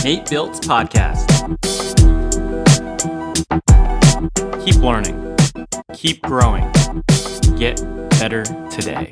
Nate Biltz Podcast. Keep learning. Keep growing. Get better today.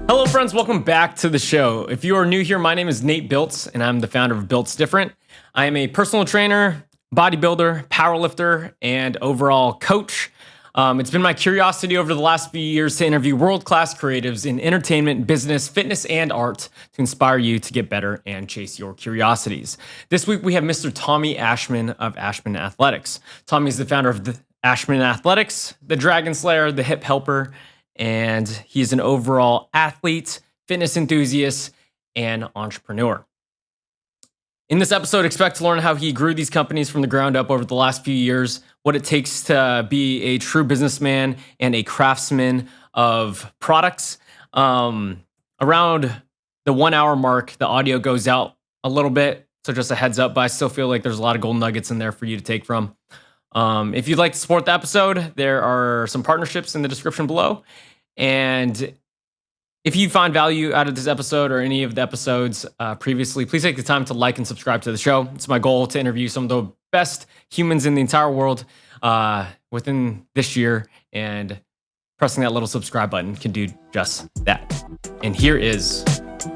Hello, friends. Welcome back to the show. If you are new here, my name is Nate Biltz, and I'm the founder of Biltz Different. I am a personal trainer, bodybuilder, powerlifter, and overall coach. It's been my curiosity over the last few years to interview world-class creatives in entertainment, business, fitness, and art to inspire you to get better and chase your curiosities. This week, we have Mr. Tommy Ashman of Ashman Athletics. Tommy is the founder of the Ashman Athletics, the Dragon Slayer, the Hip Helper, and he is an overall athlete, fitness enthusiast, and entrepreneur. In this episode, expect to learn how he grew these companies from the ground up over the last few years, what it takes to be a true businessman and a craftsman of products. Around the 1 hour mark, the audio goes out a little bit, so just a heads up, but I still feel like there's a lot of gold nuggets in there for you to take from. If you'd like to support the episode, there are some partnerships in the description below. And if you find value out of this episode or any of the episodes previously, please take the time to like and subscribe to the show. It's my goal to interview some of the best humans in the entire world within this year, and pressing that little subscribe button can do just that. And here is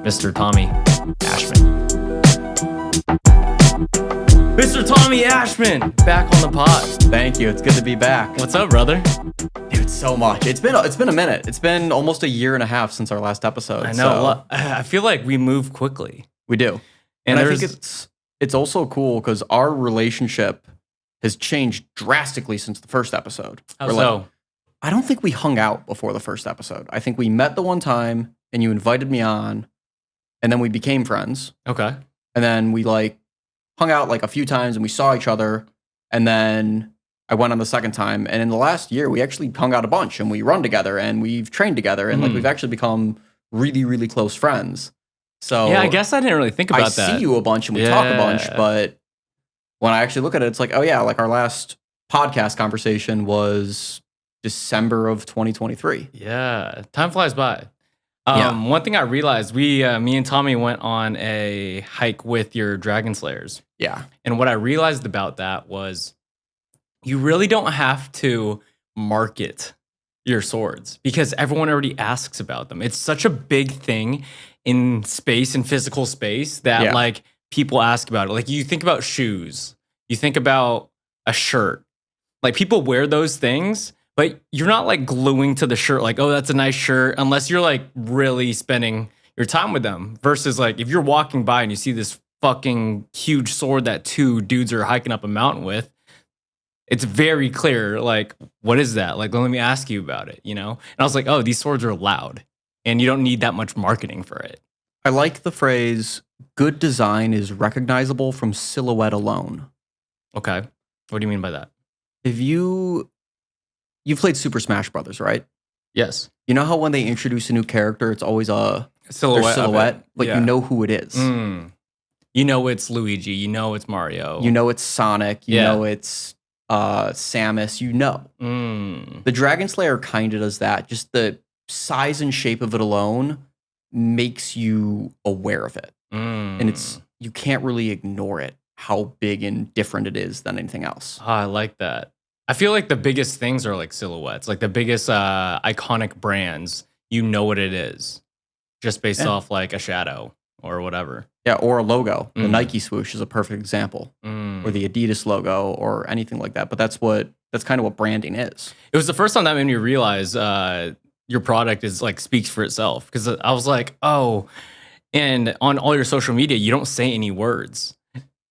Mr. Tommy Ashman. Mr. Tommy Ashman, back on the pod. Thank you. It's good to be back. What's up, brother? Dude, so much. It's been a minute. It's been almost a year and a half since our last episode. I know. I feel like we move quickly. We do. And I think it's also cool because our relationship has changed drastically since the first episode. How so? I don't think we hung out before the first episode. I think we met the one time and you invited me on, and then we became friends. Okay. And then we hung out a few times and we saw each other, and then I went on the second time, and in the last year we actually hung out a bunch and we run together and we've trained together, and we've actually become really, really close friends. So yeah, I guess I didn't really think about that. I see you a bunch and we talk a bunch, but when I actually look at it, it's oh yeah, our last podcast conversation was December of 2023. Yeah, time flies by. One thing I realized, me and Tommy went on a hike with your Dragon Slayers. Yeah. And what I realized about that was you really don't have to market your swords because everyone already asks about them. It's such a big thing in space, in physical space, that people ask about it. You think about shoes, you think about a shirt. People wear those things, but you're not gluing to the shirt oh, that's a nice shirt, unless you're really spending your time with them. Versus if you're walking by and you see this fucking huge sword that two dudes are hiking up a mountain with, it's very clear, what is that? Let me ask you about it, And I was oh, these swords are loud, and you don't need that much marketing for it. I like the phrase, good design is recognizable from silhouette alone. Okay. What do you mean by that? If you've played Super Smash Brothers, right? Yes. You know how when they introduce a new character, it's always a silhouette, but you know who it is. You know it's Luigi. You know it's Mario. You know it's Sonic. You know it's Samus. The Dragon Slayer kind of does that. Just the size and shape of it alone makes you aware of it. And you can't really ignore it, how big and different it is than anything else. Oh, I like that. I feel the biggest things are silhouettes, the biggest iconic brands. You know what it is, just based off a shadow or whatever. Yeah, or a logo. The Nike swoosh is a perfect example, or the Adidas logo, or anything like that. But that's kind of what branding is. It was the first time that made me realize your product is speaks for itself, because I was oh, and on all your social media you don't say any words.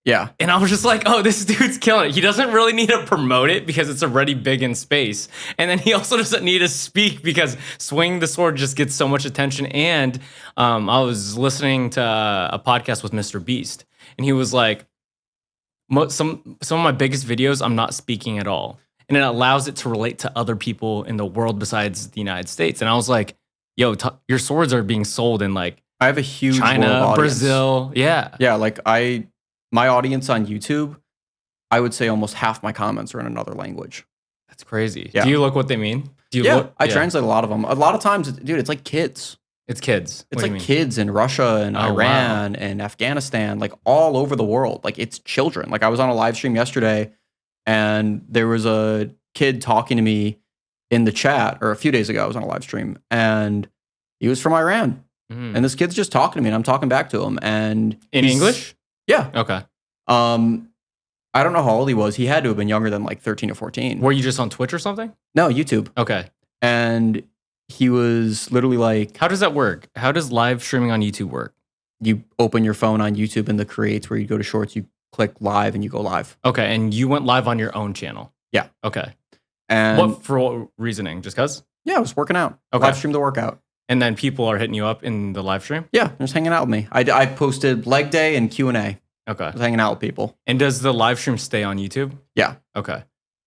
Yeah. And I was just oh, this dude's killing it. He doesn't really need to promote it because it's already big in space. And then he also doesn't need to speak because swinging the sword just gets so much attention. And I was listening to a podcast with Mr. Beast, and he was some of my biggest videos, I'm not speaking at all. And it allows it to relate to other people in the world besides the United States. And I was yo, your swords are being sold in I have a huge China, Brazil. Yeah. Yeah. My audience on YouTube, I would say almost half my comments are in another language. That's crazy. Yeah. Do you look what they mean? Do you Yeah, look? I translate a lot of them. A lot of times, dude, it's like kids. It's kids. It's What do you like mean? kids in Russia and Oh, Iran and Afghanistan, like all over the world. Like it's children. Like I was on a live stream yesterday and there was a kid talking to me in the chat, or a few days ago, I was on a live stream and he was from Iran. And this kid's just talking to me and I'm talking back to him. And In English? Yeah. Okay. I don't know how old he was. He had to have been younger than like 13 or 14. Were you just on Twitch or something? No, YouTube. Okay. And he was literally like, how does that work? How does live streaming on YouTube work? You open your phone on YouTube and the creates where you go to shorts, you click live and you go live. Okay. And you went live on your own channel? Yeah. Okay. And for what reasoning? Just because? Yeah, I was working out. Okay. Live stream the workout. And then people are hitting you up in the live stream? Yeah, they're just hanging out with me. I posted leg day and Q&A. Okay. Just hanging out with people. And does the live stream stay on YouTube? Yeah. Okay.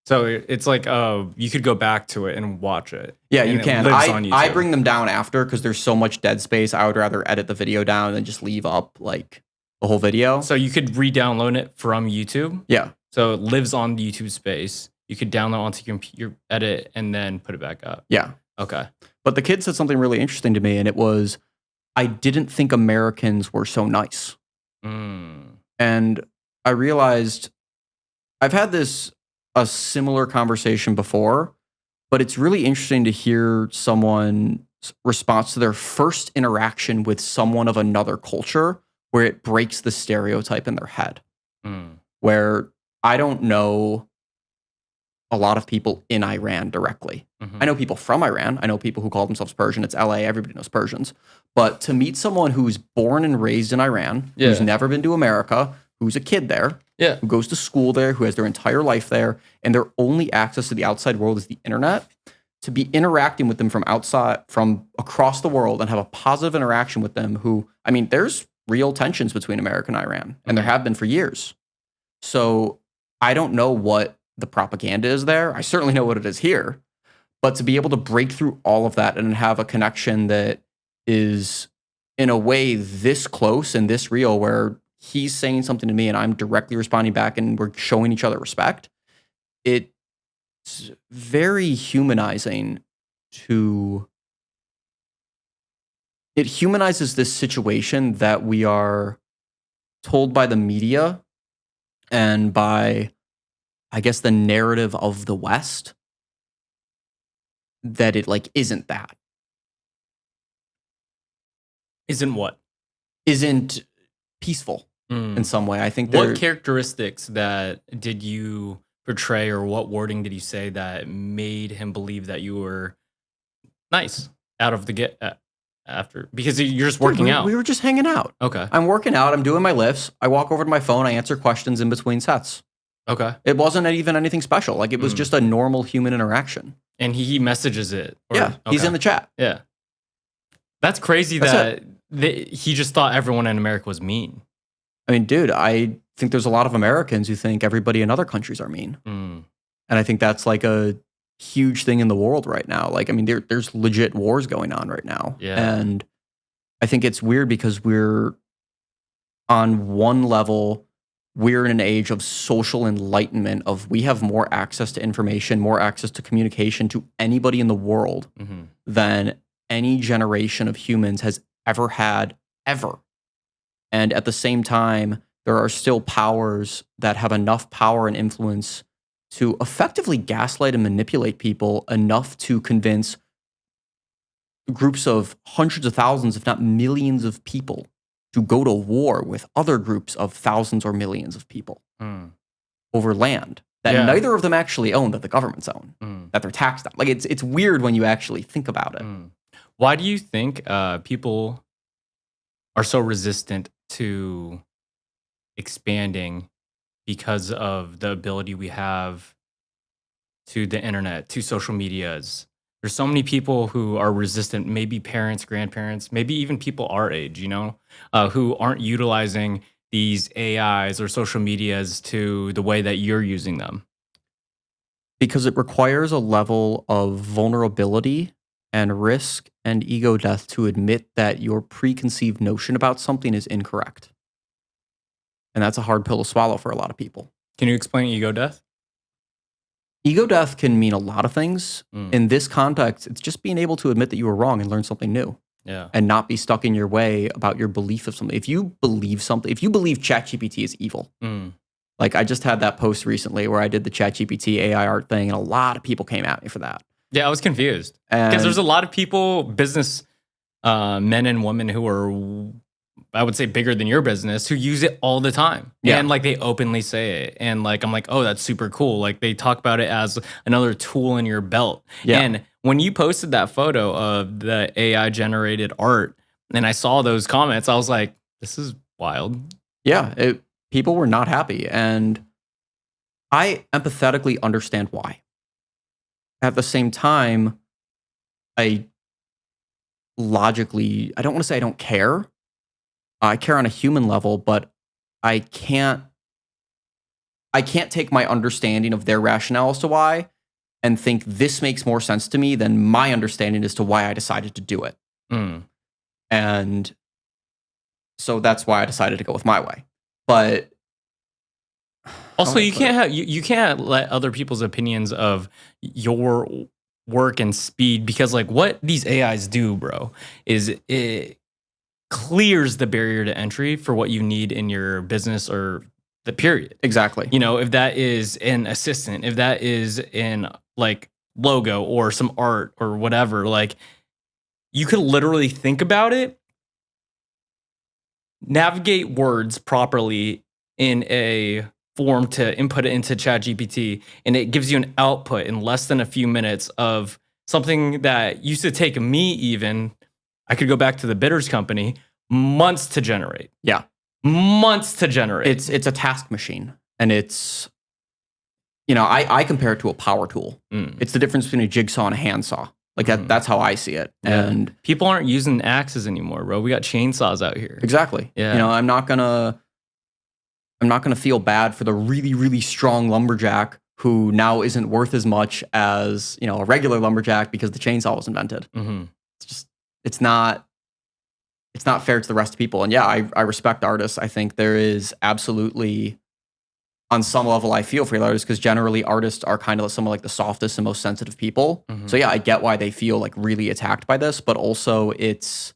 So it's like you could go back to it and watch it. Yeah, you can. On YouTube. I bring them down after because there's so much dead space. I would rather edit the video down than just leave up like the whole video. So you could re-download it from YouTube? Yeah. So it lives on the YouTube space. You could download onto your computer, edit, and then put it back up. Yeah. Okay. But the kid said something really interesting to me, and it was, I didn't think Americans were so nice. And I realized I've had a similar conversation before, but it's really interesting to hear someone's response to their first interaction with someone of another culture where it breaks the stereotype in their head. Where I don't know a lot of people in Iran directly. I know people from Iran. I know people who call themselves Persian. It's LA. Everybody knows Persians. But to meet someone who's born and raised in Iran, who's never been to America, who's a kid there, who goes to school there, who has their entire life there, and their only access to the outside world is the internet, to be interacting with them from outside, from across the world and have a positive interaction with them who, I mean, there's real tensions between America and Iran, and there have been for years. So I don't know what the propaganda is there. I certainly know what it is here. But to be able to break through all of that and have a connection that is in a way this close and this real, where he's saying something to me and I'm directly responding back and we're showing each other respect, it's very humanizing it humanizes this situation that we are told by the media and by, I guess, the narrative of the West, that it like isn't that. Isn't what? Isn't peaceful in some way. I think what characteristics that did you portray, or what wording did you say that made him believe that you were nice out of the get after? Because you're just working out. We were just hanging out. Okay. I'm working out. I'm doing my lifts. I walk over to my phone. I answer questions in between sets. Okay. It wasn't even anything special. Like it was just a normal human interaction. And he messages it. He's in the chat. Yeah. That's crazy that he just thought everyone in America was mean. I mean, dude, I think there's a lot of Americans who think everybody in other countries are mean. And I think that's like a huge thing in the world right now. Like, I mean, there's legit wars going on right now. Yeah. And I think it's weird because we're on one level, we're in an age of social enlightenment of we have more access to information, more access to communication to anybody in the world than any generation of humans has ever had, ever. And at the same time, there are still powers that have enough power and influence to effectively gaslight and manipulate people enough to convince groups of hundreds of thousands, if not millions of people to go to war with other groups of thousands or millions of people over land that neither of them actually own, that the governments own, that they're taxed on. Like it's weird when you actually think about it. Why do you think people are so resistant to expanding because of the ability we have to the internet, to social medias? There's so many people who are resistant, maybe parents, grandparents, maybe even people our age, who aren't utilizing these AIs or social medias to the way that you're using them. Because it requires a level of vulnerability and risk and ego death to admit that your preconceived notion about something is incorrect. And that's a hard pill to swallow for a lot of people. Can you explain ego death? Ego death can mean a lot of things. In this context, it's just being able to admit that you were wrong and learn something new. Yeah. And not be stuck in your way about your belief of something. If you believe ChatGPT is evil, like I just had that post recently where I did the ChatGPT AI art thing, and a lot of people came at me for that. Yeah, I was confused because there's a lot of people, business men and women who are, I would say, bigger than your business, who use it all the time. Yeah. And like they openly say it. And like, I'm like, oh, that's super cool. Like they talk about it as another tool in your belt. Yeah. And when you posted that photo of the AI generated art and I saw those comments, I was like, this is wild. Yeah. People were not happy. And I empathetically understand why. At the same time, I don't want to say I don't care. I care on a human level, but I can't take my understanding of their rationale as to why and think this makes more sense to me than my understanding as to why I decided to do it. And so that's why I decided to go with my way. But also, you can't let other people's opinions of your work and speed, because like what these AIs do, bro, is it clears the barrier to entry for what you need in your business or the period. Exactly. You know, if that is an assistant, if that is in like logo or some art or whatever, like you could literally think about it, navigate words properly in a form to input it into ChatGPT, and it gives you an output in less than a few minutes of something that used to take me I could go back to the bitters company, months to generate. Yeah. Months to generate. It's a task machine. And it's, I compare it to a power tool. It's the difference between a jigsaw and a handsaw. Like that's how I see it. Yeah. And people aren't using axes anymore, bro. We got chainsaws out here. Exactly. Yeah. I'm not gonna feel bad for the really, really strong lumberjack who now isn't worth as much as, a regular lumberjack because the chainsaw was invented. It's not fair to the rest of people. And yeah, I respect artists. I think there is absolutely, on some level, I feel for artists because generally artists are kind of some of like the softest and most sensitive people. So yeah, I get why they feel like really attacked by this, but also it's,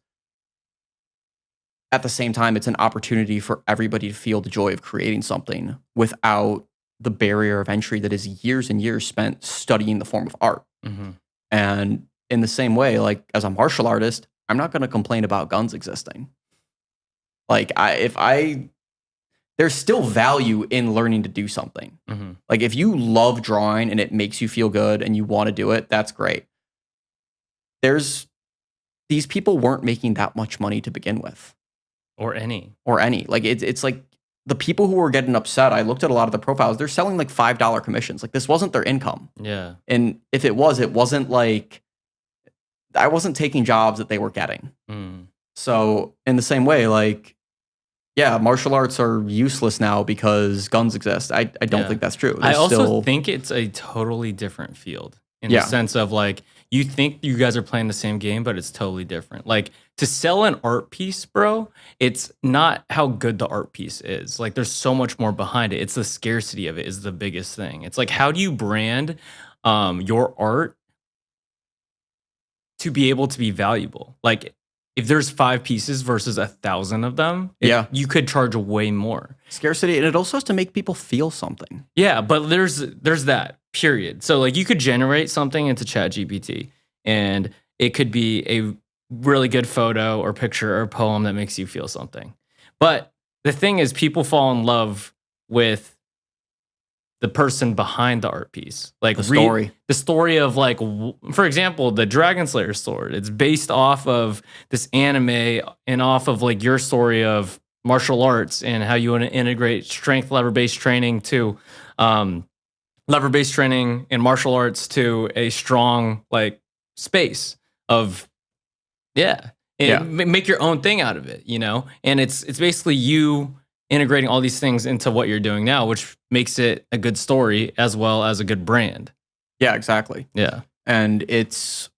at the same time, it's an opportunity for everybody to feel the joy of creating something without the barrier of entry that is years and years spent studying the form of art. And in the same way, like as a martial artist, I'm not going to complain about guns existing. Like there's still value in learning to do something. Like if you love drawing and it makes you feel good and you want to do it, that's great. These people weren't making that much money to begin with. Or any. Like it's like the people who were getting upset, I looked at a lot of the profiles, they're selling like $5 commissions. Like this wasn't their income. Yeah. And if it wasn't like, I wasn't taking jobs that they were getting. So in the same way, like, yeah, martial arts are useless now because guns exist. I don't think that's true. I also think it's a totally different field in the sense of like, you think you guys are playing the same game, but it's totally different. Like to sell an art piece, bro, it's not how good the art piece is. Like there's so much more behind it. It's the scarcity of it is the biggest thing. It's like, how do you brand your art to be able to be valuable? Like if there's 5 pieces versus 1,000 of them, you could charge way more. Scarcity, and it also has to make people feel something. Yeah, but there's that, period. So like you could generate something into ChatGPT and it could be a really good photo or picture or poem that makes you feel something. But the thing is, people fall in love with the person behind the art piece, like the story of like, for example, the Dragon Slayer sword. It's based off of this anime and off of like your story of martial arts and how you want to integrate strength lever-based training to lever-based training and martial arts to a strong like space of make your own thing out of it, and it's basically you integrating all these things into what you're doing now, which makes it a good story as well as a good brand. Yeah, exactly. Yeah. And it's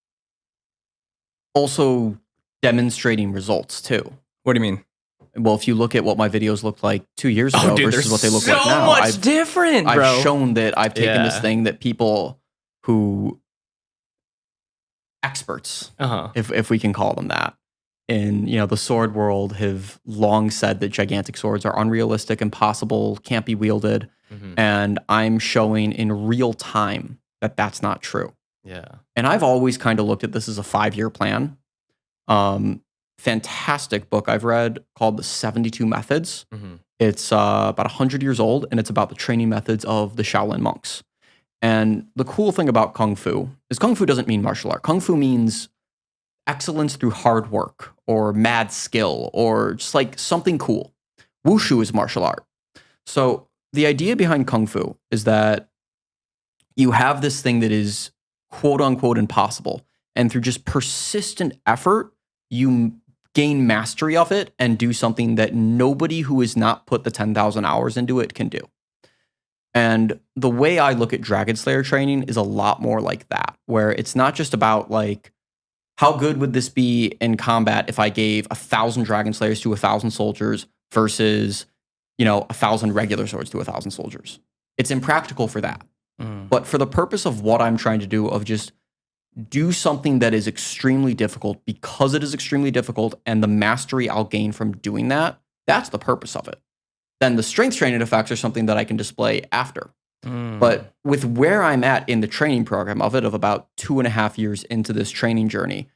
also demonstrating results too. What do you mean? Well, if you look at what my videos looked like 2 years ago versus what they look like now, so much different, bro. I've shown that I've taken this thing that people who experts, if we can call them that, in the sword world have long said that gigantic swords are unrealistic, impossible, can't be wielded, and I'm showing in real time that that's not true. Yeah. And I've always kind of looked at this as a 5-year plan. Fantastic book I've read called The 72 Methods. It's about 100 years old, and it's about the training methods of the Shaolin monks. And the cool thing about Kung Fu is Kung Fu doesn't mean martial art. Kung Fu means excellence through hard work or mad skill or just like something cool. Wushu is martial art. So the idea behind Kung Fu is that you have this thing that is quote unquote impossible. And through just persistent effort, you gain mastery of it and do something that nobody who has not put the 10,000 hours into it can do. And the way I look at Dragon Slayer training is a lot more like that, where it's not just about like, how good would this be in combat if I gave 1,000 Dragon Slayers to 1,000 soldiers versus, 1,000 regular swords to 1,000 soldiers? It's impractical for that. But for the purpose of what I'm trying to do, of just do something that is extremely difficult because it is extremely difficult and the mastery I'll gain from doing that, that's the purpose of it. Then the strength training effects are something that I can display after. But with where I'm at in the training program of about 2.5 years into this training journey,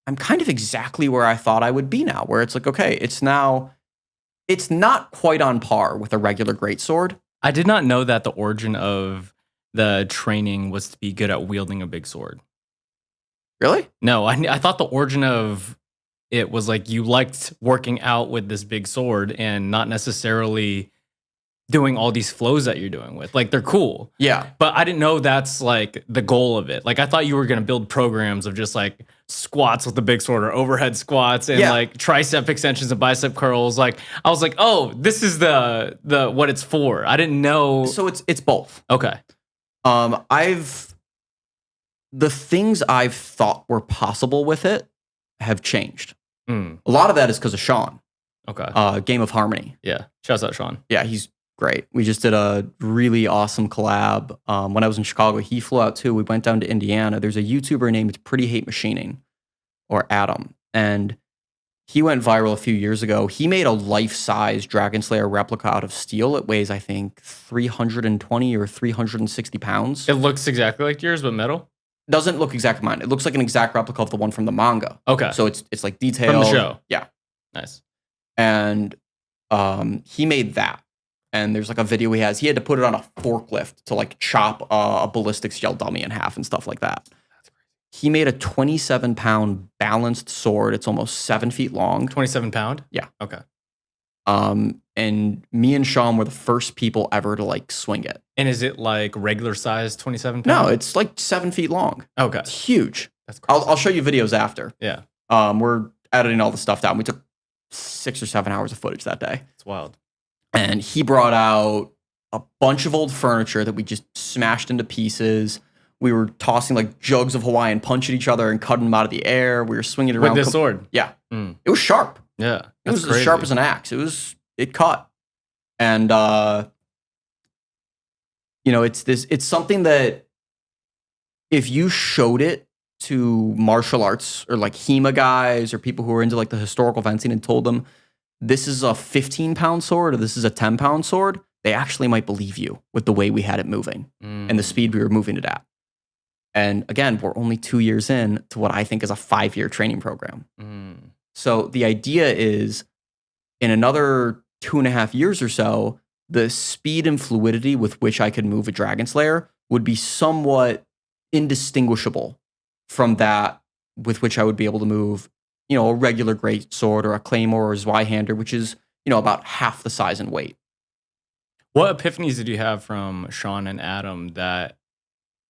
I'm kind of exactly where I thought I would be now, where it's like, okay, it's not quite on par with a regular greatsword. I did not know that the origin of the training was to be good at wielding a big sword. Really? No, I thought the origin of it was like you liked working out with this big sword and not necessarily doing all these flows that you're doing with. Like, they're cool. Yeah. But I didn't know that's like the goal of it. Like, I thought you were going to build programs of just like squats with the big sword or overhead squats and like tricep extensions and bicep curls. Like, I was like, oh, this is the what it's for. I didn't know. So it's both. Okay. The things I've thought were possible with it have changed. A lot of that is because of Sean. Okay. Game of Harmony. Yeah. Shouts out Sean. Yeah, he's great. We just did a really awesome collab. When I was in Chicago, he flew out too. We went down to Indiana. There's a YouTuber named Pretty Hate Machining, or Adam, and he went viral a few years ago. He made a life-size Dragon Slayer replica out of steel. It weighs, I think, 320 or 360 pounds. It looks exactly like yours, but metal? Doesn't look exactly mine. It looks like an exact replica of the one from the manga. Okay. So it's like detailed. From the show? Yeah. Nice. And he made that. And there's like a video he had to put it on a forklift to like chop a ballistics gel dummy in half and stuff like that. That's crazy. He made a 27-pound balanced sword. It's almost 7 feet long. 27 pound? Yeah. Okay. And me and Sean were the first people ever to like swing it. And is it like regular size 27 pound? No, it's like 7 feet long. Okay. It's huge. That's crazy. I'll show you videos after. Yeah. We're editing all the stuff down. We took 6 or 7 hours of footage that day. It's wild. And he brought out a bunch of old furniture that we just smashed into pieces. We were tossing like jugs of Hawaiian punch at each other and cutting them out of the air. We were swinging it around. With this sword? Yeah. It was sharp. Yeah. It was as sharp as an axe. It cut. And, it's something that if you showed it to martial arts or like HEMA guys or people who are into like the historical fencing and told them, this is a 15-pound sword or this is a 10-pound sword, they actually might believe you with the way we had it moving and the speed we were moving it at. And again, we're only 2 years in to what I think is a 5-year training program. So the idea is in another 2.5 years or so, the speed and fluidity with which I could move a Dragon Slayer would be somewhat indistinguishable from that with which I would be able to move a regular great sword or a claymore or Zweihander, which is, about half the size and weight. What epiphanies did you have from Sean and Adam that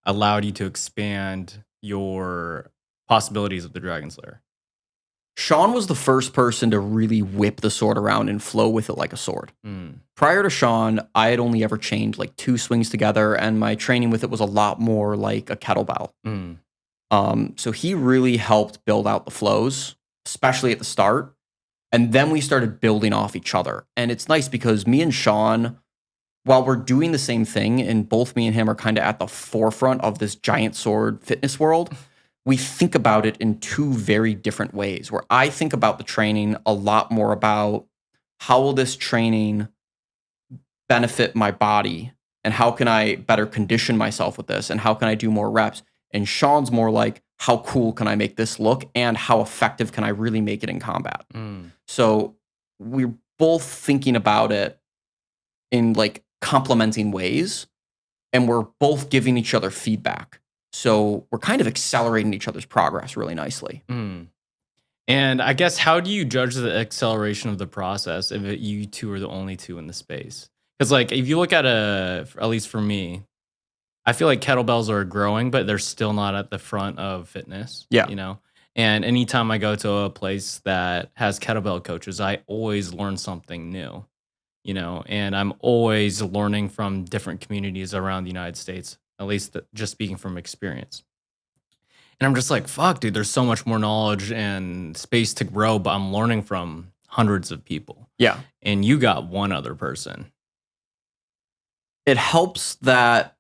allowed you to expand your possibilities of the Dragon Slayer? Sean was the first person to really whip the sword around and flow with it like a sword. Prior to Sean, I had only ever chained like 2 swings together, and my training with it was a lot more like a kettlebell. So he really helped build out the flows, especially at the start. And then we started building off each other. And it's nice because me and Sean, while we're doing the same thing, and both me and him are kind of at the forefront of this giant sword fitness world, we think about it in two very different ways. Where I think about the training a lot more about how will this training benefit my body, and how can I better condition myself with this, and how can I do more reps? And Sean's more like, how cool can I make this look, and how effective can I really make it in combat? So we're both thinking about it in like complementing ways, and we're both giving each other feedback. So we're kind of accelerating each other's progress really nicely. And I guess, how do you judge the acceleration of the process if you two are the only two in the space? Because like, if you look at at least for me, I feel like kettlebells are growing, but they're still not at the front of fitness. Yeah. You know? And anytime I go to a place that has kettlebell coaches, I always learn something new, you know, and I'm always learning from different communities around the United States, at least just speaking from experience. And I'm just like, fuck, dude, there's so much more knowledge and space to grow, but I'm learning from hundreds of people. Yeah. And you got one other person. It helps that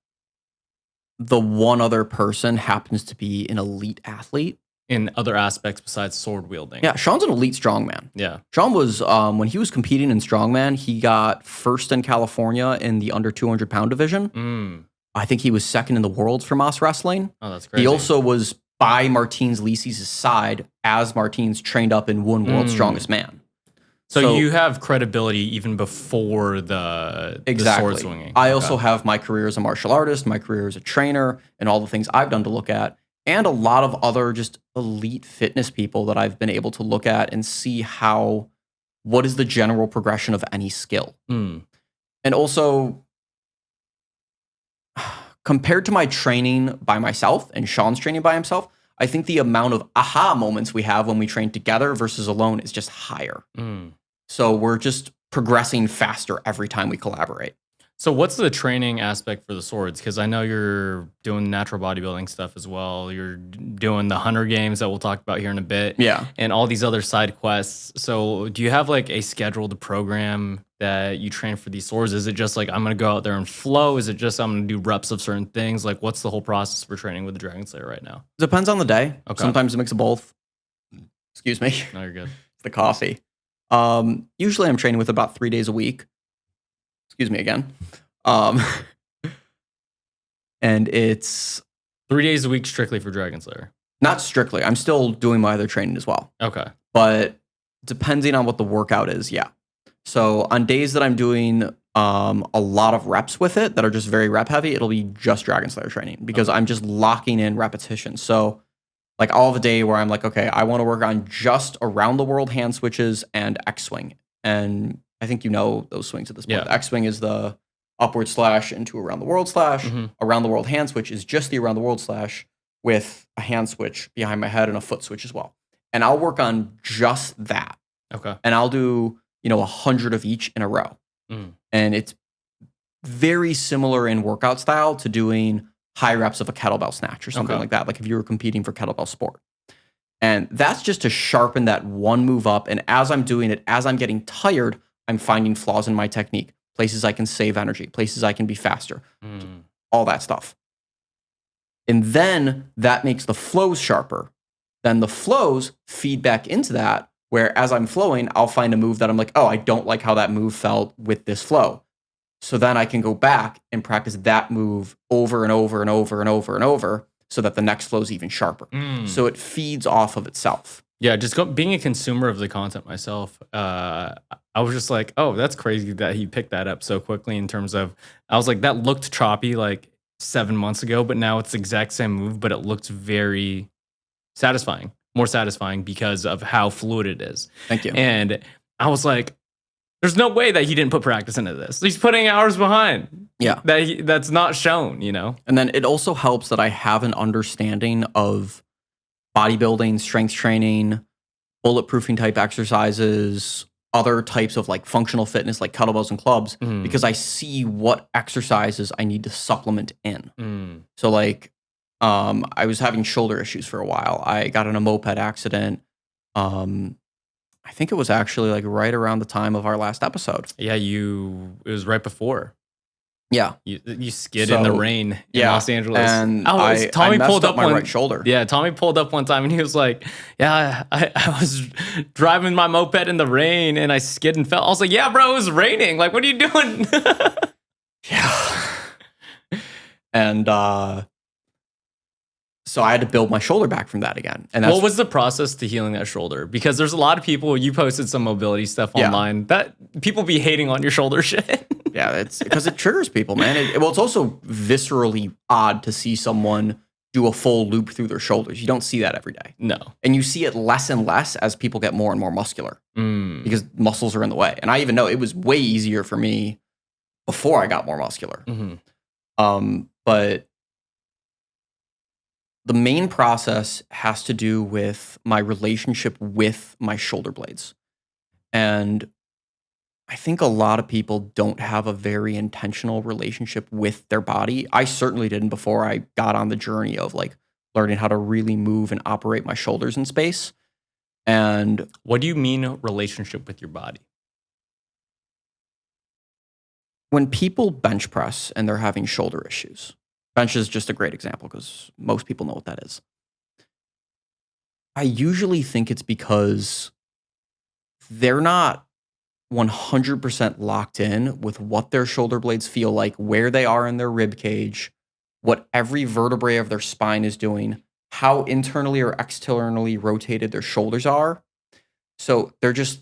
the one other person happens to be an elite athlete. In other aspects besides sword wielding. Yeah, Sean's an elite strongman. Yeah. Sean was, when he was competing in strongman, he got first in California in the under 200 pound division. I think he was second in the world for Moss Wrestling. Oh, that's crazy. He also was by Martins Lisi's side as Martins trained up and won World's Strongest Man. So you have credibility even before the sword swinging. I also have my career as a martial artist, my career as a trainer, and all the things I've done to look at, and a lot of other just elite fitness people that I've been able to look at and see what is the general progression of any skill. And also, compared to my training by myself and Sean's training by himself, I think the amount of aha moments we have when we train together versus alone is just higher. So we're just progressing faster every time we collaborate. So what's the training aspect for the swords? Because I know you're doing natural bodybuilding stuff as well. You're doing the Hunter Games that we'll talk about here in a bit. Yeah. And all these other side quests. So do you have like a scheduled program that you train for these swords? Is it just like, I'm going to go out there and flow? Is it just I'm going to do reps of certain things? Like, what's the whole process for training with the Dragon Slayer right now? Depends on the day. Okay. Sometimes a mix of both. Excuse me. No, you're good. It's the coffee. Usually I'm training with about 3 days a week. Excuse me again. And it's 3 days a week strictly for Dragon Slayer. Not strictly. I'm still doing my other training as well. Okay. But depending on what the workout is, yeah. So on days that I'm doing a lot of reps with it that are just very rep heavy, it'll be just Dragon Slayer training because I'm just locking in repetition. So like I'll have a day where I'm like, okay, I want to work on just around the world hand switches and X swing. And I think you know those swings at this point. Yeah. The X swing is the upward slash into around the world slash. Around the world hand switch is just the around the world slash with a hand switch behind my head and a foot switch as well. And I'll work on just that. Okay. And I'll do, 100 of each in a row. And it's very similar in workout style to doing high reps of a kettlebell snatch or something like that. Like if you were competing for kettlebell sport. And that's just to sharpen that one move up. And as I'm doing it, as I'm getting tired, I'm finding flaws in my technique. Places I can save energy, places I can be faster, all that stuff. And then that makes the flows sharper. Then the flows feed back into that, where as I'm flowing, I'll find a move that I'm like, oh, I don't like how that move felt with this flow. So then I can go back and practice that move over and over and over and over and over so that the next flow is even sharper. So it feeds off of itself. Yeah, just being a consumer of the content myself, I was just like, oh, that's crazy that he picked that up so quickly in terms of, I was like, that looked choppy like 7 months ago, but now it's the exact same move, but it looks very satisfying, more satisfying because of how fluid it is. Thank you. And I was like, there's no way that he didn't put practice into this. He's putting hours behind. Yeah. That's not shown, And then it also helps that I have an understanding of bodybuilding, strength training, bulletproofing type exercises, other types of like functional fitness like kettlebells and clubs because I see what exercises I need to supplement in. So like I was having shoulder issues for a while. I got in a moped accident. I think it was actually like right around the time of our last episode. Yeah, it was right before. Yeah. You skid in the rain in Los Angeles. And Tommy pulled up my right shoulder. Yeah, Tommy pulled up one time and he was like, yeah, I was driving my moped in the rain and I skid and fell. I was like, yeah, bro, it was raining. Like, what are you doing? Yeah. And so I had to build my shoulder back from that again. And what was the process to healing that shoulder? Because there's a lot of people, you posted some mobility stuff online, that people be hating on your shoulder shit. Yeah, it's because it triggers people, man. It's also viscerally odd to see someone do a full loop through their shoulders. You don't see that every day. No. And you see it less and less as people get more and more muscular because muscles are in the way. And I even know it was way easier for me before I got more muscular. But the main process has to do with my relationship with my shoulder blades. And I think a lot of people don't have a very intentional relationship with their body. I certainly didn't before I got on the journey of like learning how to really move and operate my shoulders in space. And what do you mean relationship with your body? When people bench press and they're having shoulder issues, bench is just a great example because most people know what that is. I usually think it's because they're not 100% locked in with what their shoulder blades feel like, where they are in their rib cage, what every vertebrae of their spine is doing, how internally or externally rotated their shoulders are. So they're just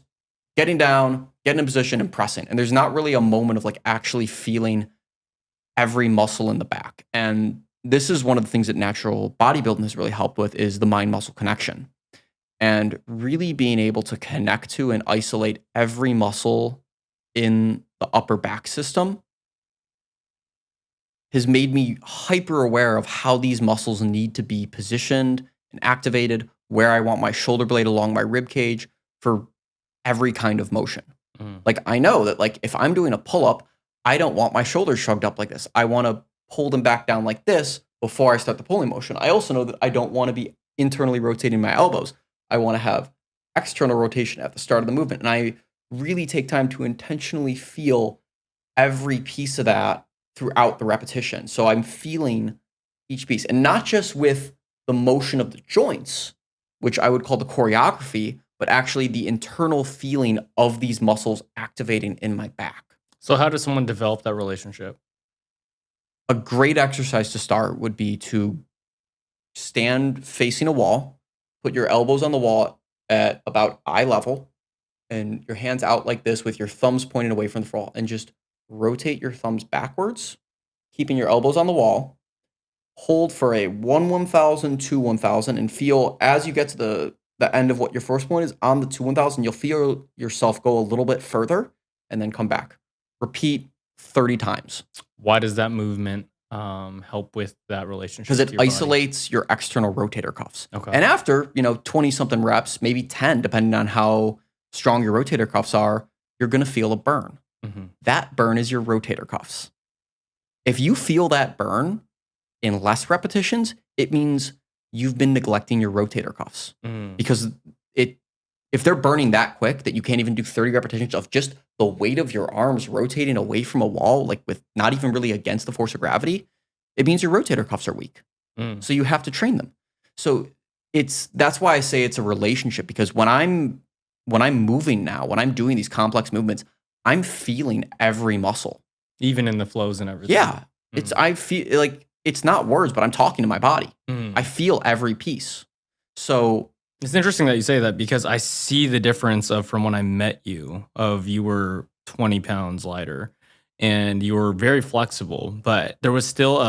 getting down, getting in position and pressing. And there's not really a moment of like actually feeling every muscle in the back. And this is one of the things that natural bodybuilding has really helped with is the mind-muscle connection. And really being able to connect to and isolate every muscle in the upper back system has made me hyper aware of how these muscles need to be positioned and activated, where I want my shoulder blade along my rib cage for every kind of motion. Like I know that like if I'm doing a pull-up, I don't want my shoulders shrugged up like this. I want to pull them back down like this before I start the pulling motion. I also know that I don't want to be internally rotating my elbows. I want to have external rotation at the start of the movement. And I really take time to intentionally feel every piece of that throughout the repetition. So I'm feeling each piece and not just with the motion of the joints, which I would call the choreography, but actually the internal feeling of these muscles activating in my back. So how does someone develop that relationship? A great exercise to start would be to stand facing a wall, put your elbows on the wall at about eye level, and your hands out like this with your thumbs pointing away from the floor, and just rotate your thumbs backwards, keeping your elbows on the wall. Hold for a 1/1000, 2/1000, and feel as you get to the end of what your first point is on the 2/1000, you'll feel yourself go a little bit further and then come back. Repeat 30 times. Why does that movement help with that relationship? Because it isolates your external rotator cuffs. Okay. And after, 20 something reps, maybe 10, depending on how strong your rotator cuffs are, you're going to feel a burn. That burn is your rotator cuffs. If you feel that burn in less repetitions, it means you've been neglecting your rotator cuffs. Because if they're burning that quick that you can't even do 30 repetitions of just the weight of your arms rotating away from a wall, like with not even really against the force of gravity, it means your rotator cuffs are weak. So you have to train them. So that's why I say it's a relationship, because when I'm moving now, when I'm doing these complex movements, I'm feeling every muscle. Even in the flows and everything. Yeah. I feel like it's not words, but I'm talking to my body. I feel every piece. So it's interesting that you say that, because I see the difference from when I met you, you were 20 pounds lighter and you were very flexible, but there was still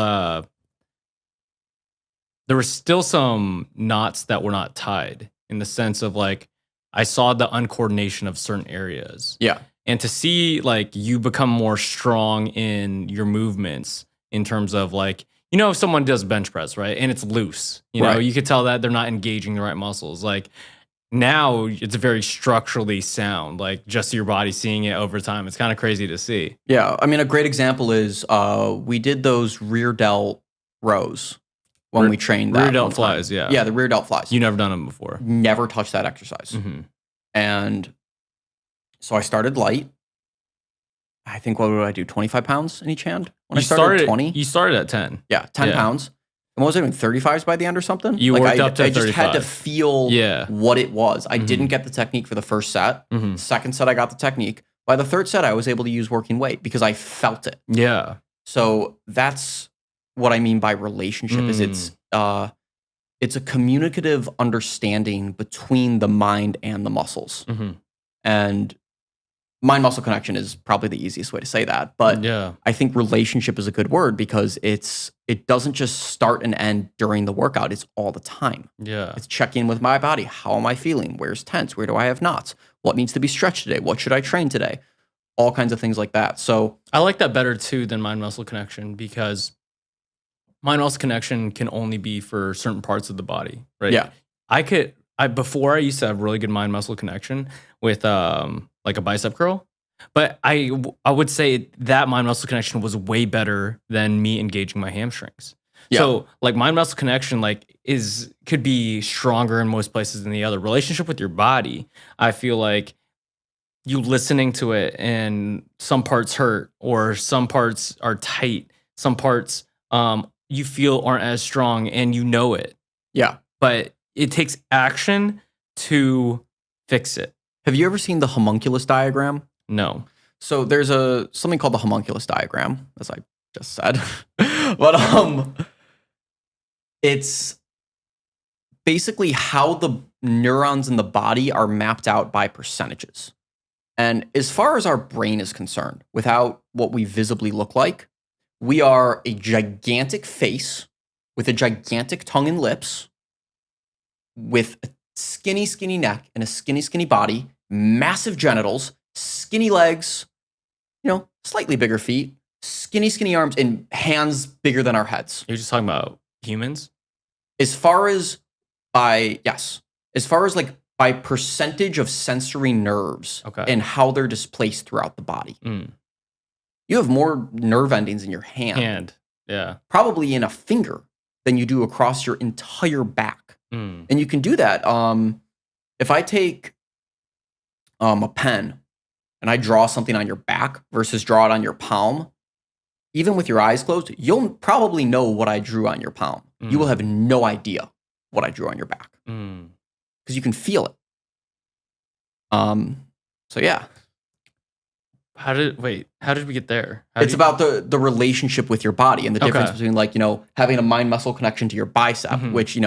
some knots that were not tied, in the sense of like, I saw the uncoordination of certain areas. Yeah. And to see like you become more strong in your movements, in terms of like, if someone does bench press, right, and it's loose, you could tell that they're not engaging the right muscles. Like now it's very structurally sound, like just your body seeing it over time. It's kind of crazy to see. Yeah. I mean, a great example is we did those rear delt rows when we trained that. Rear delt flies, yeah. Yeah, the rear delt flies. You never done them before. Never touched that exercise. And so I started light. I think, what would I do? 25 pounds in each hand? When I started at 20? You started at 10. Yeah, 10 pounds. And what was I doing? 35s by the end or something? You worked up to 35. I just had to feel what it was. I didn't get the technique for the first set. Second set, I got the technique. By the third set, I was able to use working weight because I felt it. Yeah. So that's what I mean by relationship is it's a communicative understanding between the mind and the muscles. And mind-muscle connection is probably the easiest way to say that. But I think relationship is a good word because it doesn't just start and end during the workout. It's all the time. Yeah. It's check in with my body. How am I feeling? Where's tense? Where do I have knots? What needs to be stretched today? What should I train today? All kinds of things like that. So I like that better too than mind-muscle connection because mind-muscle connection can only be for certain parts of the body, right? Yeah. Before I used to have really good mind-muscle connection with like a bicep curl, but I would say that mind-muscle connection was way better than me engaging my hamstrings. Yeah. So like mind-muscle connection could be stronger in most places than the other. Relationship with your body, I feel like you listening to it and some parts hurt or some parts are tight, some parts you feel aren't as strong and you know it. Yeah. But it takes action to fix it. Have you ever seen the Homunculus Diagram? No. So there's something called the Homunculus Diagram, as I just said. But it's basically how the neurons in the body are mapped out by percentages. And as far as our brain is concerned, without what we visibly look like, we are a gigantic face with a gigantic tongue and lips, with a skinny, skinny neck and a skinny, skinny body, massive genitals, skinny legs, slightly bigger feet, skinny, skinny arms, and hands bigger than our heads. You're just talking about humans? As far as by percentage of sensory nerves and how they're displaced throughout the body. You have more nerve endings in your hand. Yeah. Probably in a finger than you do across your entire back. And you can do that. If I take a pen and I draw something on your back versus draw it on your palm, even with your eyes closed, you'll probably know what I drew on your palm. You will have no idea what I drew on your back because you can feel it. So yeah. How did we get there? It's about the relationship with your body and the difference between having a mind-muscle connection to your bicep, which,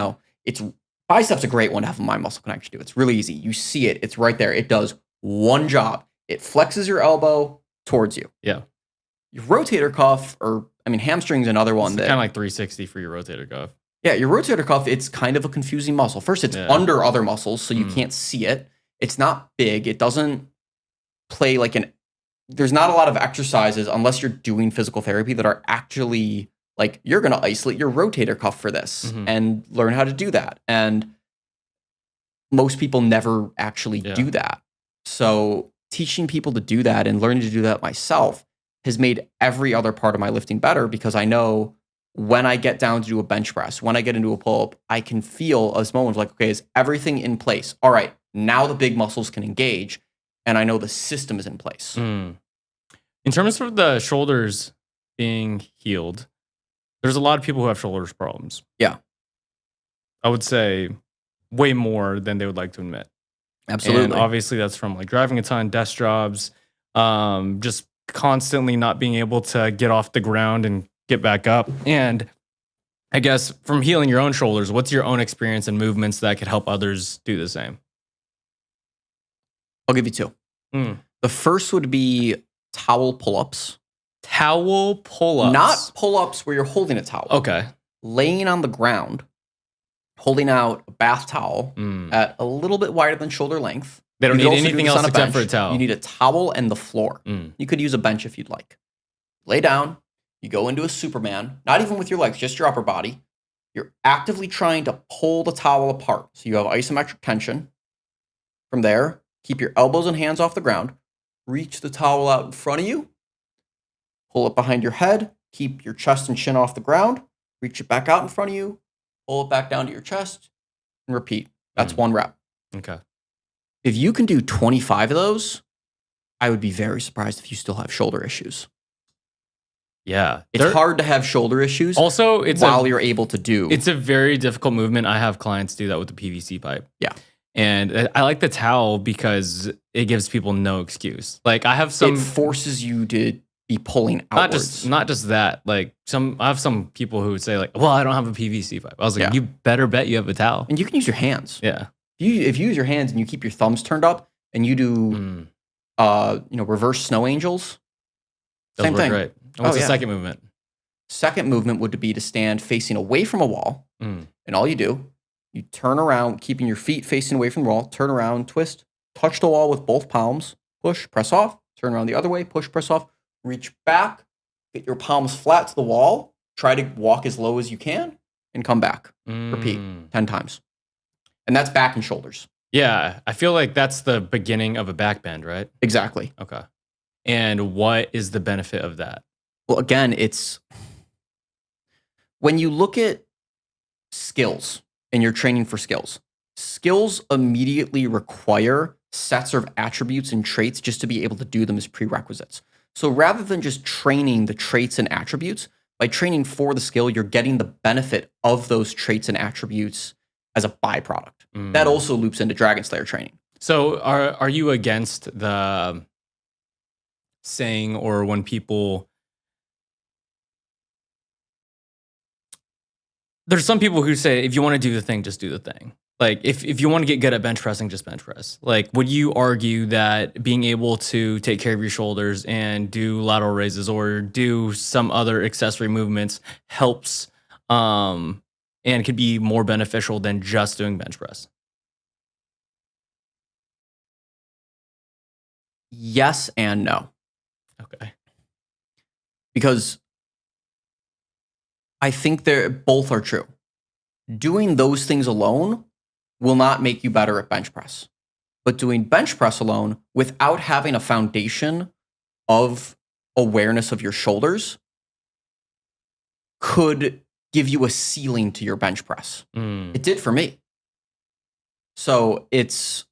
it's bicep's a great one to have a mind-muscle connection to. It's really easy. You see it. It's right there. It does one job. It flexes your elbow towards you. Yeah. Your rotator cuff, hamstring's another one that kind of like 360 for your rotator cuff. Yeah, your rotator cuff, it's kind of a confusing muscle. First, it's under other muscles, so you can't see it. It's not big. It doesn't play there's not a lot of exercises unless you're doing physical therapy that are actually you're going to isolate your rotator cuff for this and learn how to do that. And most people never actually do that. So teaching people to do that and learning to do that myself has made every other part of my lifting better because I know when I get down to do a bench press, when I get into a pull-up, I can feel a moment of okay, is everything in place? All right, now the big muscles can engage and I know the system is in place. In terms of the shoulders being healed, there's a lot of people who have shoulders problems. Yeah. I would say way more than they would like to admit. Absolutely. And obviously that's from driving a ton, desk jobs, just constantly not being able to get off the ground and get back up. And I guess from healing your own shoulders, what's your own experience and movements that could help others do the same? I'll give you two. The first would be towel pull-ups. Towel pull-ups? Not pull-ups where you're holding a towel. Okay. Laying on the ground, holding out a bath towel at a little bit wider than shoulder length. They don't need anything else except for a towel. You need a towel and the floor. You could use a bench if you'd like. Lay down. You go into a Superman, not even with your legs, just your upper body. You're actively trying to pull the towel apart. So you have isometric tension. From there, keep your elbows and hands off the ground. Reach the towel out in front of you. Pull it behind your head. Keep your chest and chin off the ground. Reach it back out in front of you. Pull it back down to your chest. And repeat. That's one rep. Okay. If you can do 25 of those, I would be very surprised if you still have shoulder issues. Yeah. It's hard to have shoulder issues also, you're able to do. It's a very difficult movement. I have clients do that with the PVC pipe. Yeah. And I like the towel because it gives people no excuse. Like I have some... It forces you to be pulling outwards. Not just that. Like I have some people who would say like, well, I don't have a PVC pipe. I was like, you better bet you have a towel. And you can use your hands. Yeah. If you use your hands and you keep your thumbs turned up and you do, reverse snow angels, same thing. Right. What's the second movement? Second movement would be to stand facing away from a wall. And all you do, you turn around, keeping your feet facing away from the wall, turn around, twist, touch the wall with both palms, push, press off, turn around the other way, push, press off, reach back, get your palms flat to the wall, try to walk as low as you can, and come back. Repeat 10 times. And that's back and shoulders. Yeah, I feel like that's the beginning of a back bend, right? Exactly. Okay. And what is the benefit of that? Well, again, it's when you look at skills and you're training for skills, skills immediately require sets of attributes and traits just to be able to do them as prerequisites. So rather than just training the traits and attributes, by training for the skill, you're getting the benefit of those traits and attributes as a byproduct. That also loops into Dragon Slayer training. So are you against the saying, or when people... There's some people who say, if you want to do the thing, just do the thing. Like, if you want to get good at bench pressing, just bench press. Like, would you argue that being able to take care of your shoulders and do lateral raises or do some other accessory movements helps and could be more beneficial than just doing bench press? Yes and no. Okay. Because I think both are true. Doing those things alone will not make you better at bench press. But doing bench press alone without having a foundation of awareness of your shoulders could give you a ceiling to your bench press. It did for me. So it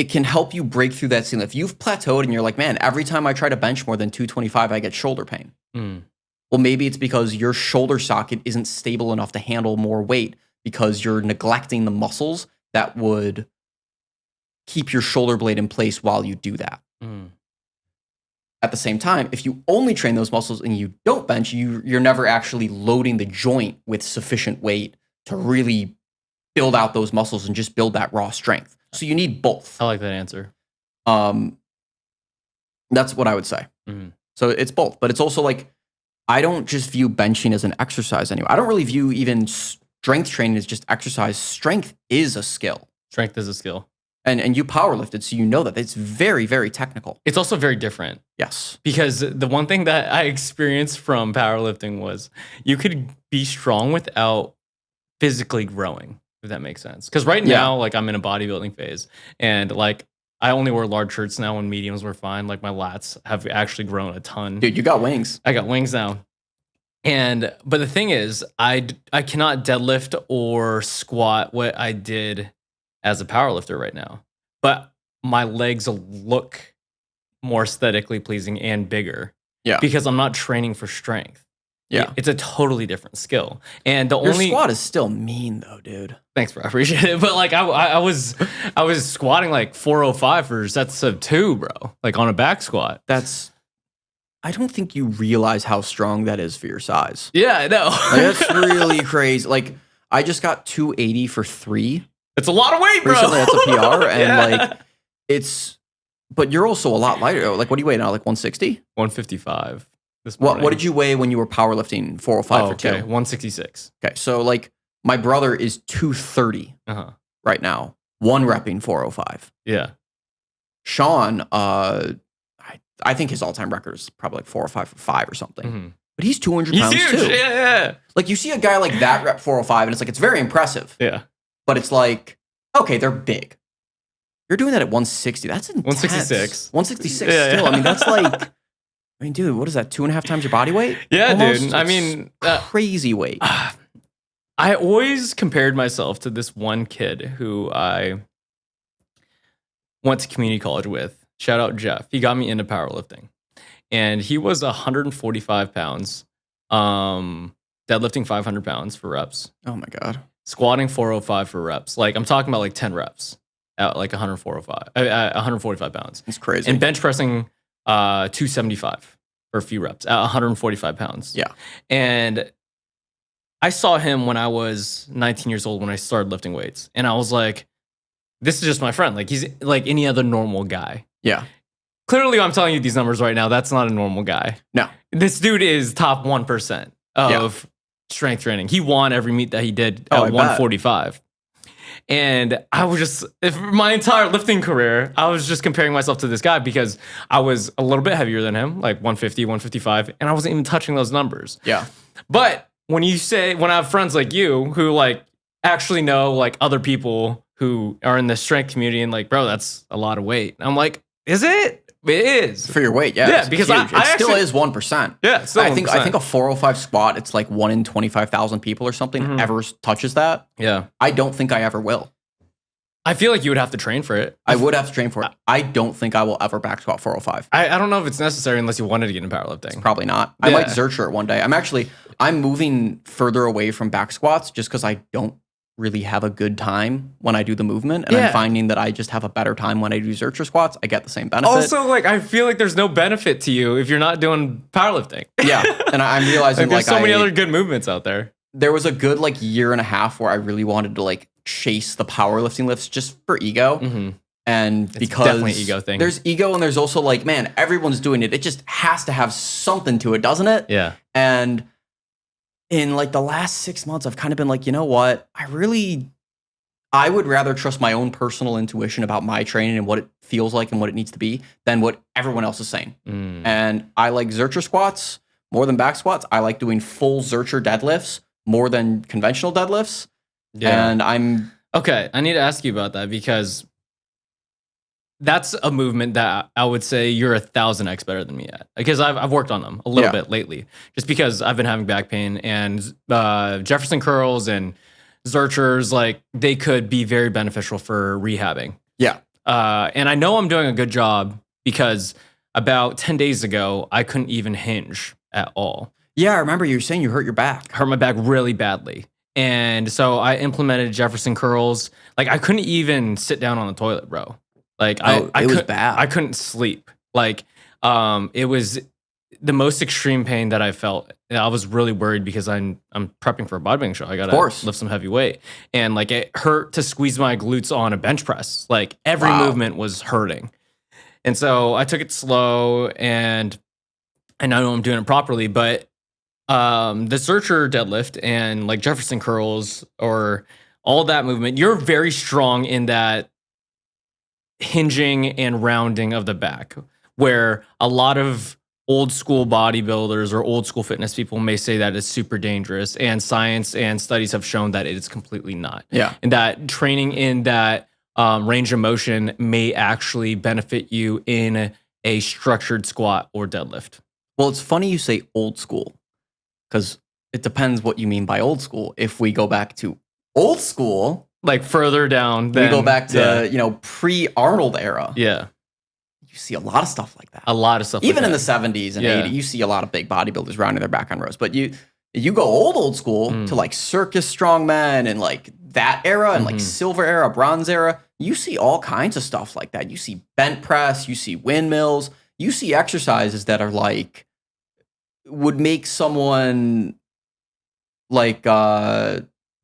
can help you break through that ceiling. If you've plateaued and you're like, man, every time I try to bench more than 225, I get shoulder pain. Well, maybe it's because your shoulder socket isn't stable enough to handle more weight because you're neglecting the muscles that would keep your shoulder blade in place while you do that. At the same time, if you only train those muscles and you don't bench, you're never actually loading the joint with sufficient weight to really build out those muscles and just build that raw strength. So you need both. I like that answer. That's what I would say. So it's both, but it's also like, I don't just view benching as an exercise anymore. I don't really view even strength training as just exercise. Strength is a skill. Strength is a skill. And you powerlifted, so you know that. It's very, very technical. It's also very different. Yes. Because the one thing that I experienced from powerlifting was you could be strong without physically growing, if that makes sense. Because right now, like, I'm in a bodybuilding phase, and like, I only wear large shirts now when mediums were fine. Like, my lats have actually grown a ton. Dude, you got wings. I got wings now. But the thing is, I cannot deadlift or squat what I did as a powerlifter right now. But my legs look more aesthetically pleasing and bigger. Yeah. Because I'm not training for strength. Yeah. It's a totally different skill. And your squat is still mean though, dude. Thanks, bro. I appreciate it. But like I was squatting like 405 for sets of 2, bro. Like on a back squat. I don't think you realize how strong that is for your size. Yeah, I know. Like, that's really crazy. Like, I just got 280 for 3. It's a lot of weight, bro. Recently, that's a PR. And but you're also a lot lighter. Like, what do you weigh now? Like 160? 155 this morning. What did you weigh when you were powerlifting 405 for 2? 166. Okay, so like my brother is 230 right now. 1 repping 405. Yeah. Sean, I think his all-time record is probably like 405 for 5 or something. But he's 200 pounds huge. too. Yeah. Like, you see a guy like that rep 405, and it's like, it's very impressive. Yeah. But it's like, okay, they're big. You're doing that at 160. That's intense. 166. 166 still. I mean, that's like, dude, what is that? 2.5 times your body weight? Yeah, almost? dude. I mean, crazy weight. I always compared myself to this one kid who went to community college with. Shout out Jeff. He got me into powerlifting. And he was 145 pounds, deadlifting 500 pounds for reps. Oh my God. Squatting 405 for reps. Like I'm talking about like 10 reps at like 145 pounds. It's crazy. And bench pressing 275 for a few reps at 145 pounds. Yeah. And I saw him when I was 19 years old when I started lifting weights. And I was like, this is just my friend. Like he's like any other normal guy. Yeah. Clearly, I'm telling you these numbers right now. That's not a normal guy. No. This dude is top 1% of strength training. He won every meet that he did at 145. And I was just, my entire lifting career, I was just comparing myself to this guy because I was a little bit heavier than him, like 150, 155, and I wasn't even touching those numbers. Yeah. But when I have friends like you who like actually know like other people who are in the strength community and like, bro, that's a lot of weight. I'm like, is it? It is. For your weight, yeah. Yeah, because it still is 1%. Yeah, still 1%. I think a 405 squat, it's like 1 in 25,000 people or something ever touches that. Yeah. I don't think I ever will. I feel like you would have to train for it. I would have to train for it. I don't think I will ever back squat 405. I don't know if it's necessary unless you wanted to get into powerlifting. It's probably not. I might Zercher it one day. I'm moving further away from back squats just because I don't really have a good time when I do the movement. And I'm finding that I just have a better time when I do Zercher squats. I get the same benefit. Also, like, I feel like there's no benefit to you if you're not doing powerlifting. Yeah. And I'm realizing there's so many other good movements out there. There was a good like year and a half where I really wanted to like chase the powerlifting lifts just for ego. Mm-hmm. And it's because definitely an ego thing. There's ego and there's also like, man, everyone's doing it. It just has to have something to it, doesn't it? Yeah. And in like the last 6 months, I've kind of been like, you know what? I would rather trust my own personal intuition about my training and what it feels like and what it needs to be than what everyone else is saying. And I like Zercher squats more than back squats. I like doing full Zercher deadlifts more than conventional deadlifts. Yeah. And okay, I need to ask you about that because that's a movement that I would say you're 1,000x better than me at. Because I've worked on them a little bit lately. Just because I've been having back pain and Jefferson curls and Zerchers, like they could be very beneficial for rehabbing. Yeah. And I know I'm doing a good job because about 10 days ago, I couldn't even hinge at all. Yeah, I remember you saying you hurt your back. Hurt my back really badly. And so I implemented Jefferson curls. Like I couldn't even sit down on the toilet, bro. Like it was bad. I couldn't sleep. Like it was the most extreme pain that I felt. I was really worried because I'm prepping for a bodybuilding show. I gotta lift some heavy weight. And like it hurt to squeeze my glutes on a bench press. Like every movement was hurting. And so I took it slow and I know I'm doing it properly, but the Zercher deadlift and like Jefferson curls or all that movement, you're very strong in that hinging and rounding of the back, where a lot of old school bodybuilders or old school fitness people may say that it's super dangerous, and science and studies have shown that it is completely not. Yeah. And that training in that range of motion may actually benefit you in a structured squat or deadlift. Well, it's funny you say old school because it depends what you mean by old school. If we go back to old school, like further down, we go back to pre-Arnold era. Yeah. You see a lot of stuff like that. A lot of stuff Even like in that. the 70s and 80s, you see a lot of big bodybuilders rounding their back on rows. But you go old school to like circus strongman and like that era and like silver era, bronze era, you see all kinds of stuff like that. You see bent press, you see windmills, you see exercises that are like, would make someone like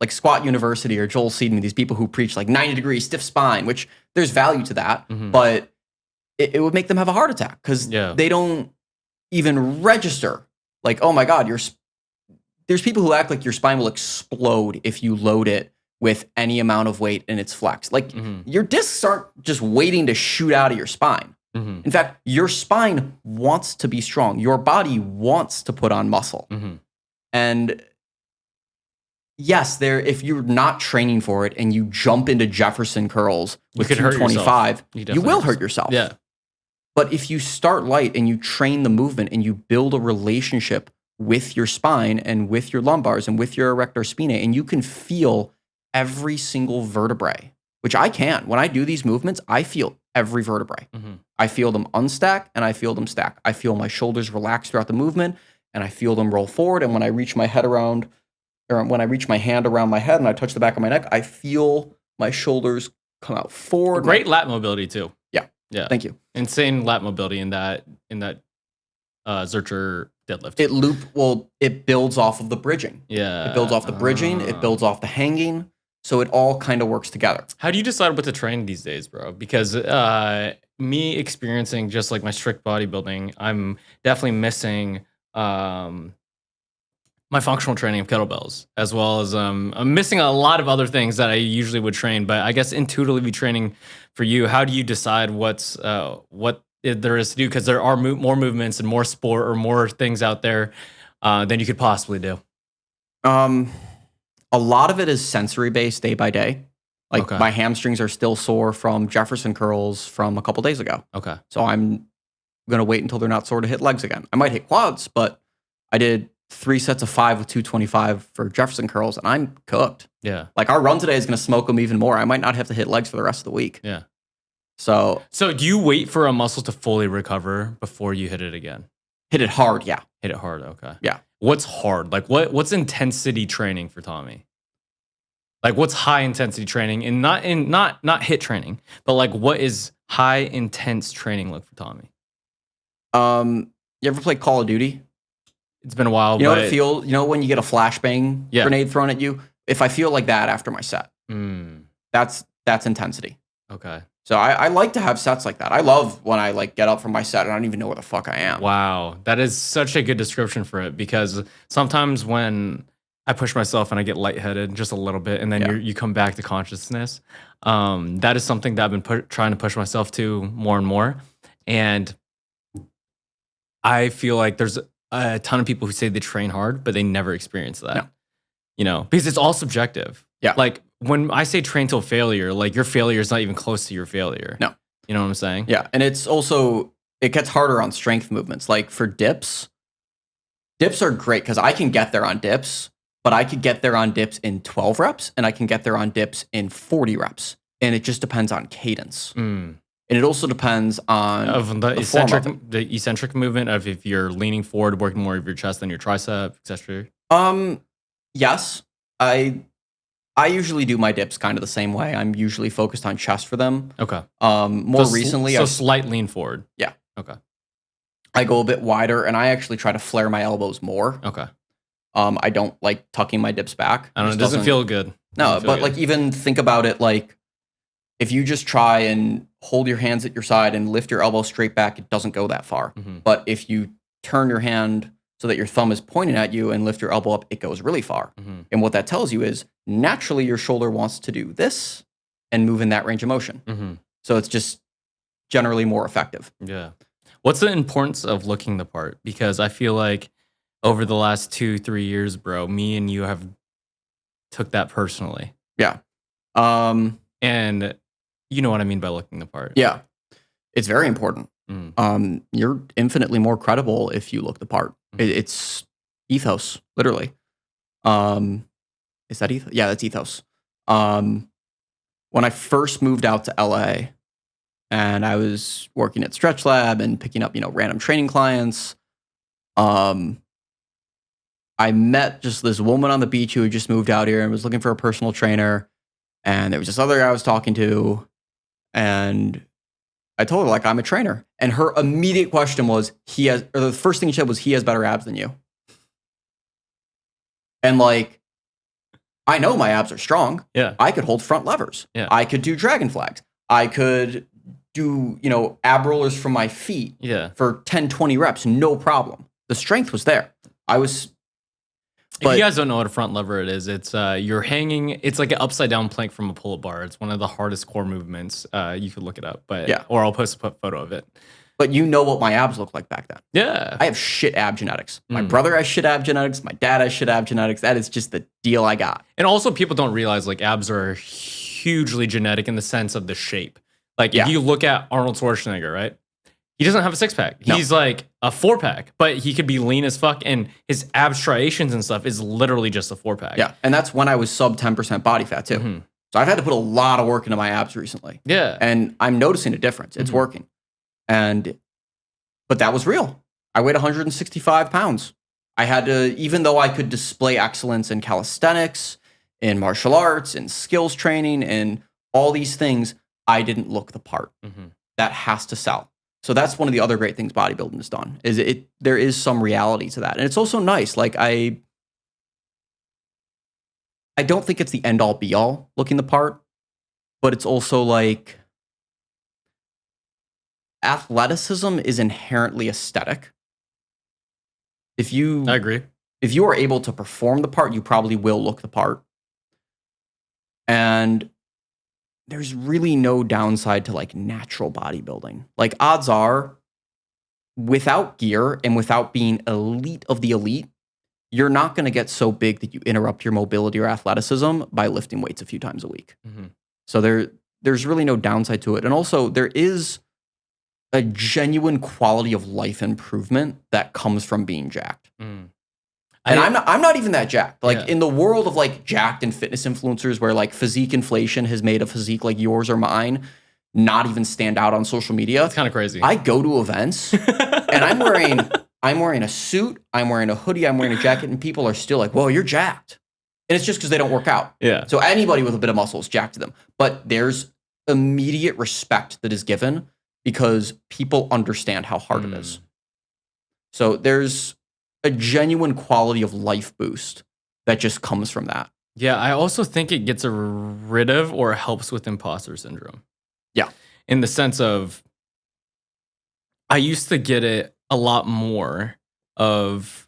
Squat University or Joel Seedman, these people who preach like 90 degree stiff spine, which there's value to that, but it would make them have a heart attack because they don't even register. Like, oh my God, there's people who act like your spine will explode if you load it with any amount of weight and it's flexed. Like your discs aren't just waiting to shoot out of your spine. In fact, your spine wants to be strong. Your body wants to put on muscle. And yes, if you're not training for it and you jump into Jefferson curls with 225, you will hurt yourself. Yeah. But if you start light and you train the movement and you build a relationship with your spine and with your lumbars and with your erector spinae, and you can feel every single vertebrae which I can. When I do these movements, I feel every vertebrae. Mm-hmm. I feel them unstack and I feel them stack. I feel my shoulders relax throughout the movement and I feel them roll forward. And when I reach my head around, or when I reach my hand around my head and I touch the back of my neck, I feel my shoulders come out forward. Great lat mobility too. Yeah. Thank you. Insane lat mobility in that Zercher deadlift. It builds off of the bridging. Yeah. It builds off the bridging. It builds off the hanging. So it all kind of works together. How do you decide what to train these days, bro? Because me experiencing just like my strict bodybuilding, I'm definitely missing my functional training of kettlebells, as well as I'm missing a lot of other things that I usually would train. But I guess intuitively training for you, how do you decide what there is to do? Because there are more movements and more sport or more things out there than you could possibly do. A lot of it is sensory based day by day. Like my hamstrings are still sore from Jefferson curls from a couple days ago. Okay. So I'm going to wait until they're not sore to hit legs again. I might hit quads, but I did 3 sets of 5 with 225 for Jefferson curls, and I'm cooked. Yeah. Like our run today is going to smoke them even more. I might not have to hit legs for the rest of the week. Yeah. So do you wait for a muscle to fully recover before you hit it again? Hit it hard, yeah. Hit it hard, okay. Yeah. What's hard? Like what's intensity training for Tommy? Like what's high intensity training, and not hit training, but like what is high intense training look for Tommy? You ever play Call of Duty? It's been a while. You know what it feels? You know when you get a flashbang grenade thrown at you? If I feel like that after my set, that's intensity. Okay. So I like to have sets like that. I love when I like get up from my set and I don't even know where the fuck I am. Wow, that is such a good description for it, because sometimes when I push myself and I get lightheaded just a little bit, and then you come back to consciousness. That is something that I've been trying to push myself to more and more, and I feel like there's a ton of people who say they train hard, but they never experience that. No. You know, because it's all subjective. Yeah. Like when I say train till failure, like your failure is not even close to your failure. No. You know what I'm saying? Yeah. And it's also, it gets harder on strength movements. Like for dips are great because I can get there on dips, but I could get there on dips in 12 reps and I can get there on dips in 40 reps. And it just depends on cadence. And it also depends on the eccentric movement of if you're leaning forward, working more of your chest than your tricep, etc. Yes. I usually do my dips kind of the same way. I'm usually focused on chest for them. Okay. More recently, slight lean forward. Yeah. Okay. I go a bit wider and I actually try to flare my elbows more. Okay. I don't like tucking my dips back. I don't know. It doesn't feel good. No, but like even think about it, like if you just try and hold your hands at your side and lift your elbow straight back, it doesn't go that far. But if you turn your hand so that your thumb is pointing at you and lift your elbow up, it goes really far. And what that tells you is naturally your shoulder wants to do this and move in that range of motion. So it's just generally more effective. Yeah. What's the importance of looking the part? Because I feel like over the last 2-3 years, bro, me and you have took that personally. Yeah. And you know what I mean by looking the part. Yeah. It's very important. You're infinitely more credible if you look the part. It's ethos, literally. Is that ethos? Yeah, that's ethos. When I first moved out to LA and I was working at Stretch Lab and picking up, random training clients, I met just this woman on the beach who had just moved out here and was looking for a personal trainer. And there was this other guy I was talking to, and I told her, like, I'm a trainer. And her immediate question was, the first thing she said was, he has better abs than you. And like, I know my abs are strong. Yeah. I could hold front levers. Yeah. I could do dragon flags. I could do, ab rollers from my feet for 10, 20 reps, no problem. The strength was there. If you guys don't know what a front lever it is, it's you're hanging. It's like an upside down plank from a pull-up bar. It's one of the hardest core movements. You could look it up, or I'll post a photo of it. But you know what my abs look like back then. Yeah, I have shit ab genetics. My brother has shit ab genetics. My dad has shit ab genetics. That is just the deal I got. And also, people don't realize like abs are hugely genetic in the sense of the shape. Like if you look at Arnold Schwarzenegger, right? He doesn't have a 6-pack. No. He's like a 4-pack, but he could be lean as fuck, and his ab striations and stuff is literally just a 4-pack. Yeah, and that's when I was sub 10% body fat too. So I've had to put a lot of work into my abs recently. Yeah. And I'm noticing a difference. It's working. But that was real. I weighed 165 pounds. I had to, even though I could display excellence in calisthenics, in martial arts, in skills training, and all these things, I didn't look the part. That has to sell. So that's one of the other great things bodybuilding has done, is there is some reality to that. And it's also nice. Like I don't think it's the end all be all looking the part, but it's also like athleticism is inherently aesthetic. I agree. If you are able to perform the part, you probably will look the part. And there's really no downside to like natural bodybuilding. Like odds are, without gear and without being elite of the elite, you're not going to get so big that you interrupt your mobility or athleticism by lifting weights a few times a week. So there's really no downside to it. And also there is a genuine quality of life improvement that comes from being jacked. And I'm not even that jacked. Like in the world of like jacked and fitness influencers where like physique inflation has made a physique like yours or mine not even stand out on social media. It's kind of crazy. I go to events and I'm wearing a suit, I'm wearing a hoodie, I'm wearing a jacket, and people are still like, whoa, you're jacked. And it's just because they don't work out. Yeah. So anybody with a bit of muscle is jacked to them. But there's immediate respect that is given because people understand how hard it is. So there's a genuine quality of life boost that just comes from that. Yeah, I also think it gets rid of or helps with imposter syndrome. Yeah. In the sense of, I used to get it a lot more of,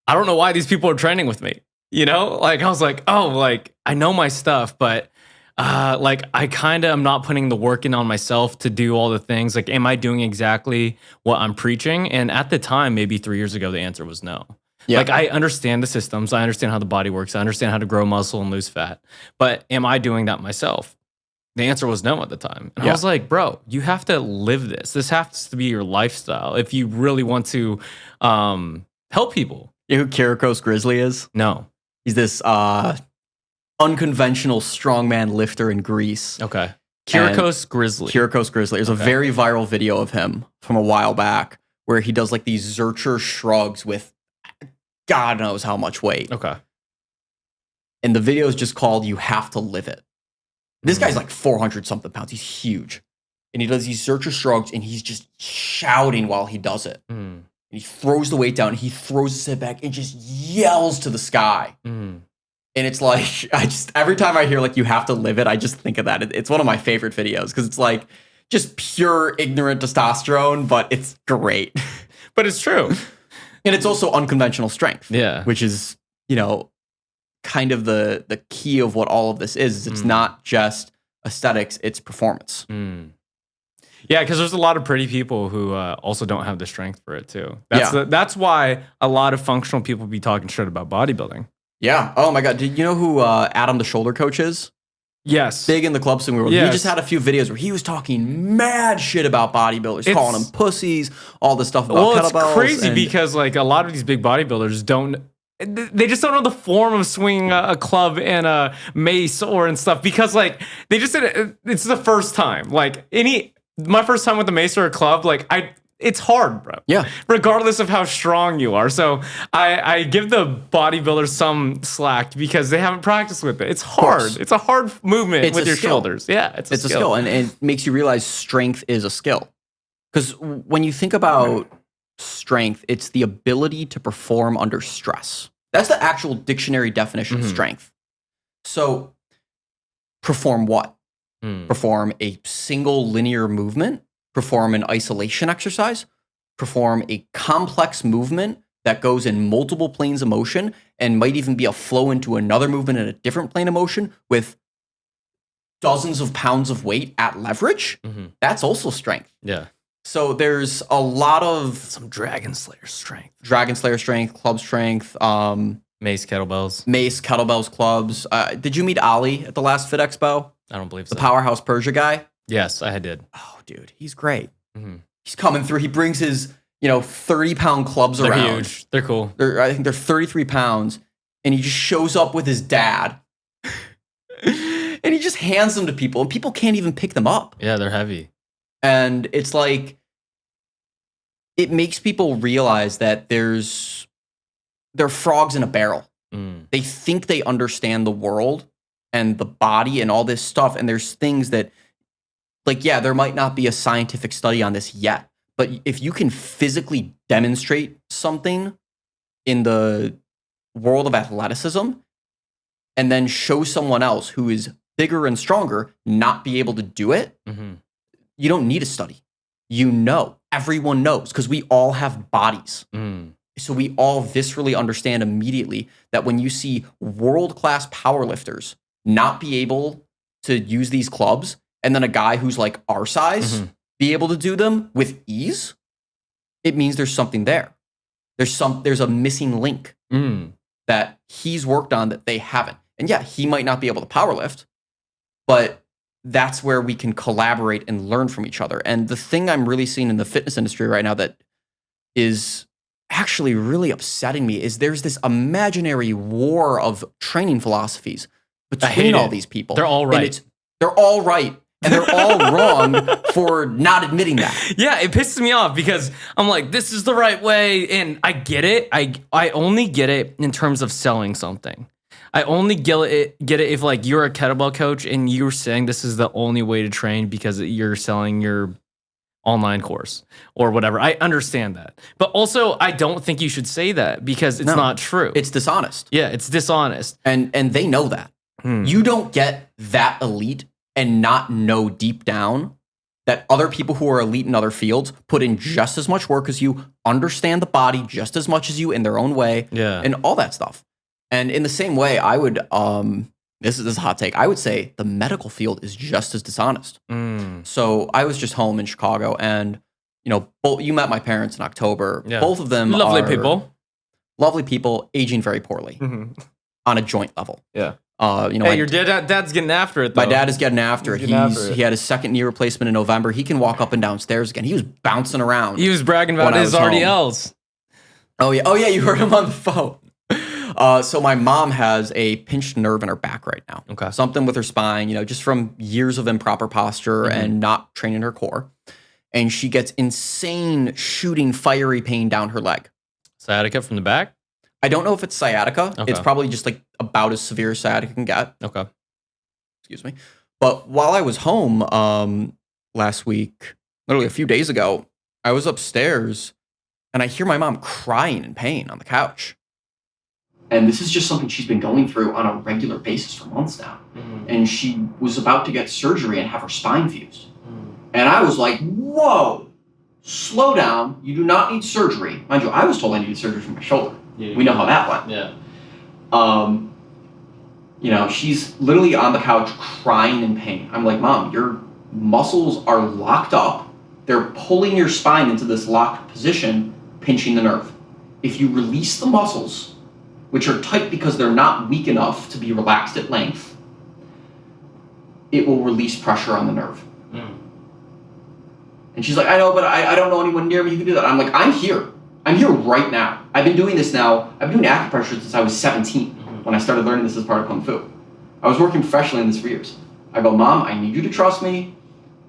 I don't know why these people are training with me. You know, like I was like, oh, like I know my stuff, but like I kind of am not putting the work in on myself to do all the things. Like, am I doing exactly what I'm preaching? And at the time, maybe 3 years ago, the answer was no. Yeah. Like I understand the systems. I understand how the body works. I understand how to grow muscle and lose fat. But am I doing that myself? The answer was no at the time. And I was like, bro, you have to live this. This has to be your lifestyle if you really want to help people. You know who Kyrikos Grizzly is? No. He's this unconventional strongman lifter in Greece. Okay. Kyrikos Grizzly. Kyrikos Grizzly. There's a very viral video of him from a while back where he does like these Zercher shrugs with God knows how much weight. Okay. And the video is just called You Have to Live It. This guy's like 400 something pounds. He's huge. And he does these Zercher shrugs and he's just shouting while he does it. And he throws the weight down and he throws his head back and just yells to the sky. And it's like, every time I hear like You Have to Live It, I just think of that. It's one of my favorite videos because it's like just pure ignorant testosterone, but it's great. But it's true. And it's also unconventional strength. Yeah. Which is, you know, kind of the key of what all of this is. It's not just aesthetics, it's performance. Yeah, because there's a lot of pretty people who also don't have the strength for it too. That's why a lot of functional people be talking shit about bodybuilding. Yeah. Oh my God. Did you know who Adam the shoulder coach is? Yes. Big in the club swing world. Yes. He just had a few videos where he was talking mad shit about bodybuilders, calling them pussies, all this stuff about kettlebells. Well, it's crazy because like a lot of these big bodybuilders they just don't know the form of swinging a club and a mace and stuff because like they just said it's the first time. Like my first time with a mace or a club, like it's hard, bro. Yeah. Regardless of how strong you are. So I give the bodybuilders some slack because they haven't practiced with it. It's hard. It's a hard movement with your shoulders. Yeah, it's a skill. And it makes you realize strength is a skill. Because when you think about strength, it's the ability to perform under stress. That's the actual dictionary definition of strength. So perform what? Perform a single linear movement, perform an isolation exercise, perform a complex movement that goes in multiple planes of motion and might even be a flow into another movement in a different plane of motion with dozens of pounds of weight at leverage. That's also strength. Yeah. So there's a lot of some Dragon Slayer strength, club strength, mace kettlebells, clubs. Did you meet Ali at the last Fit Expo? I don't believe so. The Powerhouse Persia guy? Yes, I did. Oh, dude, he's great. He's coming through. He brings his, 30-pound clubs around. They're huge. They're cool. I think they're 33 pounds. And he just shows up with his dad. hands them to people, and people can't even pick them up. Yeah, they're heavy. And it's like, it makes people realize that they're frogs in a barrel. They think they understand the world and the body and all this stuff. And there's things that, like, yeah, there might not be a scientific study on this yet, but if you can physically demonstrate something in the world of athleticism and then show someone else who is bigger and stronger not be able to do it, you don't need a study. You know, everyone knows, because we all have bodies. So we all viscerally understand immediately that when you see world-class powerlifters not be able to use these clubs, and then a guy who's like our size be able to do them with ease, it means there's something there. There's a missing link that he's worked on that they haven't. And yeah, he might not be able to powerlift, but that's where we can collaborate and learn from each other. And the thing I'm really seeing in the fitness industry right now that is actually really upsetting me is there's this imaginary war of training philosophies between all these people. They're all right. They're all right. And they're all wrong for not admitting that. Yeah, it pisses me off because I'm like, this is the right way. And I get it. I only get it in terms of selling something. I only get it if like you're a kettlebell coach and you're saying this is the only way to train because you're selling your online course or whatever. I understand that. But also, I don't think you should say that because it's not true. It's dishonest. Yeah, it's dishonest. And they know that. You don't get that elite and not know deep down that other people who are elite in other fields put in just as much work as you, understand the body just as much as you in their own way, and all that stuff. And in the same way, I would, this is a hot take, I would say the medical field is just as dishonest. So I was just home in Chicago, and you met my parents in October. Yeah. Both of them lovely people, aging very poorly on a joint level. Yeah. Hey, your dad's getting after it, though. My dad is getting after it. He had his second knee replacement in November. He can walk up and down stairs again. He was bouncing around. He was bragging about his RDLs. Oh yeah, you heard him on the phone. So my mom has a pinched nerve in her back right now. Okay. Something with her spine, just from years of improper posture and not training her core. And she gets insane shooting, fiery pain down her leg. Sciatica from the back? I don't know if it's sciatica. Okay. It's probably just like about as severe as sciatica can get. Okay. Excuse me. But while I was home last week, literally a few days ago, I was upstairs and I hear my mom crying in pain on the couch. And this is just something she's been going through on a regular basis for months now. And she was about to get surgery and have her spine fused. And I was like, whoa, slow down. You do not need surgery. Mind you, I was told I needed surgery for my shoulder. Yeah. We know how that went. Yeah. She's literally on the couch crying in pain. I'm like, Mom, your muscles are locked up. They're pulling your spine into this locked position, pinching the nerve. If you release the muscles, which are tight because they're not weak enough to be relaxed at length, it will release pressure on the nerve. And she's like, I know, but I don't know anyone near me who can do that. I'm like, I'm here. I'm here right now. I've been doing this now. I've been doing acupressure since I was 17 when I started learning this as part of Kung Fu. I was working professionally in this for years. I go, Mom, I need you to trust me.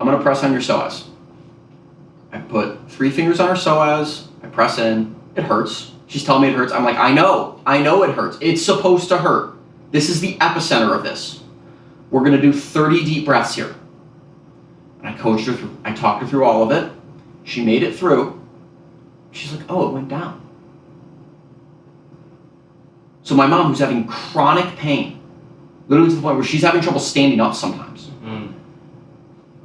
I'm going to press on your psoas. I put 3 fingers on her psoas. I press in. It hurts. She's telling me it hurts. I'm like, I know it hurts. It's supposed to hurt. This is the epicenter of this. We're going to do 30 deep breaths here. And I coached her through. I talked her through all of it. She made it through. She's like, oh, it went down. So my mom, who's having chronic pain, literally to the point where she's having trouble standing up sometimes,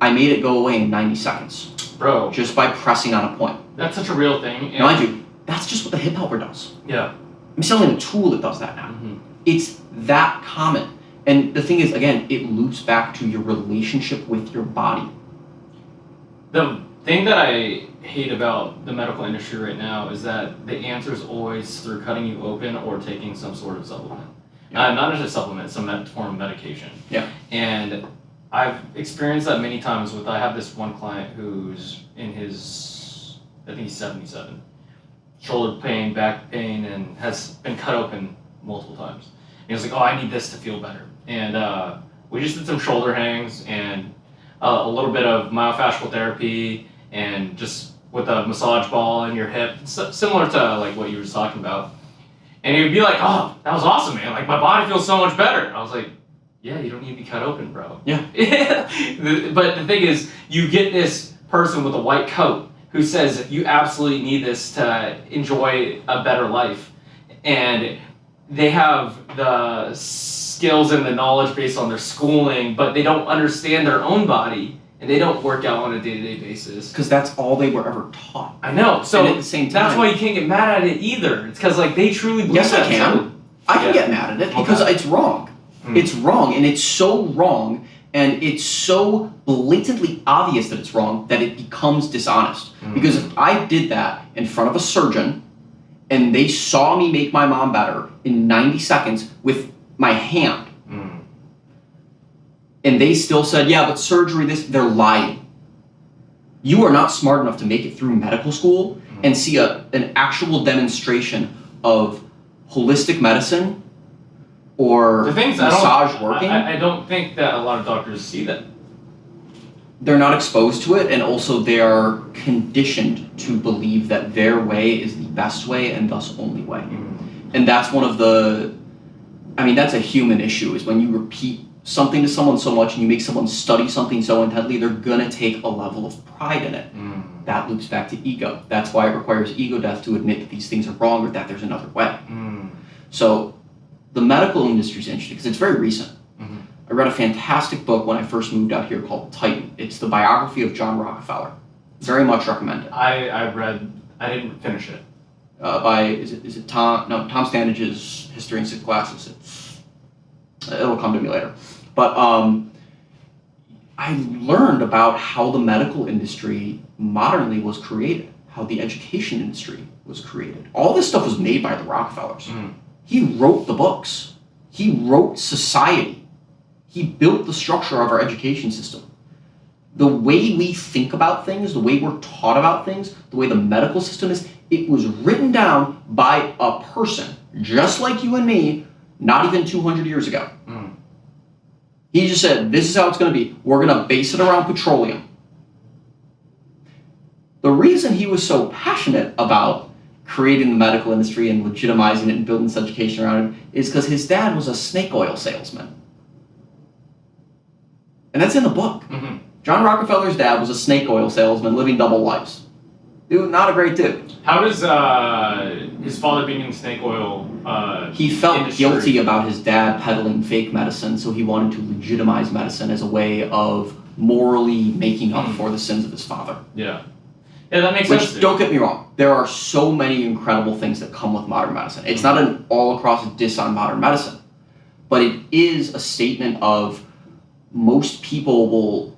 I made it go away in 90 seconds. Bro. Just by pressing on a point. That's such a real thing. Now, mind you, that's just what the hip helper does. Yeah. I'm selling a tool that does that now. It's that common. And the thing is, again, it loops back to your relationship with your body. The thing that I hate about the medical industry right now is that the answer is always through cutting you open or taking some sort of supplement. Not just a supplement, some form of medication. Yeah. And I've experienced that many times I have this one client who's in his, I think he's 77, shoulder pain, back pain, and has been cut open multiple times. And he was like, oh, I need this to feel better. And We just did some shoulder hangs and a little bit of myofascial therapy and just with a massage ball in your hip, similar to like what you were talking about. And he would be like, oh, that was awesome, man. Like, my body feels so much better. I was like, yeah, you don't need to be cut open, bro. Yeah. But the thing is, you get this person with a white coat who says you absolutely need this to enjoy a better life. And they have the skills and the knowledge based on their schooling, but they don't understand their own body. And they don't work out on a day-to-day basis. Because that's all they were ever taught. I know. So and at the same time, that's why you can't get mad at it either. It's because like they truly believe yes, that I can. too. I can get mad at it because it's wrong. It's wrong, and it's so wrong, and it's so blatantly obvious that it's wrong that it becomes dishonest. Because if I did that in front of a surgeon, and they saw me make my mom better in 90 seconds with my hand, and they still said, yeah, but surgery, they're lying. You are not smart enough to make it through medical school and see an actual demonstration of holistic medicine or massage working. I don't think that a lot of doctors see that. They're not exposed to it, and also they are conditioned to believe that their way is the best way and thus only way. And that's one of that's a human issue, is when you repeat something to someone so much and you make someone study something so intently, they're gonna take a level of pride in it. That loops back to ego. That's why it requires ego death to admit that these things are wrong or that there's another way. So the medical industry is interesting because it's very recent. I read a fantastic book when I first moved out here called Titan. It's the biography of John Rockefeller. Very much recommend it. I didn't finish it. Tom Standage's History in 6 Classes. It'll come to me later. But I learned about how the medical industry modernly was created, how the education industry was created. All this stuff was made by the Rockefellers. He wrote the books. He wrote society. He built the structure of our education system. The way we think about things, the way we're taught about things, the way the medical system is, it was written down by a person, just like you and me, not even 200 years ago. He just said, this is how it's going to be. We're going to base it around petroleum. The reason he was so passionate about creating the medical industry and legitimizing it and building this education around it is because his dad was a snake oil salesman. And that's in the book. John Rockefeller's dad was a snake oil salesman living double lives. Dude, not a great dude. How does his father being in snake oil he felt industry guilty about his dad peddling fake medicine, so he wanted to legitimize medicine as a way of morally making up for the sins of his father. Yeah, that makes sense. Which, don't get me wrong, there are so many incredible things that come with modern medicine. It's not an all-across diss on modern medicine, but it is a statement of most people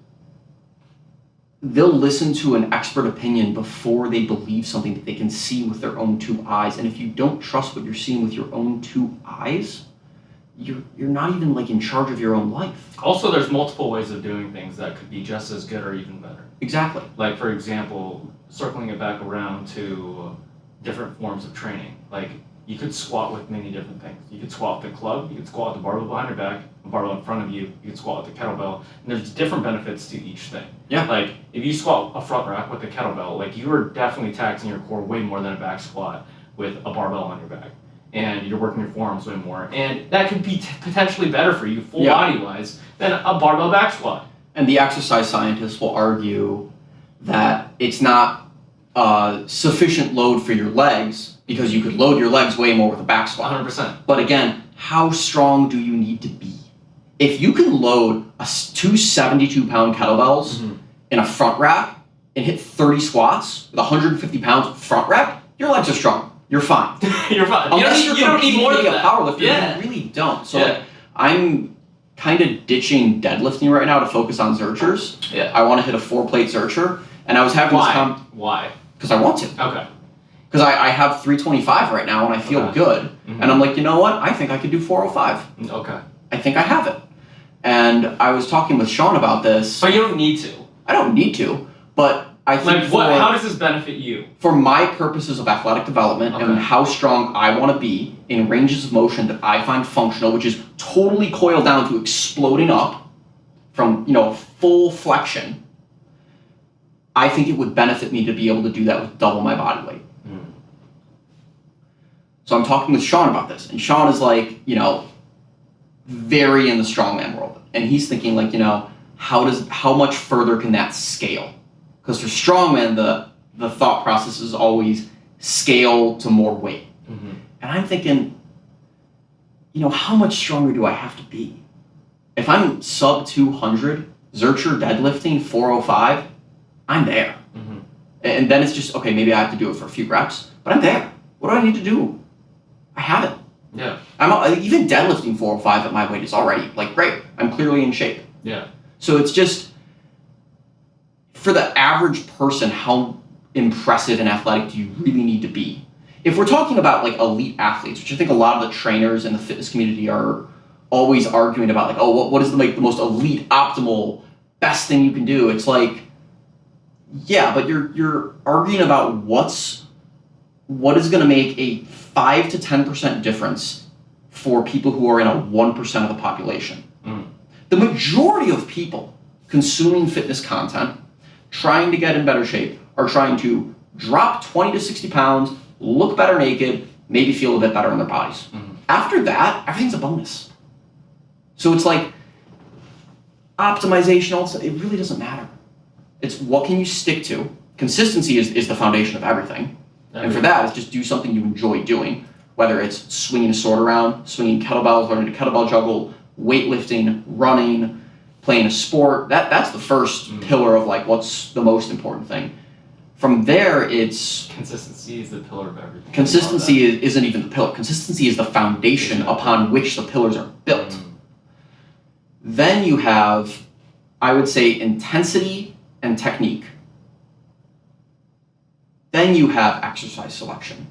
they'll listen to an expert opinion before they believe something that they can see with their own two eyes. And if you don't trust what you're seeing with your own two eyes, you're not even like in charge of your own life. Also, there's multiple ways of doing things that could be just as good or even better. Exactly. Like, for example, circling it back around to different forms of training. Like, you could squat with many different things. You could squat with the club, you could squat with the barbell behind your back, a barbell in front of you, you could squat with the kettlebell, and there's different benefits to each thing. Yeah. Like, if you squat a front rack with a kettlebell, like, you are definitely taxing your core way more than a back squat with a barbell on your back. And you're working your forearms way more. And that could be potentially better for you, full body-wise, than a barbell back squat. And the exercise scientists will argue that it's not sufficient load for your legs, because you could load your legs way more with a back squat. 100%. But again, how strong do you need to be? If you can load two 72-pound kettlebells in a front rack and hit 30 squats with 150 pounds front rack, your legs are strong. You're fine. You're fine. Unless you don't need more than a that. powerlifter, Yeah. you really don't. So like, I'm kind of ditching deadlifting right now to focus on zerchers. Yeah. I want to hit a 4-plate zercher, and I was having this Why? because I want to. Okay. Because I have 325 right now and I feel good. And I'm like, you know what? I think I could do 405. Okay. I think I have it. And I was talking with Sean about this. But you don't need to. I don't need to, but I think how does this benefit you? For my purposes of athletic development and how strong I want to be in ranges of motion that I find functional, which is totally coiled down to exploding up, from, full flexion, I think it would benefit me to be able to do that with double my body weight. So I'm talking with Sean about this, and Sean is like, very in the strongman world. And he's thinking like, how much further can that scale? Because for strongman, the thought process is always scale to more weight. And I'm thinking, how much stronger do I have to be? If I'm sub 200, Zercher deadlifting 405, I'm there. And then it's just, okay, maybe I have to do it for a few reps, but I'm there. What do I need to do? I have it. Yeah. Even deadlifting 405 at my weight is already like great. I'm clearly in shape. Yeah. So it's just, for the average person, how impressive and athletic do you really need to be? If we're talking about like elite athletes, which I think a lot of the trainers in the fitness community are always arguing about, like, oh, what is the most elite, optimal, best thing you can do? It's like, yeah, but you're arguing about what is going to make a 5 to 10% difference for people who are in a 1% of the population. The majority of people consuming fitness content, trying to get in better shape, are trying to drop 20 to 60 pounds, look better naked, maybe feel a bit better in their bodies. After that, everything's a bonus. So it's like optimization, also, it really doesn't matter. It's what can you stick to. Consistency is the foundation of everything. And for that, it's just do something you enjoy doing, whether it's swinging a sword around, swinging kettlebells, learning to kettlebell juggle, weightlifting, running, playing a sport. That's the first pillar of like what's the most important thing. From there, it's... Consistency is the pillar of everything. Consistency isn't even the pillar. Consistency is the foundation upon which the pillars are built. Then you have, I would say, intensity and technique. Then you have exercise selection.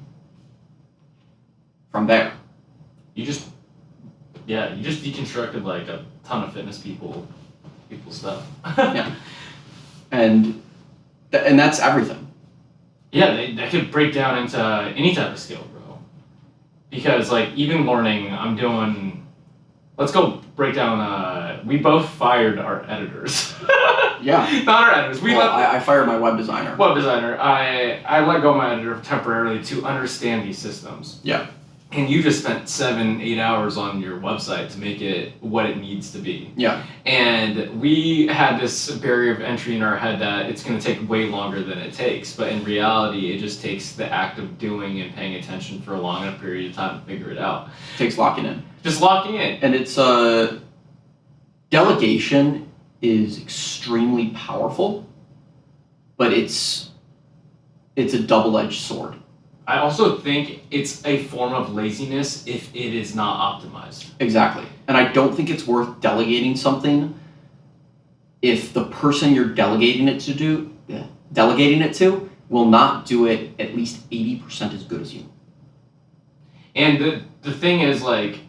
From there. You just deconstructed like a ton of fitness people's stuff. Yeah. And that's everything. Yeah, that could break down into any type of skill, bro. Because like even learning, I'm doing. Let's go break down. We both fired our editors. Yeah. Not our editors. I fired my web designer. I let go of my editor temporarily to understand these systems. Yeah. And you just spent 7-8 hours on your website to make it what it needs to be. Yeah. And we had this barrier of entry in our head that it's going to take way longer than it takes. But in reality, it just takes the act of doing and paying attention for a long enough period of time to figure it out. It takes locking in. Just locking in. And it's delegation is extremely powerful, but it's a double-edged sword. I also think it's a form of laziness if it is not optimized. Exactly. And I don't think it's worth delegating something if the person you're delegating it to will not do it at least 80% as good as you. And the thing is, like,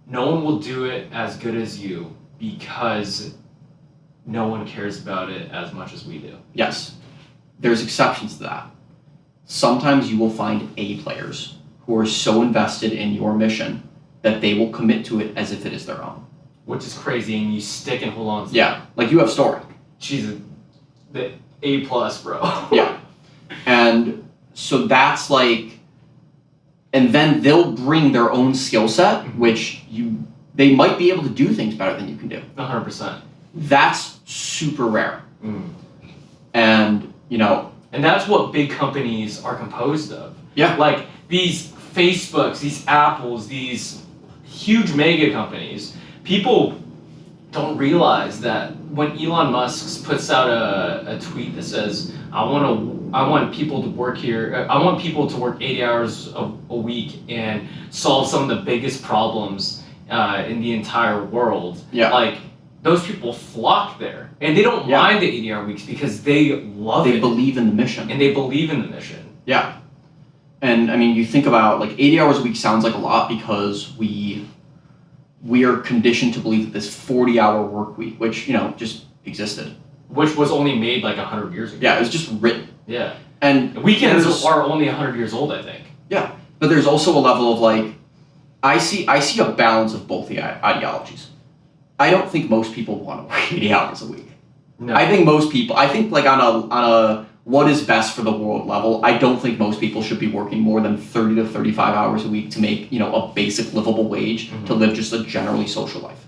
no one will do it as good as you because no one cares about it as much as we do. Yes. There's exceptions to that. Sometimes you will find A players who are so invested in your mission that they will commit to it as if it is their own. Which is crazy, and you stick and hold on to it. Yeah, like you have story. Jesus, the A+, bro. Yeah. And so that's like, and then they'll bring their own skill set, which they might be able to do things better than you can do. 100%. That's super rare. And, and that's what big companies are composed of. Yeah. Like these Facebooks, these Apples, these huge mega companies, people don't realize that when Elon Musk puts out a tweet that says, I want people to work here, I want people to work 80 hours a week and solve some of the biggest problems in the entire world. Yeah. Like, those people flock there. And they don't mind the 80-hour weeks because they love it. They believe in the mission. And they believe in the mission. Yeah. And I mean, you think about like 80 hours a week sounds like a lot because we are conditioned to believe that this 40-hour work week, which, just existed. Which was only made like 100 years ago. Yeah, it was just written. Yeah. And weekends are only 100 years old, I think. Yeah. But there's also a level of like, I see a balance of both the ideologies. I don't think most people want to work 80 hours a week. No. I think like on a what is best for the world level, I don't think most people should be working more than 30 to 35 hours a week to make, a basic livable wage to live just a generally social life.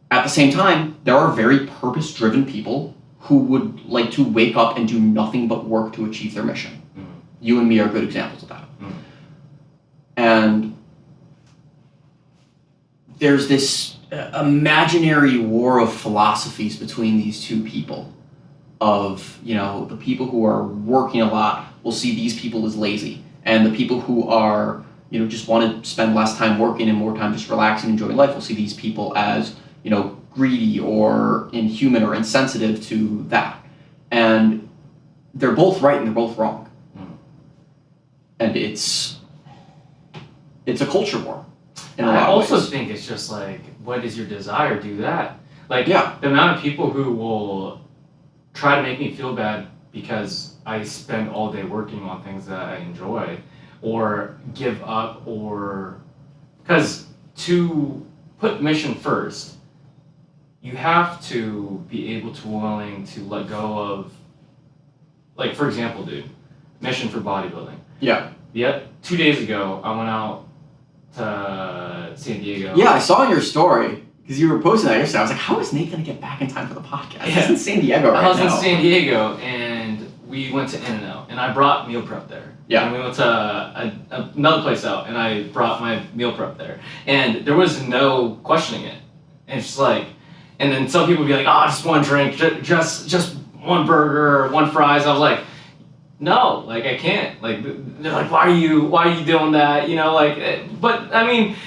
At the same time, there are very purpose-driven people who would like to wake up and do nothing but work to achieve their mission. You and me are good examples of that. And there's this imaginary war of philosophies between these two people. Of, the people who are working a lot will see these people as lazy. And the people who are, just want to spend less time working and more time just relaxing and enjoying life will see these people as, greedy or inhuman or insensitive to that. And they're both right and they're both wrong. And it's a culture war. I also think it's just like, what is your desire? Do that. Like, the amount of people who will try to make me feel bad because I spend all day working on things that I enjoy, or give up, or because to put mission first, you have to be able to willing to let go of, like, for example, dude, mission for bodybuilding. Yeah. 2 days ago, I went out to San Diego. Yeah, I saw your story. Because you were posting that yesterday. I was like, how is Nate going to get back in time for the podcast? He's in San Diego right now. I was in San Diego, and we went to In-N-Out, and I brought meal prep there. Yeah. And we went to another place out, and I brought my meal prep there. And there was no questioning it. And it's just like, and then some people would be like, just one drink, just one burger, one fries. I was like, no, like, I can't. Like, they're like, why are you doing that? But I mean,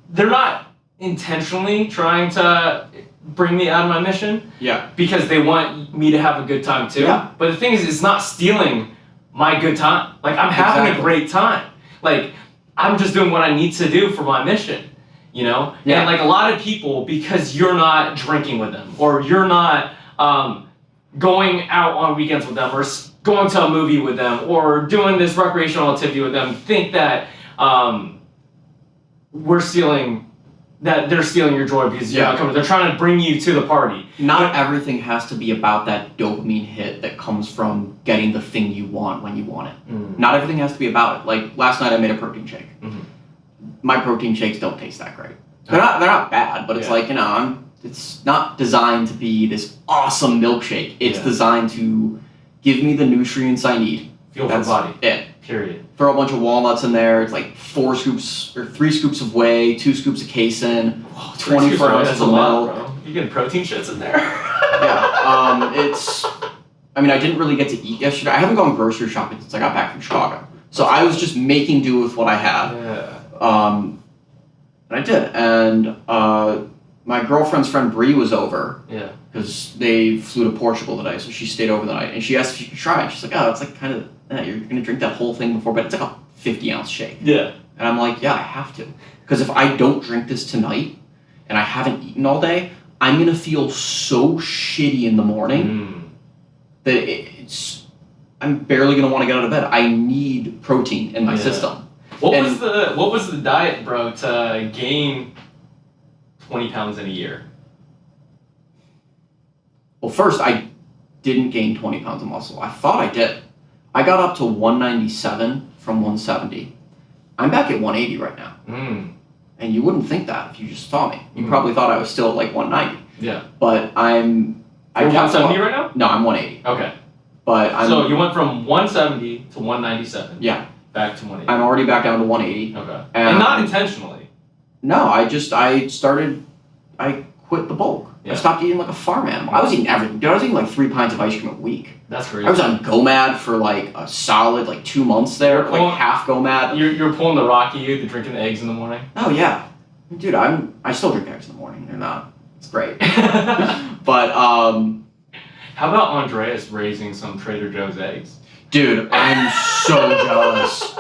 they're not intentionally trying to bring me out of my mission. Yeah. Because they want me to have a good time too. Yeah. But the thing is, it's not stealing my good time. Like, I'm having a great time. Like, I'm just doing what I need to do for my mission, Yeah. And like a lot of people, because you're not drinking with them, or you're not going out on weekends with them, or going to a movie with them, or doing this recreational activity with them, think that they're stealing your joy because you're not coming. They're trying to bring you to the party. Not everything has to be about that dopamine hit that comes from getting the thing you want when you want it. Not everything has to be about it. Like, last night I made a protein shake. My protein shakes don't taste that great. They're not bad, but it's like, it's not designed to be this awesome milkshake. It's designed to give me the nutrients I need. Fuel for the body. It. Period. Throw a bunch of walnuts in there. It's like 3 scoops of whey, 2 scoops of casein, 24 ounces of milk. You getting protein shits in there? I didn't really get to eat yesterday. I haven't gone grocery shopping since I got back from Chicago. So I was just making do with what I had. And I did. And my girlfriend's friend Bree was over. Yeah. Because they flew to Portugal today, so she stayed over the night. And she asked if she could try it. She's like, it's like kind of, you're going to drink that whole thing before bed. It's like a 50-ounce shake. Yeah. And I'm like, I have to. Because if I don't drink this tonight, and I haven't eaten all day, I'm going to feel so shitty in the morning that I'm barely going to want to get out of bed. I need protein in my system. What was the diet, bro, to gain 20 pounds in a year? Well, first, I didn't gain 20 pounds of muscle. I thought I did. I got up to 197 from 170. I'm back at 180 right now. And you wouldn't think that if you just saw me. You probably thought I was still at like 190. Yeah. But I'm... You're 170 right now? No, I'm 180. Okay. But so you went from 170 to 197. Yeah. Back to 180. I'm already back down to 180. Okay. And not intentionally. No, I quit the bulk. Yeah. I stopped eating like a farm animal. I was eating everything. Dude, I was eating like 3 pints of ice cream a week. That's crazy. I was on GOMAD for like a solid 2 months there, like half GOMAD. You're pulling the Rocky, the drinking the eggs in the morning? Oh yeah. Dude, I still drink eggs in the morning. They're not. It's great. But how about Andreas raising some Trader Joe's eggs? Dude, I'm so jealous.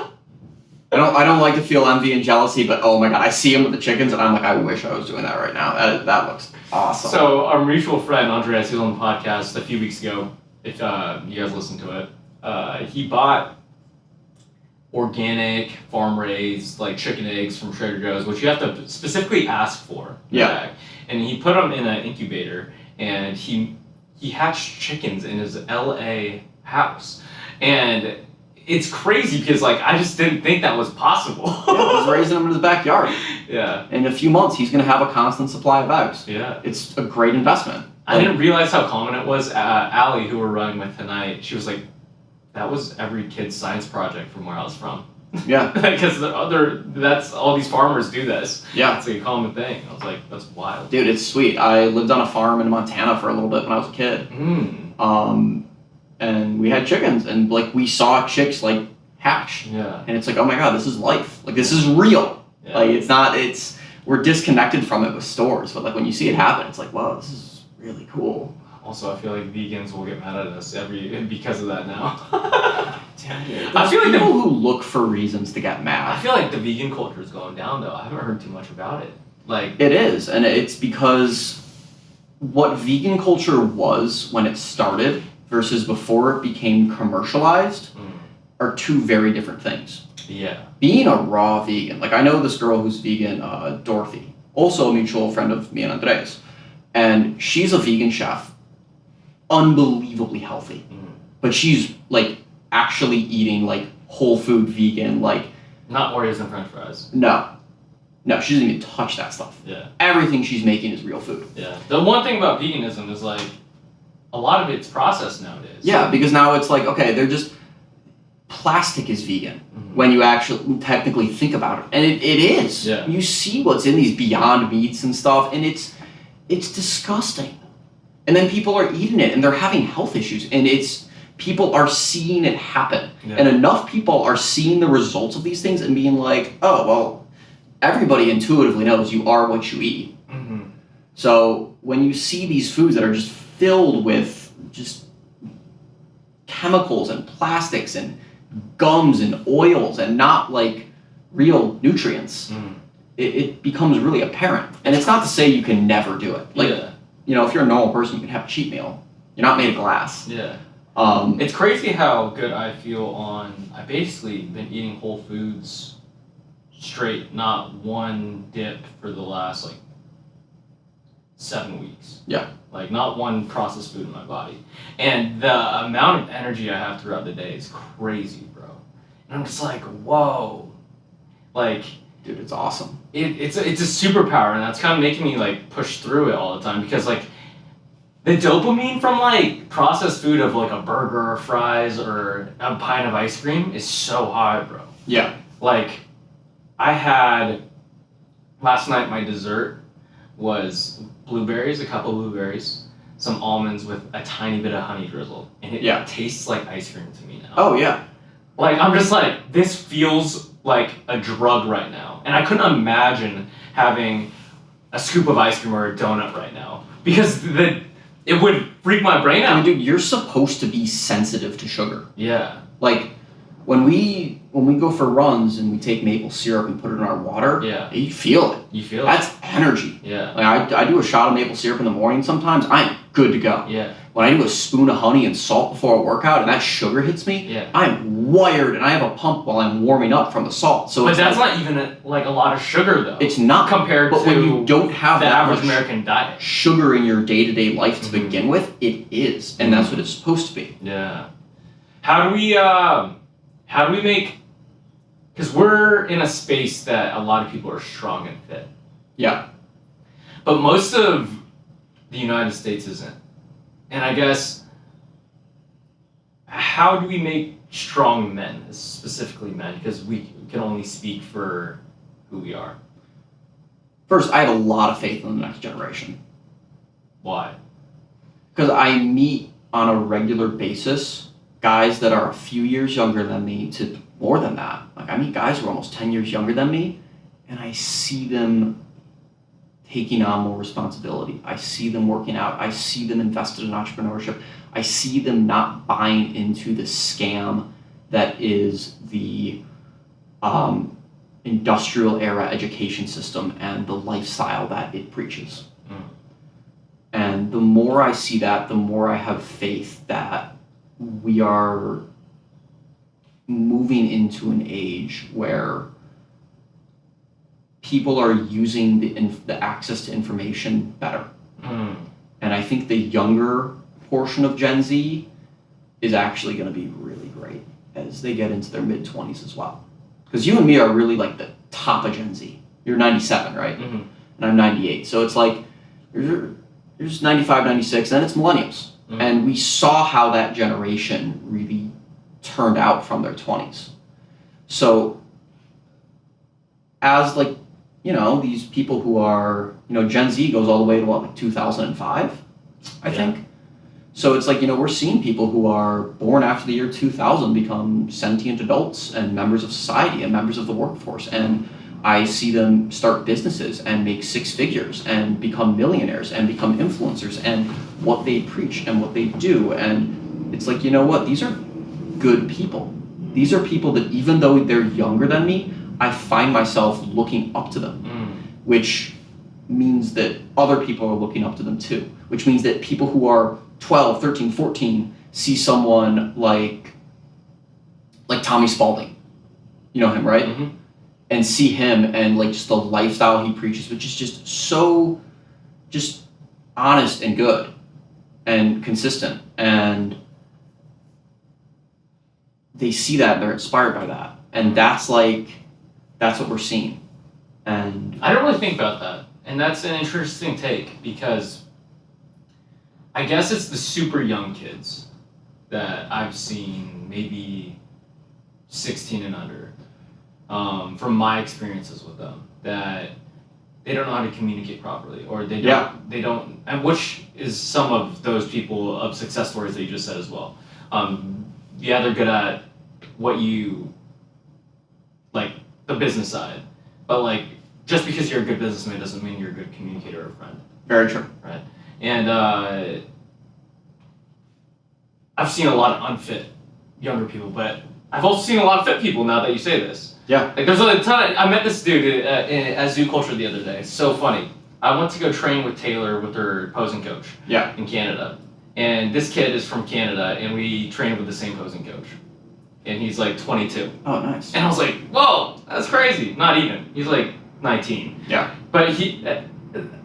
I don't like to feel envy and jealousy, but oh my god, I see him with the chickens and I'm like, I wish I was doing that right now. That looks awesome. So our mutual friend Andreas, he was on the podcast a few weeks ago. If you guys listened to it, he bought organic, farm raised like chicken eggs from Trader Joe's, which you have to specifically ask for. Yeah. and he put them in an incubator, and he hatched chickens in his LA house, and it's crazy because like I just didn't think that was possible. Yeah, he's raising them in his backyard. Yeah. In a few months, he's going to have a constant supply of eggs. Yeah. It's a great investment. I didn't realize how common it was. Allie, who we're running with tonight, she was like, that was every kid's science project from where I was from. Yeah. Because that's all these farmers do this. Yeah. It's like a common thing. I was like, that's wild. Dude, it's sweet. I lived on a farm in Montana for a little bit when I was a kid. And we had chickens, and like we saw chicks like hatch. Yeah. And it's like, oh my god, this is life. Like this is real. Yeah. Like we're disconnected from it with stores, but like when you see it happen, it's like, wow, this is really cool. Also, I feel like vegans will get mad at us because of that now. I feel like people who look for reasons to get mad. I feel like the vegan culture is going down though. I haven't heard too much about it. Like it is, and it's because what vegan culture was when it started versus before it became commercialized are two very different things. Yeah. Being a raw vegan, like I know this girl who's vegan, Dorothy, also a mutual friend of me and Andres, and she's a vegan chef, unbelievably healthy, but she's like actually eating like whole food vegan, like not Oreos and French fries. No, she doesn't even touch that stuff. Yeah. Everything she's making is real food. Yeah. The one thing about veganism is like a lot of it's processed nowadays. Yeah, because now it's like, okay, they're just plastic is vegan when you actually technically think about it, and it is. Yeah. You see what's in these Beyond Meats and stuff, and it's disgusting. And then people are eating it, and they're having health issues, and people are seeing it happen, and enough people are seeing the results of these things and being like, oh well, everybody intuitively knows you are what you eat. So when you see these foods that are just filled with just chemicals and plastics and gums and oils and not like real nutrients, it becomes really apparent. And it's not to say you can never do it. Like, you know, if you're a normal person, you can have a cheat meal. You're not made of glass. Yeah. It's crazy how good I feel I've basically been eating whole foods straight, not one dip for the last like 7 weeks. Yeah. Like not one processed food in my body. And the amount of energy I have throughout the day is crazy, bro. And I'm just like, whoa. Like, dude, it's awesome. It's a superpower, and that's kind of making me like push through it all the time because like the dopamine from like processed food of like a burger or fries or a pint of ice cream is so high, bro. Yeah. Like I had last night, my dessert was blueberries, a couple blueberries, some almonds with a tiny bit of honey drizzle, and it tastes like ice cream to me now. Oh yeah. Like I'm just like, this feels like a drug right now, and I couldn't imagine having a scoop of ice cream or a donut right now because it would freak my brain out. I mean, dude, you're supposed to be sensitive to sugar. Yeah. Like when we go for runs and we take maple syrup and put it in our water, you feel it. You feel That's energy. Yeah. Like I do a shot of maple syrup in the morning sometimes, I'm good to go. Yeah. When I do a spoon of honey and salt before a workout and that sugar hits me, I'm wired and I have a pump while I'm warming up from the salt. So but that's not even a lot of sugar though. It's not compared but to when you don't have the that average much American diet. Sugar in your day-to-day life to begin with, it is, and that's what it's supposed to be. Yeah. How do we make, because we're in a space that a lot of people are strong and fit. Yeah. But most of the United States isn't. And I guess, how do we make strong men, specifically men? Because we can only speak for who we are. First, I have a lot of faith in the next generation. Why? Because I meet on a regular basis guys that are a few years younger than me to more than that. Like I meet guys who are almost 10 years younger than me, and I see them taking on more responsibility. I see them working out. I see them invested in entrepreneurship. I see them not buying into the scam that is the industrial era education system and the lifestyle that it preaches. And the more I see that, the more I have faith that we are moving into an age where people are using the access to information better. And I think the younger portion of Gen Z is actually going to be really great as they get into their mid-20s as well. Because you and me are really like the top of Gen Z. You're 97, right? And I'm 98. So it's like, there's 95, 96, then it's millennials. And we saw how that generation really turned out from their 20s. So as like, you know, these people who are, you know, Gen Z goes all the way to what, like 2005, I think. So it's like, you know, we're seeing people who are born after the year 2000 become sentient adults and members of society and members of the workforce. And I see them start businesses and make six figures and become millionaires and become influencers, and what they preach and what they do. And it's like, you know what? These are good people. These are people that even though they're younger than me, I find myself looking up to them, which means that other people are looking up to them too, which means that people who are 12, 13, 14 see someone like Tommy Spalding. You know him, right? And see him and like just the lifestyle he preaches, which is just so just honest and good and consistent. And they see that and they're inspired by that. And that's what we're seeing. And I don't really think about that. And that's an interesting take, because I guess it's the super young kids that I've seen, maybe 16 and under, from my experiences with them, that they don't know how to communicate properly, or they don't, and which is some of those people of success stories that you just said as well. They're good at what you, like the business side, but like, just because you're a good businessman doesn't mean you're a good communicator or friend. Very true. Right. And I've seen a lot of unfit younger people, but I've also seen a lot of fit people now that you say this. Yeah. Like there's a ton I met this dude at Zoo Culture the other day. It's so funny. I went to go train with Taylor with her posing coach. Yeah. In Canada. And this kid is from Canada, and we trained with the same posing coach. And he's like 22. Oh, nice. And I was like, whoa, that's crazy. Not even. He's like 19. Yeah. But he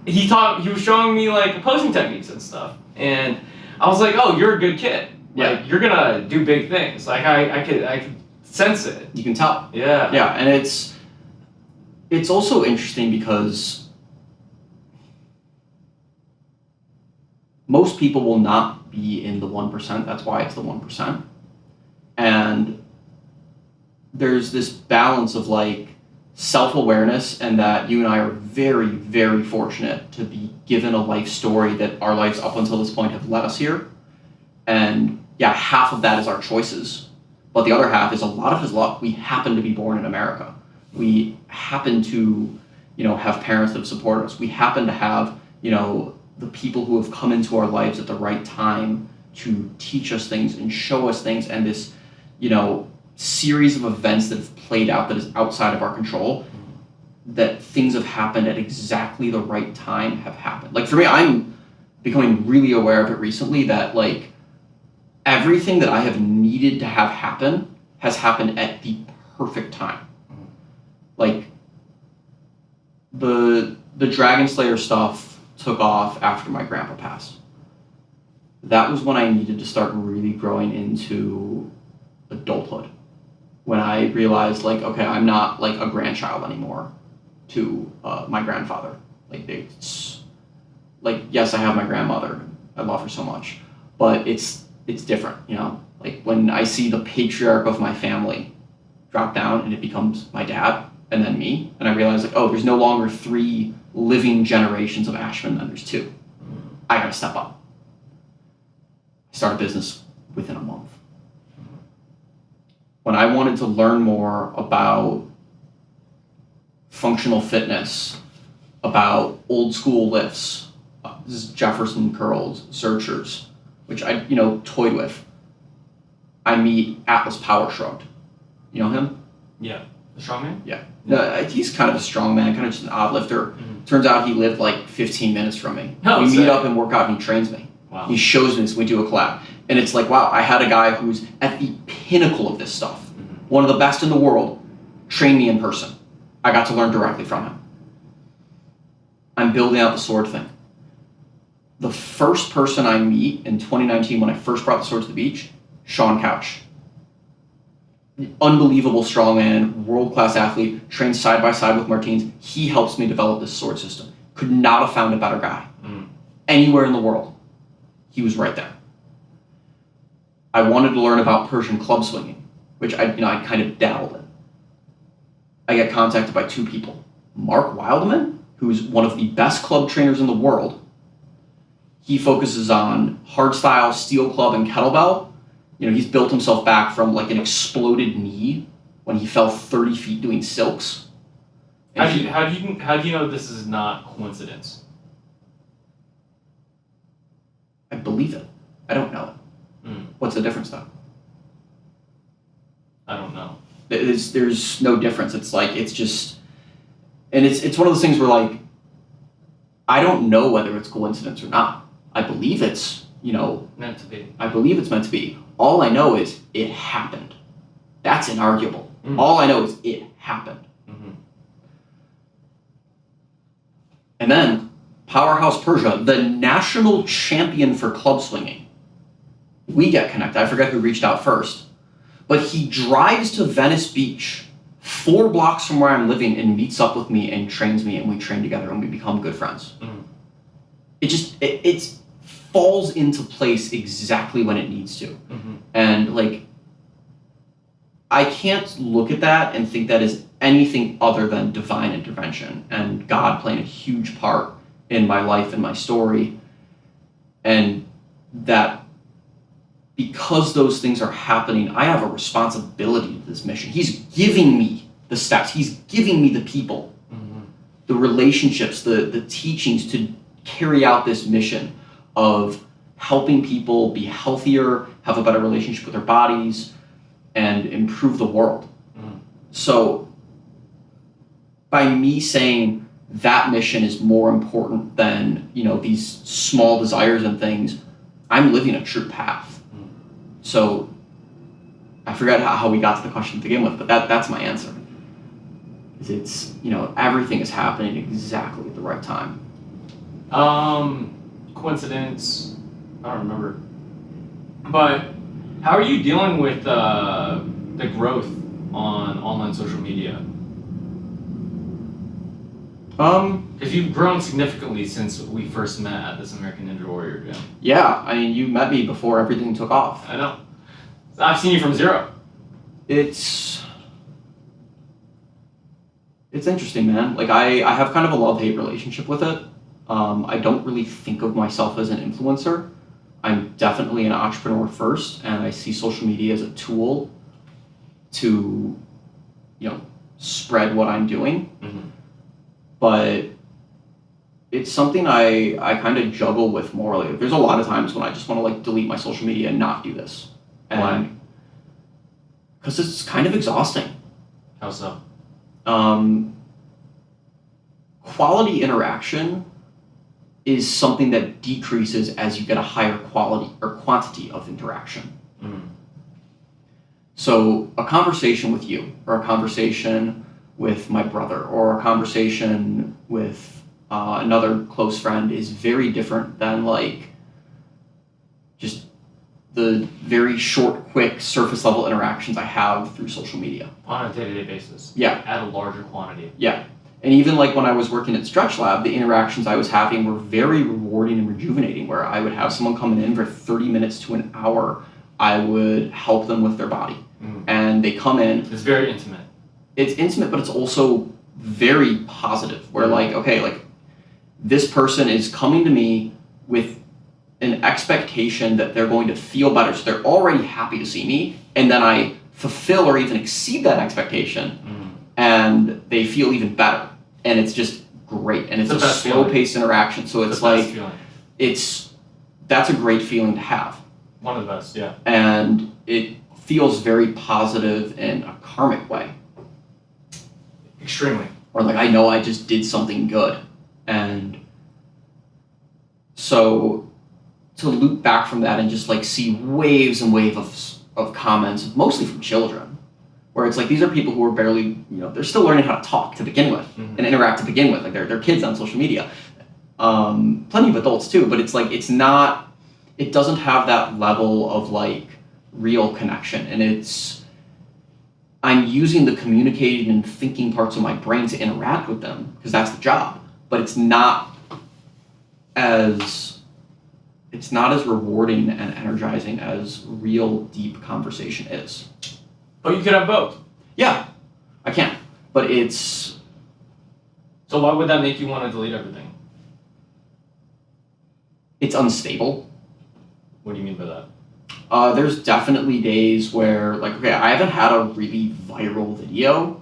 was showing me like opposing techniques and stuff. And I was like, oh, you're a good kid. Yeah. Like you're gonna do big things. Like I could sense it. You can tell. Yeah. Yeah, and it's also interesting because most people will not be in the 1%. That's why it's the 1%. And there's this balance of like self-awareness, and that you and I are very, very fortunate to be given a life story that our lives up until this point have led us here. And yeah, half of that is our choices, but the other half is a lot of his luck. We happen to be born in America. We happen to, you know, have parents that have supported us. We happen to have, you know, the people who have come into our lives at the right time to teach us things and show us things, and this, you know, series of events that have played out that is outside of our control, that things have happened at exactly the right time have happened. Like for me, I'm becoming really aware of it recently, that like everything that I have needed to have happen has happened at the perfect time. Like the Dragon Slayer stuff took off after my grandpa passed. That was when I needed to start really growing into adulthood. When I realized, like, okay, I'm not like a grandchild anymore to my grandfather. Like, it's like, yes, I have my grandmother. I love her so much, but it's different, you know. Like when I see the patriarch of my family drop down and it becomes my dad and then me, and I realize like, oh, there's no longer 3 living generations of Ashman, then there's 2. I gotta step up. Start a business within a month. When I wanted to learn more about functional fitness, about old school lifts, this is Jefferson curls, Zerchers, which I, you know, toyed with. I meet Atlas Power Shrugged. You know him? Yeah. The strongman? Yeah. No, he's kind of a strongman, kind of just an odd lifter. Turns out he lived like 15 minutes from me. We meet up and work out, and he trains me. Wow. He shows me this, we do a collab. And it's like, wow, I had a guy who's at the pinnacle of this stuff, one of the best in the world, train me in person. I got to learn directly from him. I'm building out the sword thing. The first person I meet in 2019 when I first brought the sword to the beach, Sean Couch. Unbelievable strongman, world-class athlete, trained side by side with Martins. He helps me develop this sword system. Could not have found a better guy. Anywhere in the world. He was right there. I wanted to learn about Persian club swinging, which I kind of dabbled in. I get contacted by two people. Mark Wildman, who's one of the best club trainers in the world. He focuses on hardstyle, steel club, and kettlebell. He's built himself back from like an exploded knee when he fell 30 feet doing silks. How do you know this is not coincidence? I believe it. I don't know it. What's the difference though? I don't know. There's no difference. It's like, it's just, and it's one of those things where like, I don't know whether it's coincidence or not. I believe it's, meant to be. I believe it's meant to be. All I know is it happened. That's inarguable. All I know is it happened. And then Powerhouse Persia, the national champion for club swinging. We get connected. I forget who reached out first. But he drives to Venice Beach, 4 blocks from where I'm living, and meets up with me and trains me, and we train together and we become good friends. It falls into place exactly when it needs to. And like, I can't look at that and think that is anything other than divine intervention and God playing a huge part in my life and my story. And that because those things are happening, I have a responsibility to this mission. He's giving me the steps. He's giving me the people, the relationships, the teachings to carry out this mission of helping people be healthier, have a better relationship with their bodies, and improve the world. So by me saying that mission is more important than, these small desires and things, I'm living a true path. So I forgot how we got to the question to begin with, but that's my answer. It's, everything is happening exactly at the right time. Coincidence, I don't remember. But how are you dealing with the growth on online social media? Because you've grown significantly since we first met at this American Ninja Warrior gym. Yeah, I mean, you met me before everything took off. I know. I've seen you from zero. It's interesting, man. Like, I have kind of a love-hate relationship with it. I don't really think of myself as an influencer. I'm definitely an entrepreneur first, and I see social media as a tool to, spread what I'm doing. But it's something I kind of juggle with morally. There's a lot of times when I just want to like delete my social media and not do this. Why? Because it's kind of exhausting. How so? Quality interaction is something that decreases as you get a higher quality or quantity of interaction. So a conversation with you, or a conversation with my brother, or a conversation with another close friend is very different than like just the very short, quick, surface level interactions I have through social media. On a day-to-day basis. Yeah. At a larger quantity. Yeah. And even like when I was working at Stretch Lab, the interactions I was having were very rewarding and rejuvenating, where I would have someone coming in for 30 minutes to an hour. I would help them with their body. And they come in. It's very intimate. It's intimate, but it's also very positive, where like, okay, like this person is coming to me with an expectation that they're going to feel better. So they're already happy to see me. And then I fulfill or even exceed that expectation and they feel even better. And it's just great. And it's a slow-paced interaction. So it's like, that's a great feeling to have. One of the best, yeah. And it feels very positive in a karmic way. Extremely. Or like, I know I just did something good. And so to loop back from that and just like see waves and waves of comments, mostly from children, where it's like, these are people who are barely, they're still learning how to talk to begin with and interact to begin with. Like they're kids on social media. plenty of adults too, but it's like, it doesn't have that level of like real connection. And I'm using the communicating and thinking parts of my brain to interact with them because that's the job, but it's not as rewarding and energizing as real deep conversation is. But you could have both. Yeah, I can. But it's... So why would that make you want to delete everything? It's unstable. What do you mean by that? There's definitely days where, like, okay, I haven't had a really viral video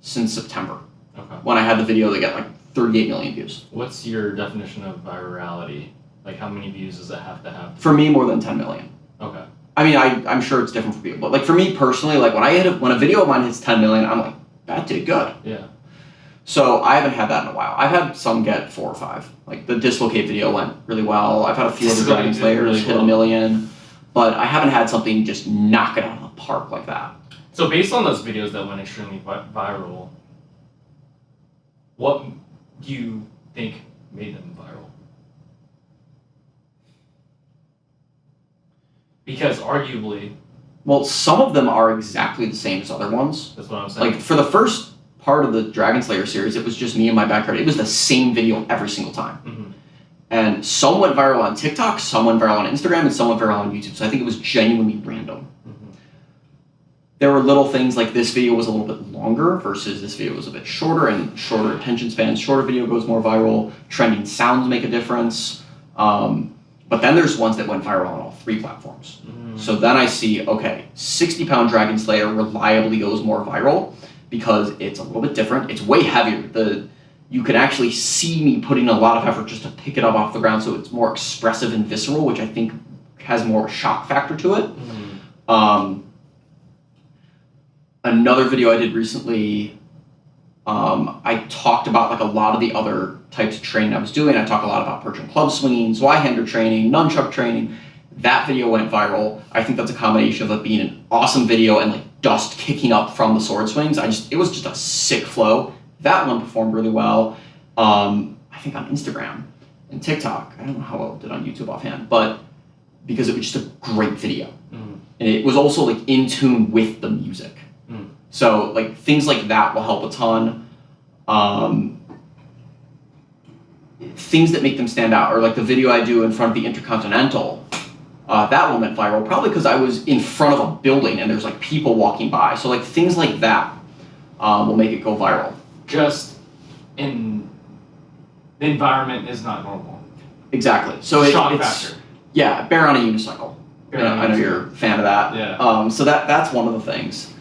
since September. Okay. When I had the video that got like 38 million views. What's your definition of virality? Like, how many views does it have to have? For me, more than 10 million. Okay. I mean, I'm sure it's different for people, but like for me personally, like when a video of mine hits 10 million, I'm like, that did good. Yeah. So I haven't had that in a while. I've had some get 4 or 5. Like the Dislocate video went really well. I've had a few other Dragon Slayers hit 1 million, but I haven't had something just knock it out of the park like that. So based on those videos that went extremely viral, what do you think made them viral? Because arguably... Well, some of them are exactly the same as other ones. That's what I'm saying. Like, for the first part of the Dragon Slayer series, it was just me in my backyard. It was the same video every single time. Mm-hmm. And some went viral on TikTok, some went viral on Instagram, and some went viral on YouTube. So I think it was genuinely random. Mm-hmm. There were little things like this video was a little bit longer versus this video was a bit shorter, and shorter attention spans. Shorter video goes more viral. Trending sounds make a difference. But then there's ones that went viral on all 3 platforms. Mm. So then I see, okay, 60-pound Dragon Slayer reliably goes more viral because it's a little bit different. It's way heavier. You can actually see me putting a lot of effort just to pick it up off the ground, so it's more expressive and visceral, which I think has more shock factor to it. Mm. Another video I did recently, I talked about like a lot of the other types of training I was doing. I talk a lot about perch and club swinging, Zweihander training, nunchuck training. That video went viral. I think that's a combination of it being an awesome video and like dust kicking up from the sword swings. It was just a sick flow. That one performed really well. I think on Instagram and TikTok. I don't know how well it did on YouTube offhand, but because it was just a great video. Mm. And it was also like in tune with the music. Mm. So like things like that will help a ton. Things that make them stand out, or like the video I do in front of the Intercontinental, that one went viral probably because I was in front of a building and there's like people walking by. So like things like that will make it go viral. Just in the environment is not normal. Exactly. So shock it's factor. Yeah, bear on a unicycle. I know you're a fan of that. Yeah. So that's one of the things.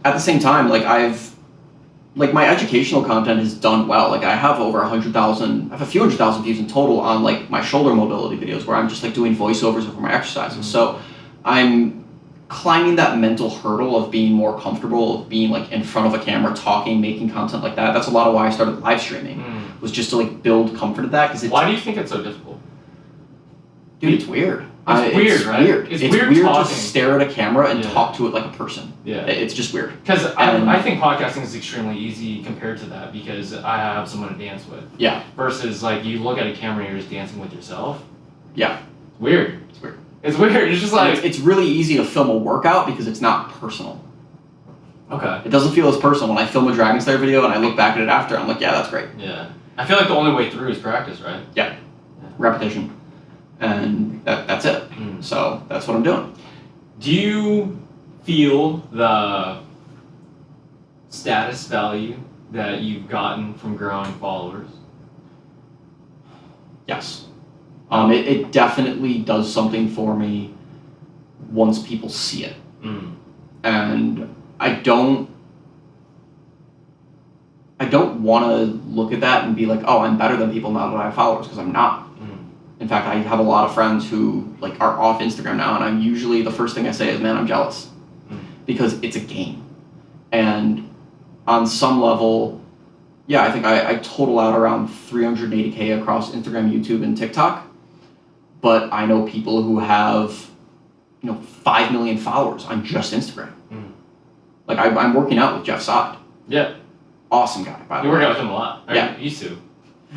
At the same time, like my educational content is done well. Like I have over 100,000, I have a few 100,000 views in total on like my shoulder mobility videos where I'm just like doing voiceovers over my exercises. Mm-hmm. So I'm climbing that mental hurdle of being more comfortable, of being like in front of a camera, talking, making content like that. That's a lot of why I started live streaming, was just to like build comfort of that. Why do you think it's so difficult? Dude, it's weird. It's weird, right? Weird. It's weird to stare at a camera and talk to it like a person. Yeah. It's just weird. Because I think podcasting is extremely easy compared to that because I have someone to dance with. Yeah. Versus like you look at a camera and you're just dancing with yourself. Yeah. It's weird. It's weird. It's weird. It's just like... It's really easy to film a workout because it's not personal. Okay. It doesn't feel as personal. When I film a Dragon Slayer video and I look back at it after, I'm like, yeah, that's great. Yeah. I feel like the only way through is practice, right? Yeah. Repetition. And that's it. Mm. So that's what I'm doing. Do you feel the status value that you've gotten from growing followers? Yes. It definitely does something for me once people see it. Mm. And I don't want to look at that and be like, oh, I'm better than people now that I have followers, because I'm not. In fact, I have a lot of friends who like are off Instagram now, and I'm usually, the first thing I say is, man, I'm jealous. Because it's a game. And on some level, yeah, I think I total out around 380K across Instagram, YouTube, and TikTok. But I know people who have, 5 million followers on just Instagram. Like I'm working out with Jeff Side. Yeah. Awesome guy, by the way. You work out with him a lot. Yeah. You used to.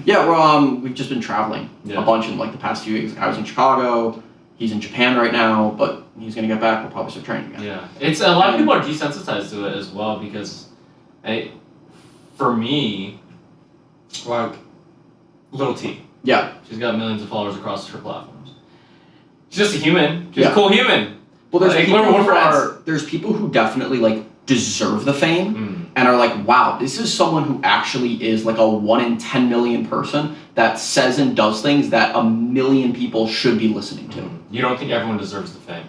Yeah, well, we've just been traveling Yeah. a bunch in like the past few weeks. I was in Chicago. He's in Japan right now, but he's gonna get back. We'll probably start training again. Yeah, it's a lot of people are desensitized to it as well because, for me, like Little T. Yeah. She's got millions of followers across her platforms. She's just a human. She's a cool human. Well, there's like, there's people who definitely like deserve the fame and are like, wow, this is someone who actually is like a 1 in 10 million person that says and does things that 1 million people should be listening to. You don't think everyone deserves the fame?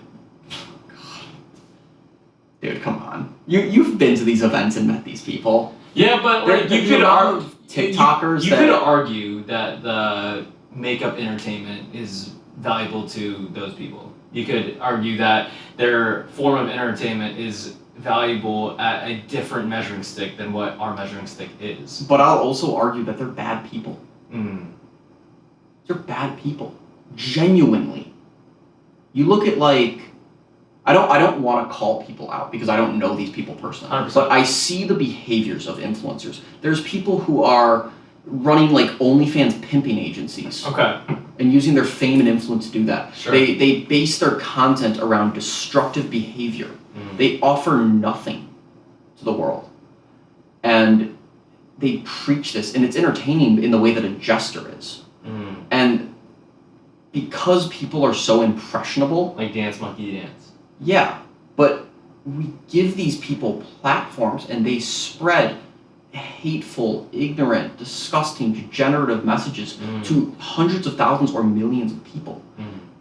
Dude, come on. You've been to these events and met these people. Yeah, but like you could argue TikTokers. You could argue that the makeup entertainment is valuable to those people. You could argue that their form of entertainment is valuable at a different measuring stick than what our measuring stick is. But I'll also argue that they're bad people. Mm. They're bad people. Genuinely. You look at like, I don't want to call people out because I don't know these people personally. 100%. But I see the behaviors of influencers. There's people who are running like OnlyFans pimping agencies. Okay. And using their fame and influence to do that. Sure. They base their content around destructive behavior. They offer nothing to the world. And they preach this, and it's entertaining in the way that a jester is. And because people are so impressionable... Like Dance Monkey Dance. Yeah, but we give these people platforms, and they spread hateful, ignorant, disgusting, degenerative messages to hundreds of thousands or millions of people.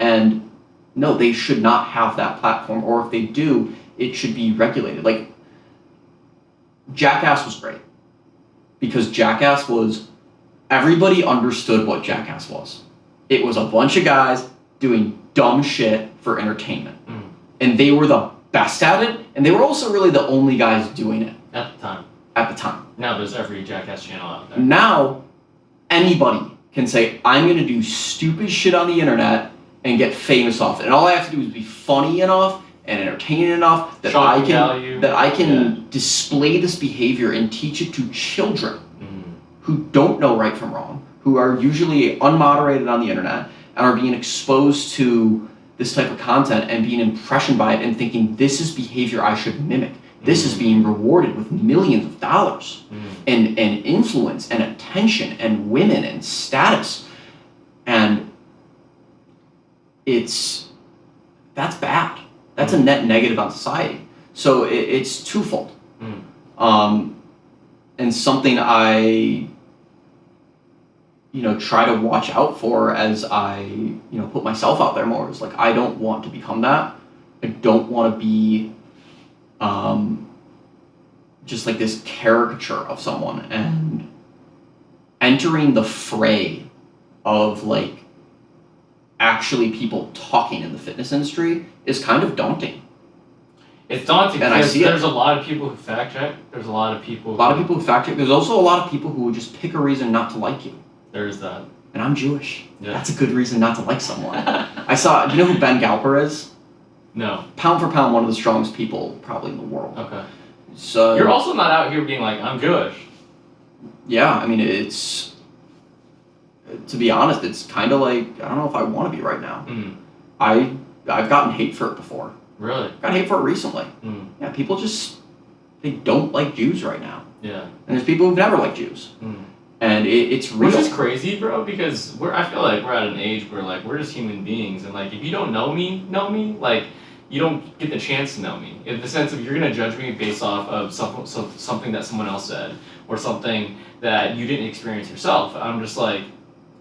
And no, they should not have that platform, or if they do, it should be regulated. Like, Jackass was great. Because Jackass was... Everybody understood what Jackass was. It was a bunch of guys doing dumb shit for entertainment. And they were the best at it, and they were also really the only guys doing it. At the time. Now there's every Jackass channel out there. Now, anybody can say, I'm going to do stupid shit on the internet and get famous off it. And all I have to do is be funny enough and entertaining enough that I can display this behavior and teach it to children who don't know right from wrong, who are usually unmoderated on the internet and are being exposed to this type of content and being impressioned by it and thinking, this is behavior I should mimic. This is being rewarded with millions of dollars and influence and attention and women and status. And that's bad. That's a net negative on society. So it's twofold. And something I try to watch out for as I put myself out there more is like, I don't want to become that. I don't want to be just like this caricature of someone, and entering the fray of like actually people talking in the fitness industry is kind of daunting. It's daunting and because there's a lot of people who fact check. There's a lot of people who fact check. There's also a lot of people who would just pick a reason not to like you. There's that. And I'm Jewish. Yeah. That's a good reason not to like someone. Do you know who Ben Galper is? No. Pound for pound, one of the strongest people probably in the world. Okay. So you're also not out here being like, I'm Jewish. Yeah, I mean, to be honest, it's kind of like, I don't know if I want to be right now. I've gotten hate for it before. Really? Got hate for it recently. Yeah, people they don't like Jews right now. Yeah. And there's people who've never liked Jews. And it's real. Which is crazy, bro, because I feel like we're at an age where like we're just human beings, and like if you don't know me, like you don't get the chance to know me. In the sense of you're gonna judge me based off of something that someone else said or something that you didn't experience yourself. I'm just like,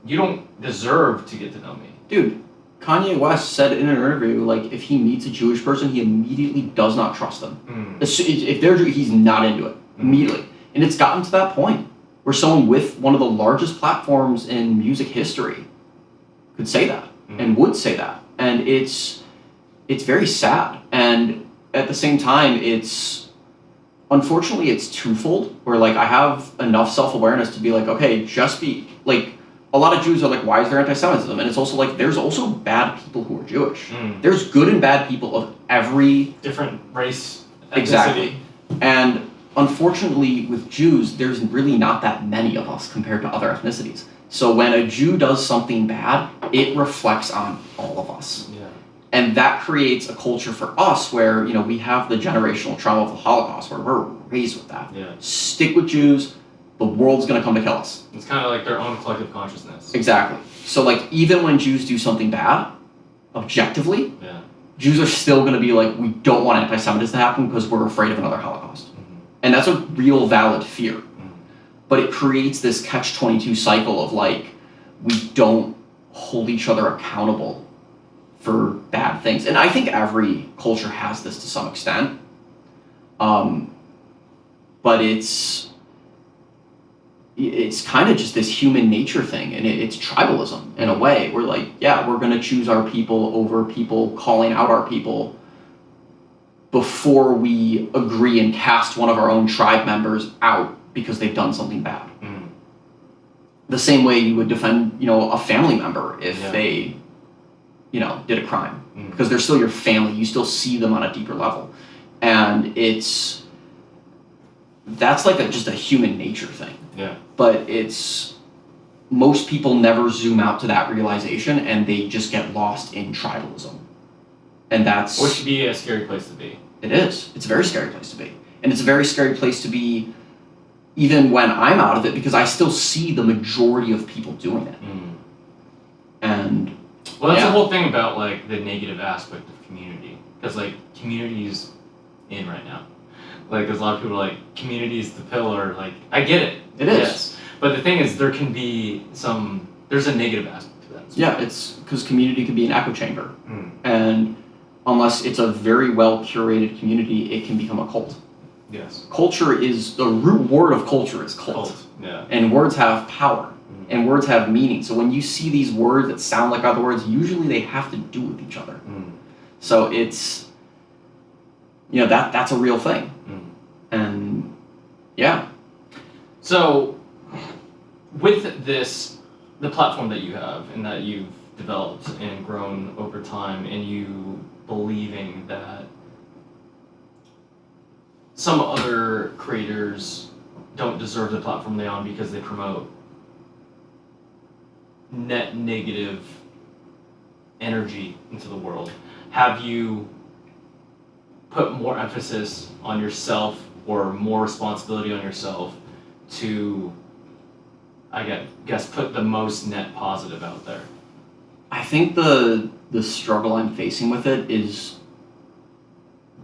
you don't deserve to get to know me. Dude, Kanye West said in an interview, like, if he meets a Jewish person, he immediately does not trust them. If they're Jewish, he's not into it. Immediately. And it's gotten to that point where someone with one of the largest platforms in music history could say that and would say that. And it's very sad. And at the same time, unfortunately, it's twofold, where like I have enough self-awareness to be like, okay, just be like, a lot of Jews are like, why is there anti-Semitism? And it's also like, there's also bad people who are Jewish. There's good and bad people of every different race, ethnicity. Exactly. And unfortunately, with Jews, there's really not that many of us compared to other ethnicities. So when a Jew does something bad, it reflects on all of us. Yeah. And that creates a culture for us where, we have the generational trauma of the Holocaust where we're raised with that. Yeah. Stick with Jews, the world's going to come to kill us. It's kind of like their own collective consciousness. Exactly. So like even when Jews do something bad, objectively, Yeah. Jews are still going to be like, we don't want anti-Semitism to happen because we're afraid of another Holocaust. Mm-hmm. And that's a real valid fear. Mm-hmm. But it creates this catch-22 cycle of like, we don't hold each other accountable for bad things. And I think every culture has this to some extent. But it's kind of just this human nature thing, and it's tribalism in a way. We're like, yeah, we're going to choose our people over people calling out our people before we agree and cast one of our own tribe members out because they've done something bad. Mm. The same way you would defend, a family member if they, did a crime. Mm. Because they're still your family. You still see them on a deeper level. And that's like just a human nature thing. Yeah. But most people never zoom out to that realization and they just get lost in tribalism. And that's... Which would be a scary place to be. It is. It's a very scary place to be. And it's a very scary place to be even when I'm out of it because I still see the majority of people doing it. Mm. And... Well, that's the whole thing about, like, the negative aspect of community. Because, like, community is in right now. Like, there's a lot of people like, community is the pillar. Like, I get it. It is. Yes. But the thing is, there can be there's a negative aspect to that. Yeah, it's because community can be an echo chamber. Mm. And unless it's a very well curated community, it can become a cult. Yes. Culture is, the root word of culture is cult. Yeah. And words have power. Mm. And words have meaning. So when you see these words that sound like other words, usually they have to do with each other. Mm. So it's, that's a real thing. Mm. And yeah. So with this, the platform that you have and that you've developed and grown over time, and you believing that some other creators don't deserve the platform they're on because they promote net negative energy into the world, have you put more emphasis on yourself or more responsibility on yourself to, I guess, put the most net positive out there? I think the struggle I'm facing with it is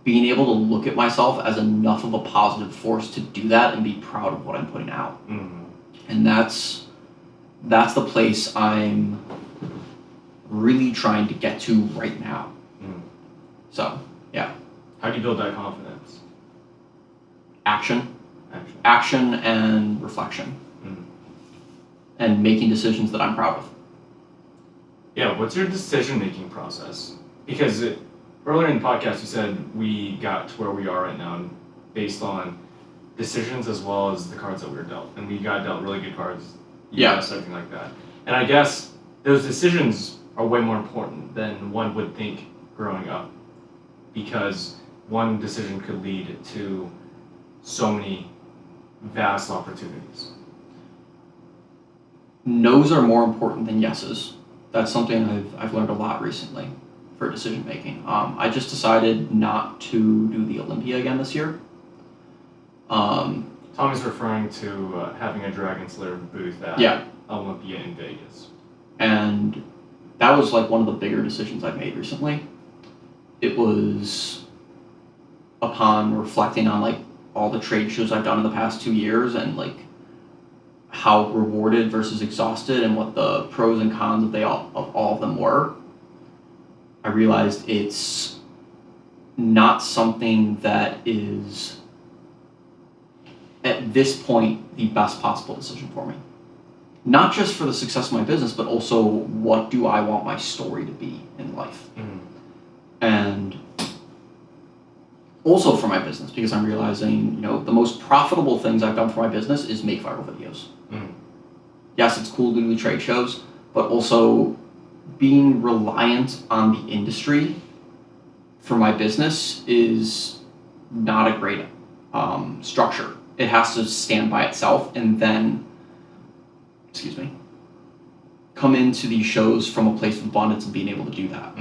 being able to look at myself as enough of a positive force to do that and be proud of what I'm putting out. Mm-hmm. And that's the place I'm really trying to get to right now. Mm. So, yeah. How do you build that confidence? Action Actually. and reflection. Mm. And making decisions that I'm proud of. Yeah, what's your decision-making process? Because earlier in the podcast you said we got to where we are right now based on decisions as well as the cards that we were dealt. And we got dealt really good cards. Yes. Everything like that. And I guess those decisions are way more important than one would think growing up. Because one decision could lead to so many vast opportunities. No's are more important than yeses. That's something I've learned a lot recently for decision making. I just decided not to do the Olympia again this year. Tommy's referring to having a Dragon Slayer booth at Olympia in Vegas. And that was like one of the bigger decisions I've made recently. It was upon reflecting on like all the trade shows I've done in the past 2 years and like how rewarded versus exhausted and what the pros and cons of all of them were. I realized it's not something that is at this point the best possible decision for me. Not just for the success of my business, but also what do I want my story to be in life. Mm-hmm. And also for my business, because I'm realizing, the most profitable things I've done for my business is make viral videos. Mm. Yes, it's cool to do the trade shows, but also being reliant on the industry for my business is not a great structure. It has to stand by itself and then, come into these shows from a place of abundance and being able to do that.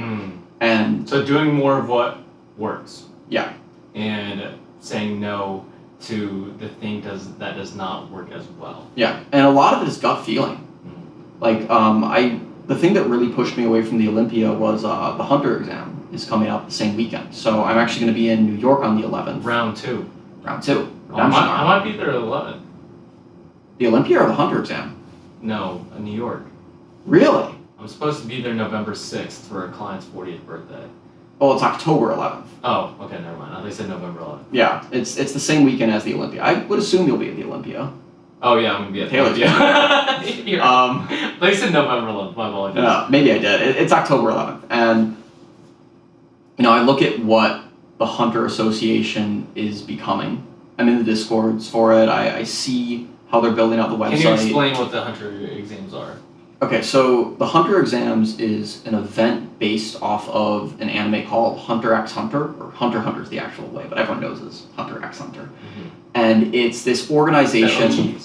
And so doing more of what works. Yeah. And saying no to the thing that does not work as well. Yeah, and a lot of it is gut feeling. Like the thing that really pushed me away from the Olympia was the Hunter exam is coming up the same weekend. So I'm actually going to be in New York on the 11th. Round two. Oh, I might be there at 11. The Olympia or the Hunter exam? No, New York. Really? I'm supposed to be there November 6th for a client's 40th birthday. Oh, it's October 11th. Oh, okay, never mind. I thought you said November 11th. Yeah, it's the same weekend as the Olympia. I would assume you'll be at the Olympia. Oh yeah, I'm gonna be at Taylor. They said November 11th. My apologies. No, maybe I did. It's October 11th, and I look at what the Hunter Association is becoming. I'm in the Discords for it. I see how they're building out the website. Can you explain what the Hunter exams are? Okay, so the Hunter exams is an event based off of an anime called Hunter x Hunter, or Hunter x Hunter is the actual way, but everyone knows it's Hunter x Hunter. Mm-hmm. And it's this organization,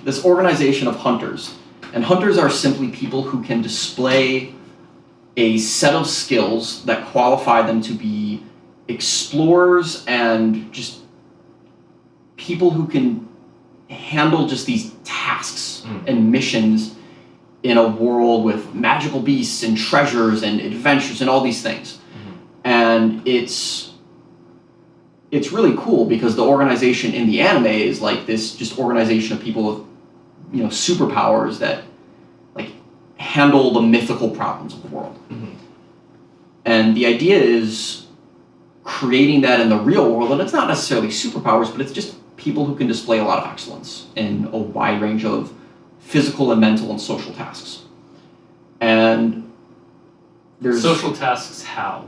this organization of hunters. And hunters are simply people who can display a set of skills that qualify them to be explorers and just people who can handle just these tasks and missions in a world with magical beasts and treasures and adventures and all these things. And it's really cool because the organization in the anime is like this just organization of people with, superpowers that like handle the mythical problems of the world. And the idea is creating that in the real world, and it's not necessarily superpowers, but it's just people who can display a lot of excellence in a wide range of physical and mental and social tasks. And there's social tasks how?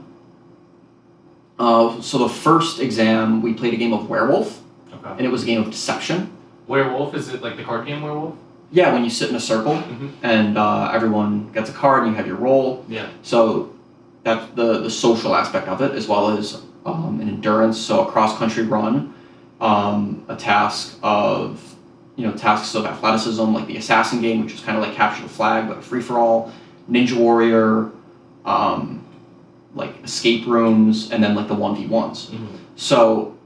So the first exam, we played a game of Werewolf, and it was a game of deception. Werewolf, is it like the card game Werewolf? Yeah, when you sit in a circle, and everyone gets a card and you have your roll. Yeah. So that's the social aspect of it, as well as an endurance, so a cross-country run, a task of, tasks of athleticism, like the assassin game, which is kind of like capture the flag, but a free-for-all, ninja warrior, like escape rooms, and then like the 1v1s. So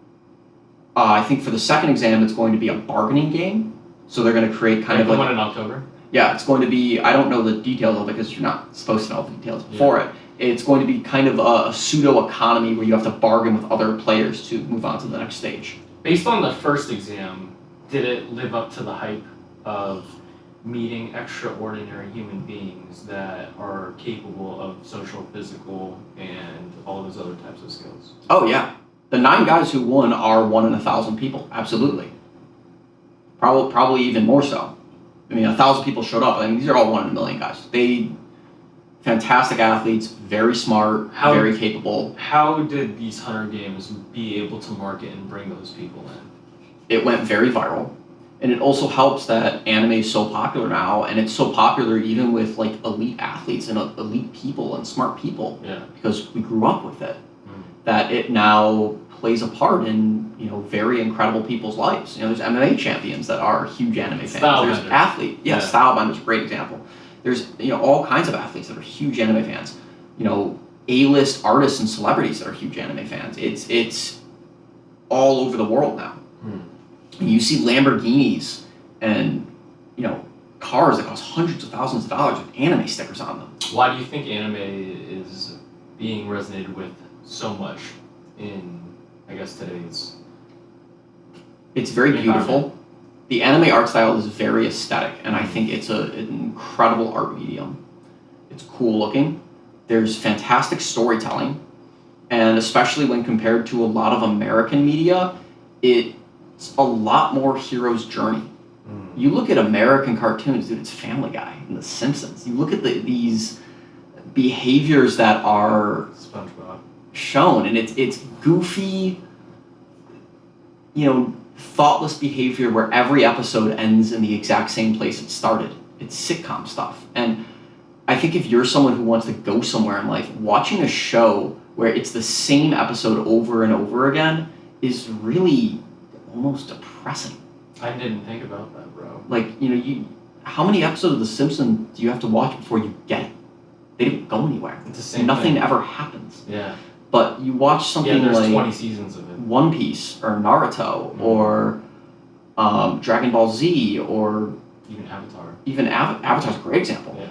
I think for the second exam, it's going to be a bargaining game. So they're going to create kind of like... the one in October? Yeah, it's going to be, I don't know the details of it because you're not supposed to know the details before it. It's going to be kind of a pseudo-economy where you have to bargain with other players to move on to the next stage. Based on the first exam, did it live up to the hype of meeting extraordinary human beings that are capable of social, physical, and all those other types of skills? Oh, yeah. The 9 guys who won are 1 in 1,000 people. Absolutely. Probably even more so. I mean, 1,000 people showed up. I mean, these are all 1 in a million guys. Fantastic athletes, very smart, very capable. How did these Hunter games be able to market and bring those people in? It went very viral. And it also helps that anime is so popular now, and it's so popular even with like elite athletes and elite people and smart people. Yeah. Because we grew up with it. That it now plays a part in, very incredible people's lives. There's MMA champions that are huge anime fans. There's athletes. Yeah, Stylebender is a great example. There's, all kinds of athletes that are huge anime fans. A-list artists and celebrities that are huge anime fans. It's all over the world now. And you see Lamborghinis and, cars that cost hundreds of thousands of dollars with anime stickers on them. Why do you think anime is being resonated with so much in, I guess, today's... It's very beautiful. The anime art style is very aesthetic, and I think it's an incredible art medium. It's cool looking. There's fantastic storytelling, and especially when compared to a lot of American media, it's a lot more hero's journey. You look at American cartoons, dude, it's Family Guy and The Simpsons. You look at these behaviors that are SpongeBob shown, and it's goofy, thoughtless behavior where every episode ends in the exact same place it started. It's sitcom stuff. And I think if you're someone who wants to go somewhere in life, watching a show where it's the same episode over and over again is really almost depressing. I didn't think about that, bro. Like, how many episodes of The Simpsons do you have to watch before you get it? They don't go anywhere. It's the same Nothing thing. ever happens. Yeah. But you watch something there's like 20 seasons of it. One Piece or Naruto or Dragon Ball Z or even Avatar. Avatar's a great example. Yeah.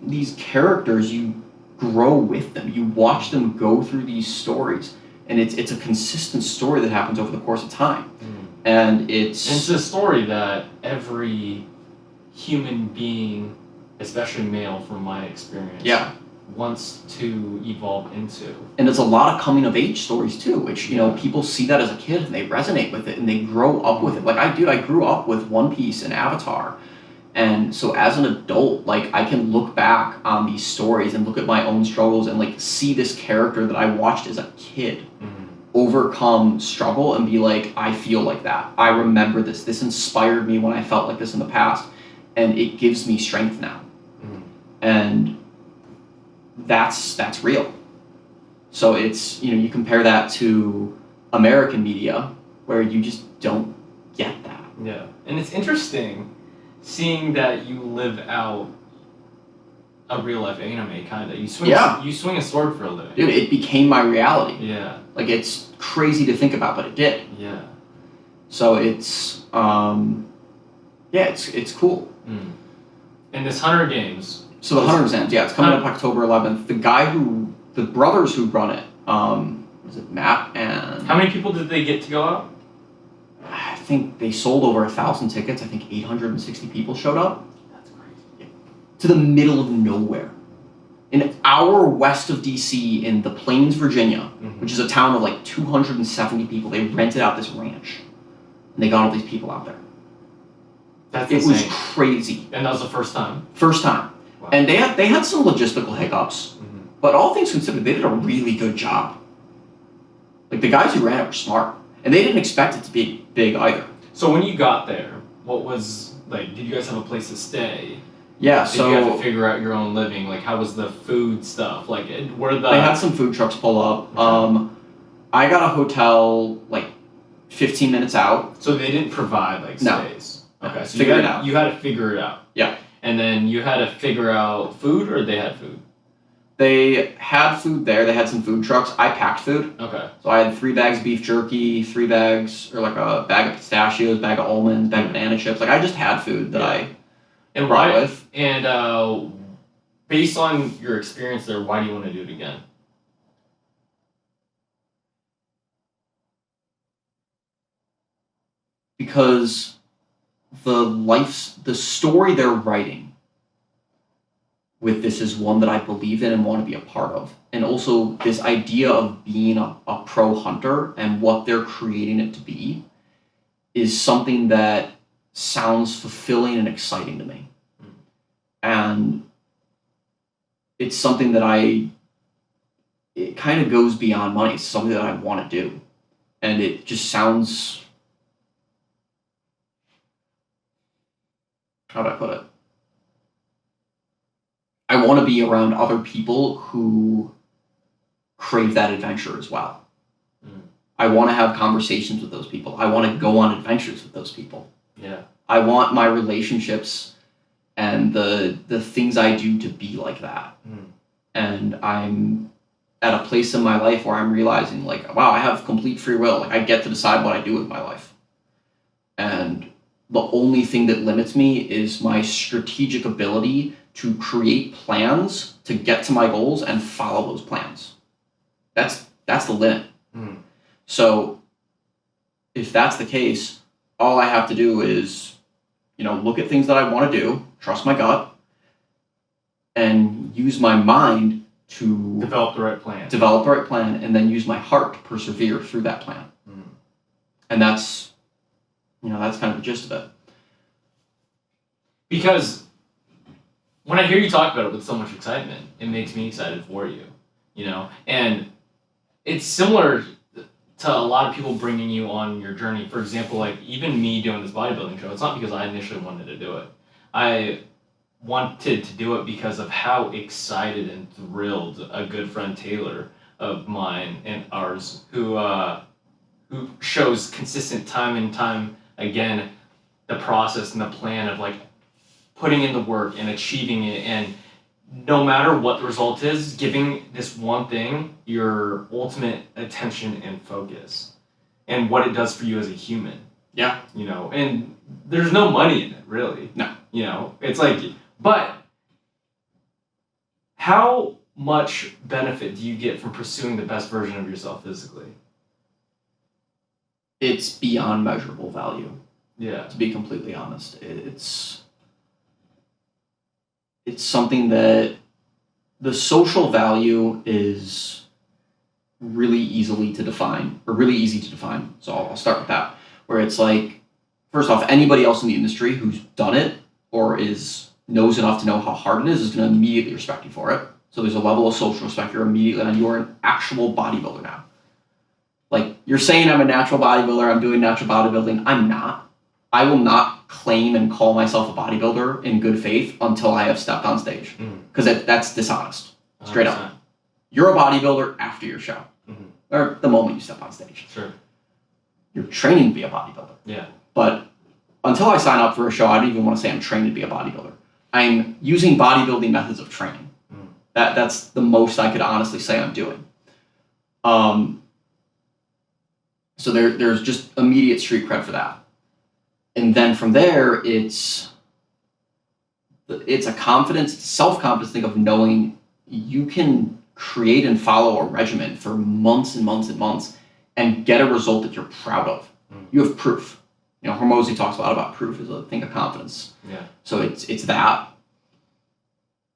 These characters, you grow with them. You watch them go through these stories, and it's a consistent story that happens over the course of time. And it's a story that every human being, especially male from my experience, wants to evolve into. And it's a lot of coming of age stories too, which people see that as a kid and they resonate with it and they grow up with it. Like I grew up with One Piece and Avatar. And so as an adult, like I can look back on these stories and look at my own struggles and like see this character that I watched as a kid overcome struggle and be like, I feel like that. I remember this. This inspired me when I felt like this in the past. And it gives me strength now. And that's real. So it's, you compare that to American media where you just don't get that. Yeah. And it's interesting seeing that you live out a real life anime kind of. You swing a sword for a living. Dude, it became my reality. Yeah. Like it's crazy to think about, but it did. Yeah. So it's it's cool. And this 100 Games. So the 100 Games, it's coming up October 11th. The brothers who run it, was it Matt and... How many people did they get to go out? I think they sold over 1,000 tickets. I think 860 people showed up. That's crazy. To the middle of nowhere. An hour west of DC in the Plains, Virginia, which is a town of like 270 people. They rented out this ranch. And they got all these people out there. That's insane. It was crazy. And that was the first time? First time. Wow. And they had some logistical hiccups. But all things considered, they did a really good job. Like, the guys who ran it were smart. And they didn't expect it to be big either. So when you got there, what was, like, did you guys have a place to stay? Yeah, Did you have to figure out your own living? Like, how was the food stuff? Like, they had some food trucks pull up. Okay. I got a hotel, like, 15 minutes out. So they didn't provide, like, stays? No. Okay, so you had to figure it out. Yeah. And then you had to figure out food, or they had food? They had food there. They had some food trucks. I packed food. Okay. So I had 3 bags of beef jerky, 3 bags, or like a bag of pistachios, bag of almonds, bag of banana chips. Like, I just had food that I brought with. And based on your experience there, why do you want to do it again? Because the story they're writing with this is one that I believe in and want to be a part of. And also this idea of being a pro hunter and what they're creating it to be is something that sounds fulfilling and exciting to me. And it's something that it kind of goes beyond money. It's something that I want to do. And it just sounds... How do I put it? I want to be around other people who crave that adventure as well. I want to have conversations with those people. I want to go on adventures with those people. Yeah. I want my relationships and the things I do to be like that. And I'm at a place in my life where I'm realizing, like, wow, I have complete free will. Like, I get to decide what I do with my life. And the only thing that limits me is my strategic ability to create plans to get to my goals and follow those plans. That's the limit. So if that's the case, all I have to do is, look at things that I want to do, trust my gut, and use my mind to develop the right plan, and then use my heart to persevere through that plan. And that's kind of the gist of it. Because when I hear you talk about it with so much excitement, it makes me excited for you, And it's similar to a lot of people bringing you on your journey. For example, like even me doing this bodybuilding show, it's not because I initially wanted to do it. I wanted to do it because of how excited and thrilled a good friend Taylor of mine and ours, who who shows consistent time and time again the process and the plan of like putting in the work and achieving it, and no matter what the result is, giving this one thing your ultimate attention and focus, and what it does for you as a human. Yeah. You know, and there's no money in it, really. No. You know, it's like, but how much benefit do you get from pursuing the best version of yourself physically? It's beyond measurable value. Yeah. To be completely honest, it's something that the social value is really easy to define. So I'll start with that, where it's like, first off, anybody else in the industry who's done it or knows enough to know how hard it is going to immediately respect you for it. So there's a level of social respect. You're an actual bodybuilder now. Like, you're saying I'm a natural bodybuilder, I'm doing natural bodybuilding. I'm not. I will not claim and call myself a bodybuilder in good faith until I have stepped on stage. Because that's dishonest. Straight 100%. up. You're a bodybuilder after your show. Or the moment you step on stage. Sure. You're training to be a bodybuilder. Yeah. But until I sign up for a show, I don't even want to say I'm trained to be a bodybuilder. I'm using bodybuilding methods of training. That's the most I could honestly say I'm doing. So there's just immediate street cred for that. And then from there, it's a confidence, self-confidence thing of knowing you can create and follow a regimen for months and months and months and get a result that you're proud of. You have proof. You know, Hormozy talks a lot about proof as a thing of confidence. Yeah. So it's that.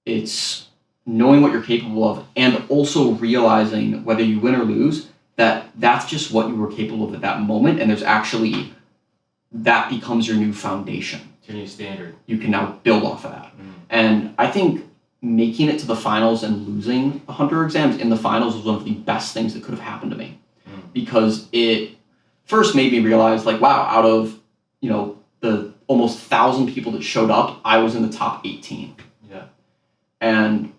It's knowing what you're capable of, and also realizing, whether you win or lose, that's just what you were capable of at that moment, and there's actually, that becomes your new foundation. It's your new standard. You can now build off of that. And I think making it to the finals and losing the Hunter exams in the finals was one of the best things that could have happened to me. Because it first made me realize, like, wow, out of, you know, the almost 1,000 people that showed up, I was in the top 18. Yeah. And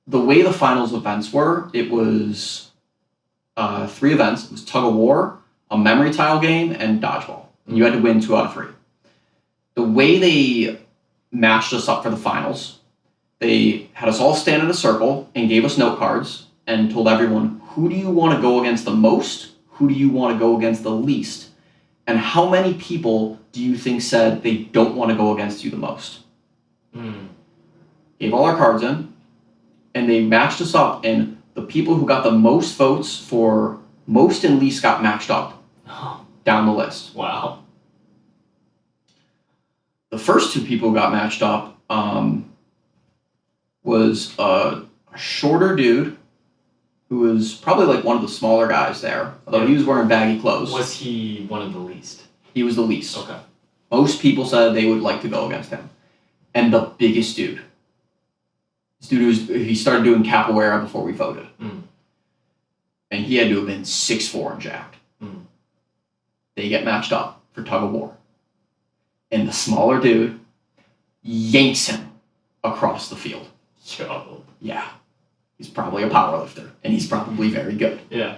the way the finals events were, it was 3 events. It was tug of war, a memory tile game, and dodgeball. And you had to win 2 out of 3. The way they matched us up for the finals, they had us all stand in a circle and gave us note cards and told everyone, who do you want to go against the most? Who do you want to go against the least? And how many people do you think said they don't want to go against you the most? Gave all our cards in, and they matched us up, and the people who got the most votes for most and least got matched up down the list. Wow. The first 2 people who got matched up was a shorter dude who was probably like one of the smaller guys there, although he was wearing baggy clothes. Was he one of the least? He was the least. Okay. Most people said they would like to go against him. And the biggest dude. This dude he started doing capoeira before we voted. And he had to have been 6'4" and jacked. They get matched up for tug of war. And the smaller dude yanks him across the field. Yo. Yeah. He's probably a powerlifter, and he's probably very good. Yeah.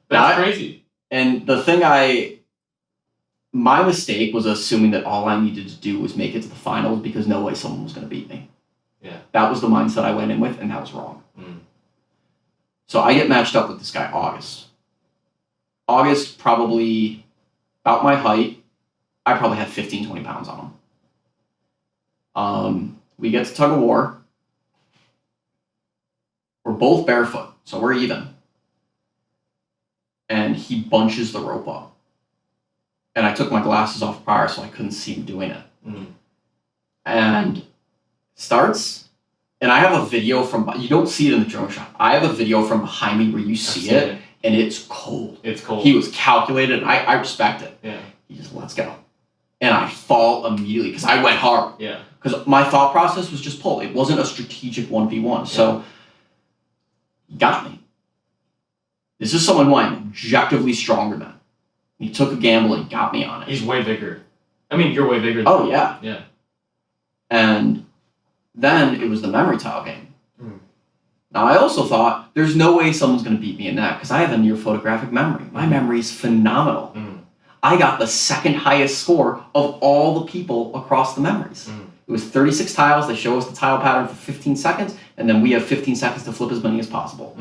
That's crazy. And the thing my mistake was assuming that all I needed to do was make it to the finals because no way someone was going to beat me. Yeah. That was the mindset I went in with, and that was wrong. So I get matched up with this guy, August. August, probably about my height. I probably had 15, 20 pounds on him. We get to tug of war. We're both barefoot, so we're even. And he bunches the rope up. And I took my glasses off prior so I couldn't see him doing it. And starts, and I have a video from, you don't see it in the drone shot. I have a video from behind me where you see it, and it's cold. It's cold. He was calculated, and I respect it. Yeah. He just, let's go. And I fall immediately because I went hard. Yeah. Because my thought process was just pull. It wasn't a strategic 1v1. So he got me. This is someone who I'm objectively stronger than. He took a gamble and got me on it. He's way bigger. I mean, you're way bigger than Oh, yeah. Yeah. And then it was the memory tile game. Now, I also thought, there's no way someone's going to beat me in that because I have a near photographic memory. My memory is phenomenal. I got the second highest score of all the people across the memories. It was 36 tiles. They show us the tile pattern for 15 seconds, and then we have 15 seconds to flip as many as possible.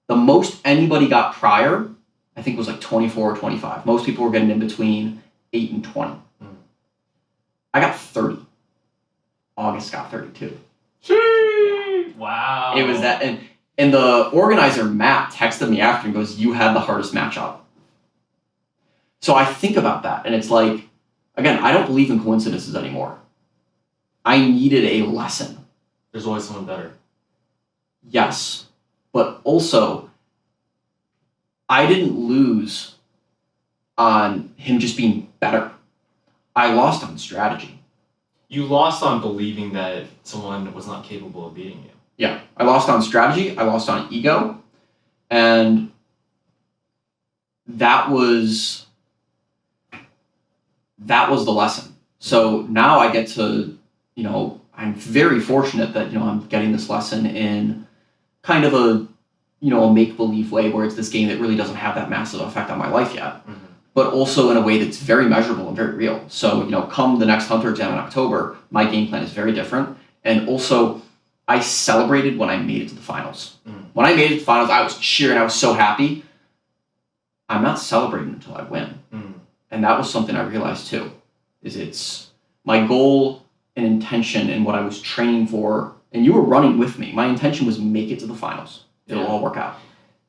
The most anybody got prior, I think, was like 24 or 25. Most people were getting in between 8 and 20. I got 30. August got 32. Wow. It was that, and the organizer, Matt, texted me after and goes, "You had the hardest matchup." So I think about that, and it's like, again, I don't believe in coincidences anymore. I needed a lesson. There's always someone better. Yes, but also, I didn't lose on him just being better. I lost on strategy. You lost on believing that someone was not capable of beating you. Yeah, I lost on strategy, I lost on ego, and that was the lesson. So now I get to, I'm very fortunate that, I'm getting this lesson in kind of a make-believe way where it's this game that really doesn't have that massive effect on my life yet, but also in a way that's very measurable and very real. So, come the next Hunter exam in October, my game plan is very different. And also, I celebrated when I made it to the finals. When I made it to the finals, I was cheering. I was so happy. I'm not celebrating until I win. And that was something I realized too, is it's my goal and intention and what I was training for. And you were running with me. My intention was make it to the finals. It'll all work out.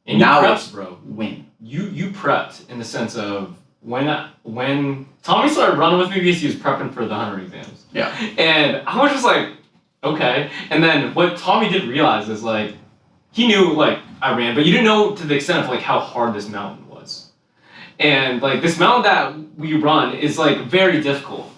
And now you prepped, it's bro. Win. You prepped in the sense of when Tommy started running with me because he was prepping for the Hunter exams. Yeah. And I was just like, okay. And then what Tommy didn't realize is like, he knew like I ran, but you didn't know to the extent of like how hard this mountain was. And like this mountain that we run is like very difficult,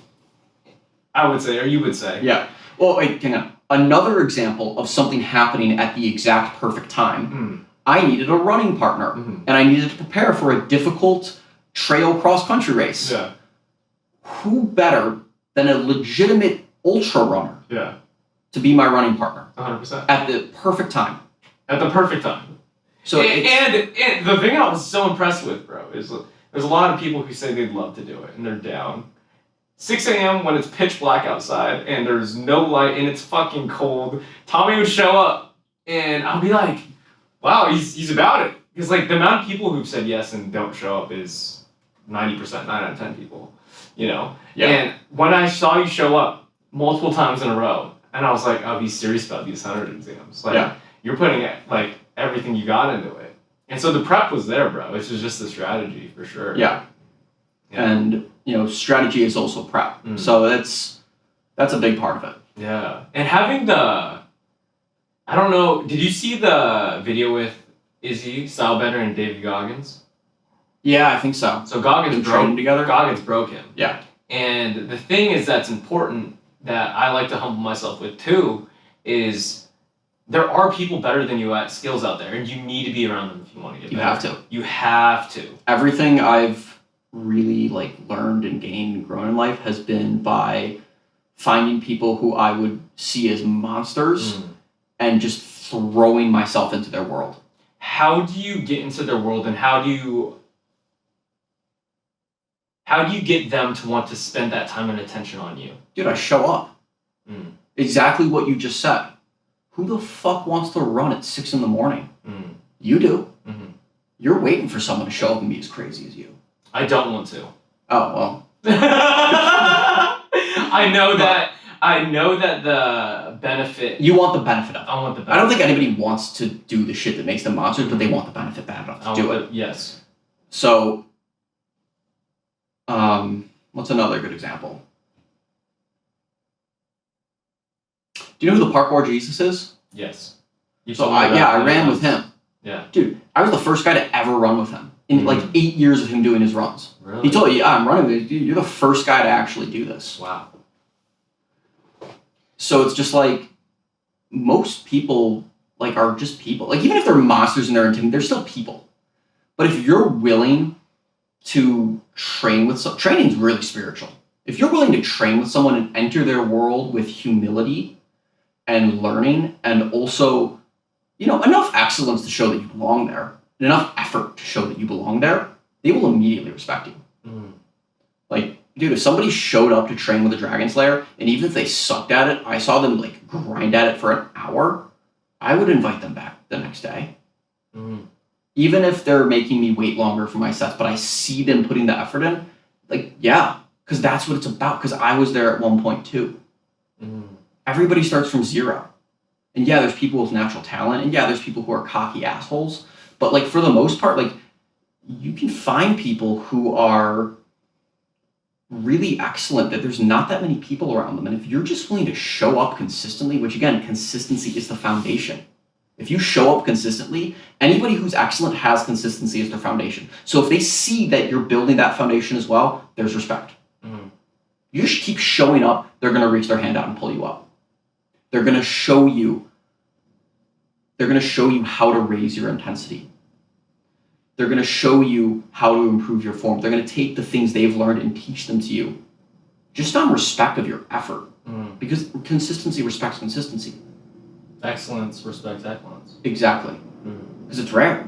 I would say, or you would say. Yeah. Well, wait, hang on. Another example of something happening at the exact perfect time. I needed a running partner, and I needed to prepare for a difficult trail cross-country race. Yeah. Who better than a legitimate ultra runner to be my running partner? 100%. At the perfect time. At the perfect time. So and the thing I was so impressed with, bro, is there's a lot of people who say they'd love to do it, and they're down. 6 a.m. when it's pitch black outside, and there's no light, and it's fucking cold. Tommy would show up, and I'll be like, wow, he's about it. Because like the amount of people who've said yes and don't show up is 90%, 9 out of 10 people, Yeah. And when I saw you show up multiple times in a row, and I was like, oh, he's serious about these 100 exams. Like, you're putting like everything you got into it. And so the prep was there, bro. It's just the strategy for sure. Yeah. And, strategy is also prep. So that's a big part of it. Yeah. And having I don't know, did you see the video with Izzy, Stylebender, and David Goggins? Yeah, I think so. So Goggins broke him. Yeah. And the thing is that's important that I like to humble myself with too is there are people better than you at skills out there, and you need to be around them if you want to get better. You have to. Everything I've really learned and gained and grown in life has been by finding people who I would see as monsters and just throwing myself into their world. How do you get into their world, and how do you get them to want to spend that time and attention on you? Dude, I show up. Exactly what you just said. Who the fuck wants to run at 6 a.m? You do. You're waiting for someone to show up and be as crazy as you. I don't want to. Oh, well. I know that the benefit... You want the benefit of it. I want the benefit. I don't think anybody wants to do the shit that makes them monsters, but they want the benefit bad enough to do it. Yes. So, what's another good example? Do you know who the parkour Jesus is? Yes. I ran with him. Yeah. Dude, I was the first guy to ever run with him in 8 years of him doing his runs. Really? He told me, I'm running with you. You're the first guy to actually do this. Wow. So it's just most people are just people. Even if they're monsters and they're intimidating, they're still people. But if you're willing to train with training is really spiritual. If you're willing to train with someone and enter their world with humility and learning, and also, enough excellence to show that you belong there, and enough effort to show that you belong there, they will immediately respect you. Like, dude, if somebody showed up to train with a Dragon Slayer, and even if they sucked at it, I saw them like grind at it for an hour, I would invite them back the next day. Even if they're making me wait longer for my sets, but I see them putting the effort in, like, yeah, because that's what it's about, because I was there at one point too. Everybody starts from zero. And yeah, there's people with natural talent, and yeah, there's people who are cocky assholes, but like for the most part, like, you can find people who are really excellent, that there's not that many people around them. And if you're just willing to show up consistently, which again, consistency is the foundation. If you show up consistently, anybody who's excellent has consistency as their foundation. So if they see that you're building that foundation as well, there's respect. You just keep showing up, they're going to reach their hand out and pull you up. They're going to show you how to raise your intensity. They're going to show you how to improve your form. They're going to take the things they've learned and teach them to you, just on respect of your effort. Because consistency respects consistency. Excellence respects excellence. Exactly. Because it's rare.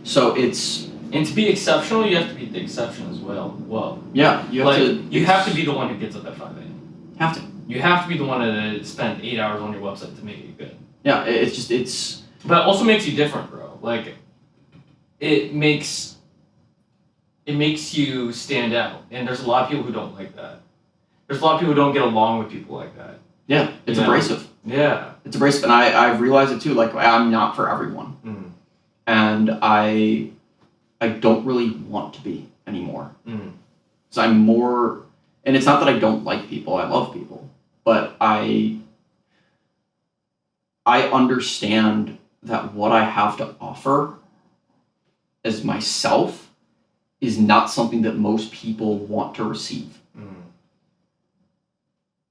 So it's... And to be exceptional, you have to be the exception as well. Yeah, you have to be the one who gets up at 5 a.m. Have to. You have to be the one to spend 8 hours on your website to make it good. Yeah, it's... But it also makes you different, bro. Like, it makes you stand out. And there's a lot of people who don't like that. There's a lot of people who don't get along with people like that. Yeah, it's abrasive. Yeah. It's abrasive. And I've realized it too. Like, I'm not for everyone. And I don't really want to be anymore. So I'm more... And it's not that I don't like people. I love people. But I understand that what I have to offer as myself is not something that most people want to receive.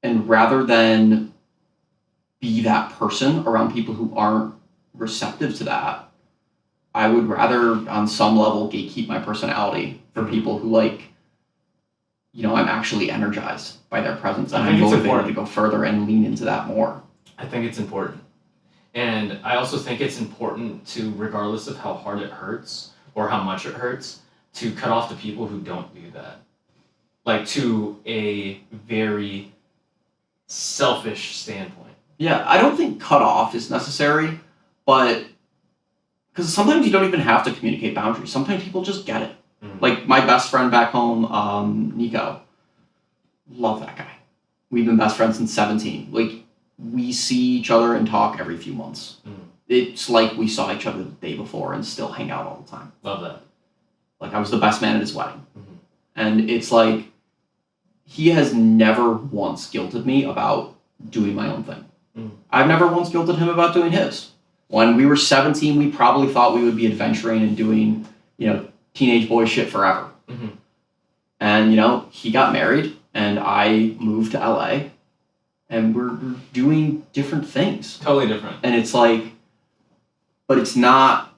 And rather than be that person around people who aren't receptive to that, I would rather, on some level, gatekeep my personality for people who, like, I'm actually energized by their presence. And I'm motivated to go further and lean into that more. I think it's important. And I also think it's important to, regardless of how hard it hurts or how much it hurts, to cut off the people who don't do that. Like, to a very selfish standpoint. Yeah, I don't think cut off is necessary, but because sometimes you don't even have to communicate boundaries. Sometimes people just get it. Like my best friend back home, Nico, love that guy. We've been best friends since 17. Like, we see each other and talk every few months. It's like we saw each other the day before and still hang out all the time. Love that. Like, I was the best man at his wedding. And it's like, he has never once guilted me about doing my own thing. I've never once guilted him about doing his. When we were 17, we probably thought we would be adventuring and doing, teenage boy shit forever. And, he got married and I moved to LA and we're doing different things. Totally different. And it's like, but it's not,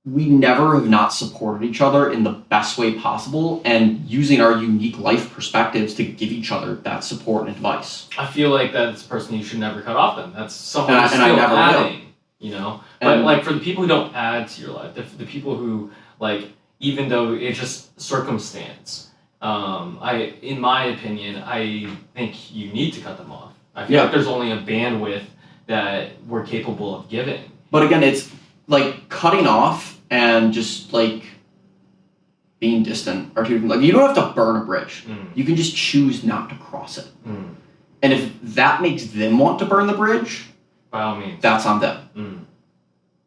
we never have not supported each other in the best way possible and using our unique life perspectives to give each other that support and advice. I feel like that's a person you should never cut off then. That's someone who's still adding, But like, for the people who don't add to your life, the people who, like, even though it's just circumstance, in my opinion, I think you need to cut them off. I feel like there's only a bandwidth that we're capable of giving. But again, it's like cutting off and just like being distant or too, like, you don't have to burn a bridge. You can just choose not to cross it. And if that makes them want to burn the bridge, by all means, that's on them.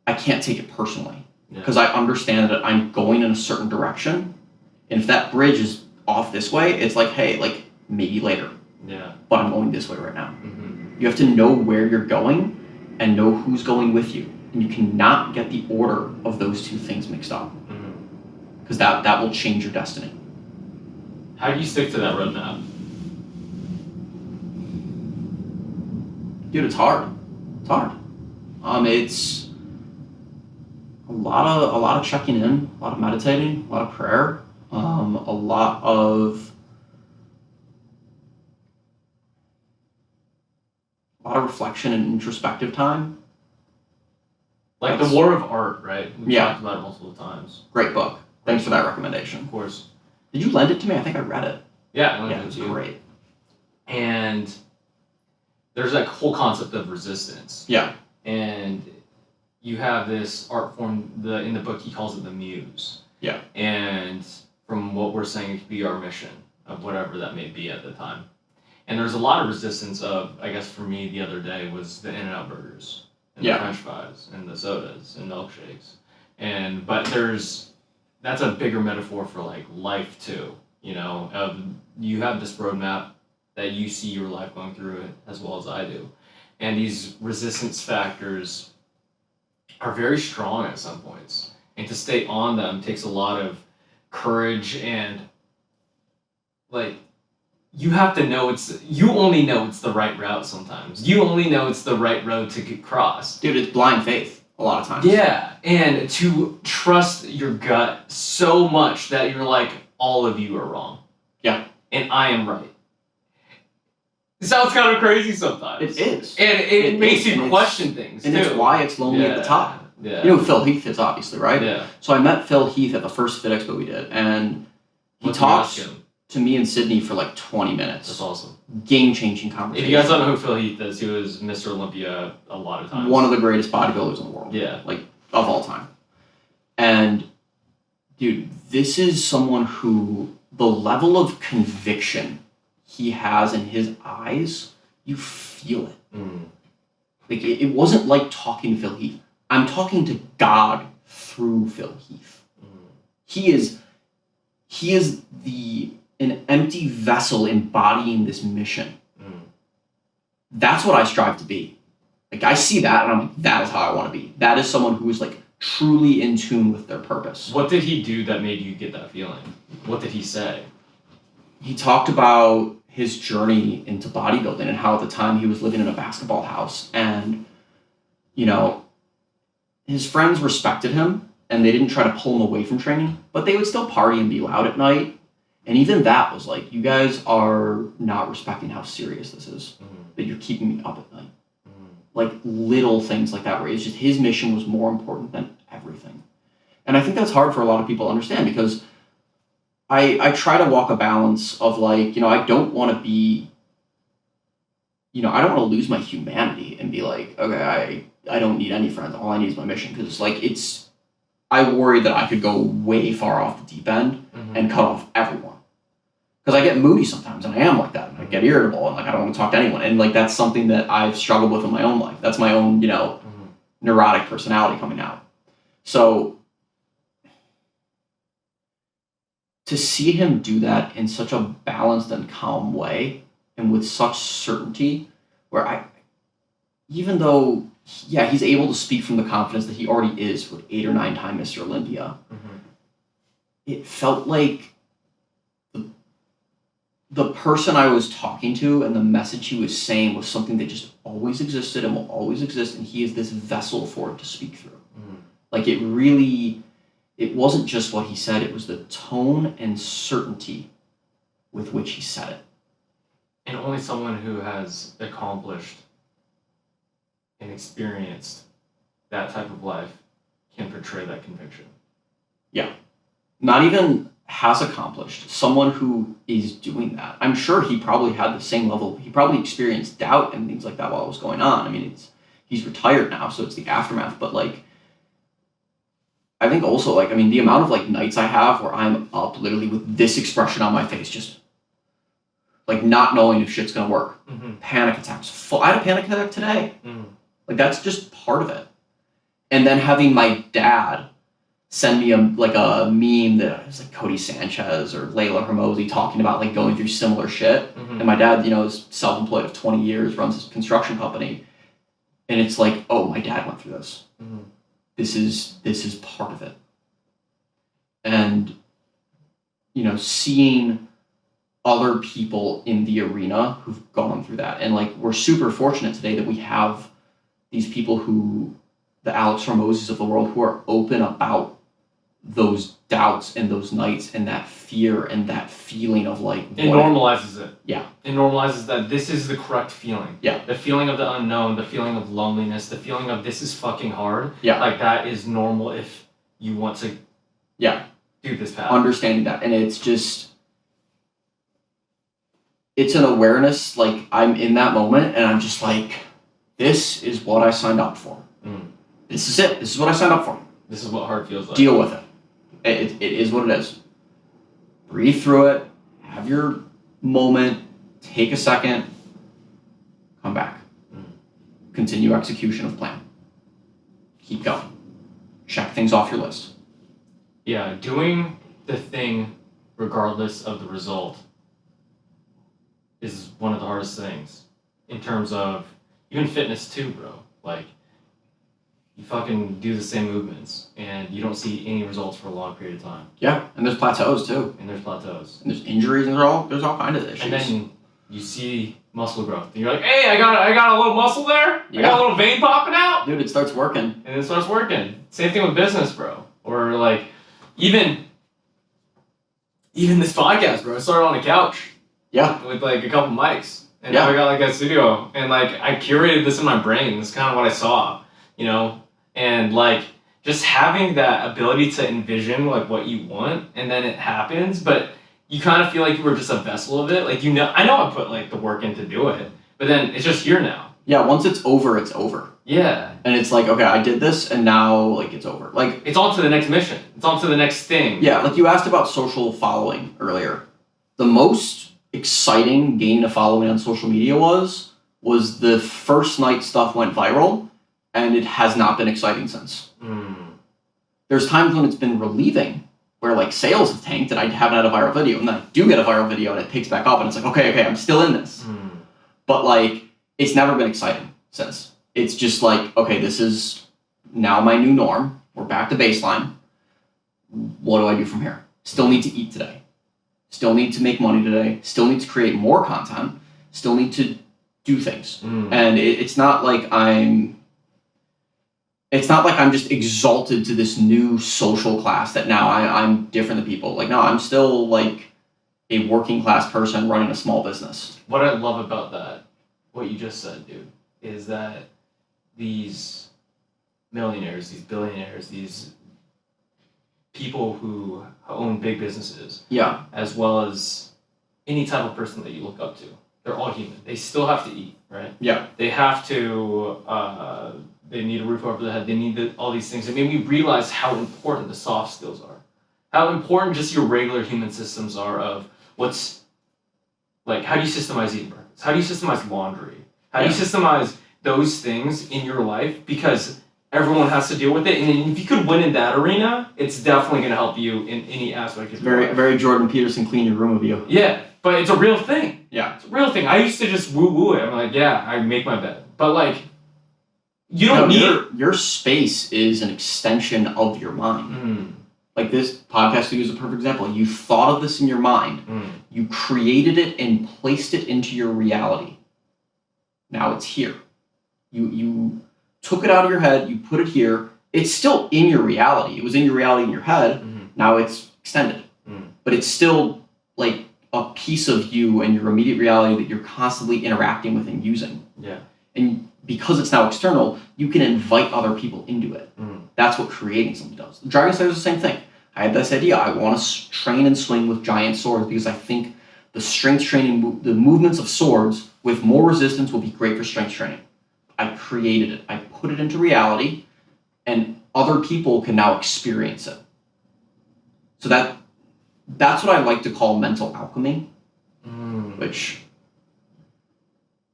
I can't take it personally because I understand that I'm going in a certain direction. And if that bridge is off this way, it's like, hey, like, maybe later. But I'm going this way right now. You have to know where you're going and know who's going with you. And you cannot get the order of those two things mixed up. Because that will change your destiny. How do you stick to that roadmap? Dude, it's hard. It's hard. It's a lot of checking in, a lot of meditating, a lot of prayer, a lot of a lot of reflection and introspective time. Like The War of Art, right? We've Yeah. talked about it multiple times. Great book. Thanks for that recommendation. Of course. Did you lend it to me? I think I read it. Yeah, I Yeah, lent it's it to you. great. And there's that whole concept of resistance. Yeah. And you have this art form, in the book he calls it the muse. Yeah. And from what we're saying, it could be our mission of whatever that may be at the time. And there's a lot of resistance of, I guess for me the other day, was the In-N-Out burgers and the French fries and the sodas and milkshakes. But that's a bigger metaphor for like life too, you know, you have this roadmap that you see your life going through it as well as I do. And these resistance factors are very strong at some points. And to stay on them takes a lot of courage and like you have to know you only know it's the right route sometimes. You only know it's the right road to get crossed. Dude, it's blind faith a lot of times. Yeah, and to trust your gut so much that you're like, all of you are wrong. Yeah. And I am right. It sounds kind of crazy sometimes. It is. And it makes you question things, and too. it's why it's lonely at the top. Yeah. You know who Phil Heath is, obviously, right? Yeah. So I met Phil Heath at the first Fit Expo we did, and he talked to me and Sydney for like 20 minutes. That's awesome. Game-changing conversation. If you guys don't know who Phil Heath is, he was Mr. Olympia a lot of times. One of the greatest bodybuilders in the world. Yeah. Like, of all time. And, dude, this is someone who, the level of conviction he has in his eyes, you feel it. Mm. Like, it wasn't like talking to Phil Heath. I'm talking to God through Phil Heath. Mm. He is an empty vessel embodying this mission. Mm. That's what I strive to be. Like, I see that and I'm like, that is how I want to be. That is someone who is like truly in tune with their purpose. What did he do that made you get that feeling? What did he say? He talked about his journey into bodybuilding and how at the time he was living in a basketball house and, you know, his friends respected him and they didn't try to pull him away from training, but they would still party and be loud at night. And even that was like, you guys are not respecting how serious this is, that you're keeping me up at night. Like little things like that where it's just his mission was more important than everything. And I think that's hard for a lot of people to understand because I try to walk a balance of like, you know, I don't want to be, you know, I don't want to lose my humanity and be like, okay, I don't need any friends. All I need is my mission. Because like I worry that I could go way far off the deep end and cut off everyone. Because I get moody sometimes and I am like that. And I get irritable and like I don't want to talk to anyone. And like that's something that I've struggled with in my own life. That's my own, you know, neurotic personality coming out. So to see him do that in such a balanced and calm way and with such certainty where even though, yeah, he's able to speak from the confidence that he already is with 8 or 9 time Mr. Olympia, it felt like the person I was talking to and the message he was saying was something that just always existed and will always exist, and he is this vessel for it to speak through. Like it wasn't just what he said, it was the tone and certainty with which he said it. And only someone who has accomplished and experienced that type of life can portray that conviction. Yeah. Not even has accomplished, someone who is doing that. I'm sure he probably had the same level. He probably experienced doubt and things like that while it was going on. I mean, he's retired now, so it's the aftermath. But like, I think also like, I mean, the amount of like nights I have where I'm up literally with this expression on my face, just like not knowing if shit's gonna work. Panic attacks. I had a panic attack today. Like that's just part of it. And then having my dad send me a meme that was like Cody Sanchez or Layla Hermosi talking about like going through similar shit. And my dad, you know, is self-employed of 20 years, runs his construction company. And it's like, oh, my dad went through this. This is part of it. And, you know, seeing other people in the arena who've gone through that. And like, we're super fortunate today that we have these people the Alex Hermosis of the world who are open about those doubts and those nights and that fear and that feeling of like... It normalizes it. Yeah. It normalizes that this is the correct feeling. Yeah. The feeling of the unknown, the feeling of loneliness, the feeling of this is fucking hard. Yeah. Like that is normal if you want to do this path. Understanding that. And it's just... It's an awareness, like I'm in that moment and I'm just like, this is what I signed up for. This is it. This is what I signed up for. This is what hard feels like. Deal with it. It is what it is. Breathe through it. Have your moment. Take a second. Come back. Continue execution of plan. Keep going. Check things off your list. Yeah, doing the thing regardless of the result is one of the hardest things in terms of even fitness too, bro. Like, you fucking do the same movements and you don't see any results for a long period of time. Yeah, and there's plateaus too. And there's plateaus. And there's injuries and there's all kinds of issues. And then you see muscle growth. And you're like, hey, I got a little muscle there. Yeah. I got a little vein popping out. Dude, it starts working. And it starts working. Same thing with business, bro. Or like, even this podcast, bro. I started on a couch. Yeah. With like a couple mics. And now I got like a studio. And like, I curated this in my brain. This is kind of what I saw, you know? And like, just having that ability to envision like what you want and then it happens, but you kind of feel like you were just a vessel of it. Like, you know, I know I put like the work in to do it, but then it's just here now. Yeah, once it's over, it's over. Yeah. And it's like, okay, I did this and now like it's over. Like, it's on to the next mission. It's on to the next thing. Yeah, like you asked about social following earlier. The most exciting gain of following on social media was the first night stuff went viral and it has not been exciting since. There's times when it's been relieving where like sales have tanked and I haven't had a viral video and then I do get a viral video and it picks back up and it's like, okay, I'm still in this. But like, it's never been exciting since. It's just like, okay, this is now my new norm. We're back to baseline. What do I do from here? Still need to eat today. Still need to make money today. Still need to create more content. Still need to do things. And it's not like I'm just exalted to this new social class that now I'm different than people. Like, no, I'm still like a working class person running a small business. What I love about that, what you just said, dude, is that these millionaires, these billionaires, these people who own big businesses, as well as any type of person that you look up to, they're all human. They still have to eat, right? Yeah. They have to, they need a roof over their head. They need all these things. It made me realize how important the soft skills are. How important just your regular human systems are of what's, like, how do you systemize eating breakfast? How do you systemize laundry? How do you systemize those things in your life? Because everyone has to deal with it. And if you could win in that arena, it's definitely going to help you in any aspect of your life. Very Jordan Peterson, clean your room of you. Yeah, but it's a real thing. Yeah. It's a real thing. I used to just woo-woo it. I'm like, yeah, I make my bed. But like, you don't need... Your space is an extension of your mind. Like this podcast studio is a perfect example. You thought of this in your mind. You created it and placed it into your reality. Now it's here. You took it out of your head, you put it here. It's still in your reality. It was in your reality in your head. Now it's extended. But it's still like a piece of you and your immediate reality that you're constantly interacting with and using. Yeah. And because it's now external, you can invite other people into it. That's what creating something does. The Dragon Slayer is the same thing. I had this idea. I want to train and swing with giant swords because I think the strength training, the movements of swords with more resistance will be great for strength training. I created it. I put it into reality, and other people can now experience it. So that's what I like to call mental alchemy, which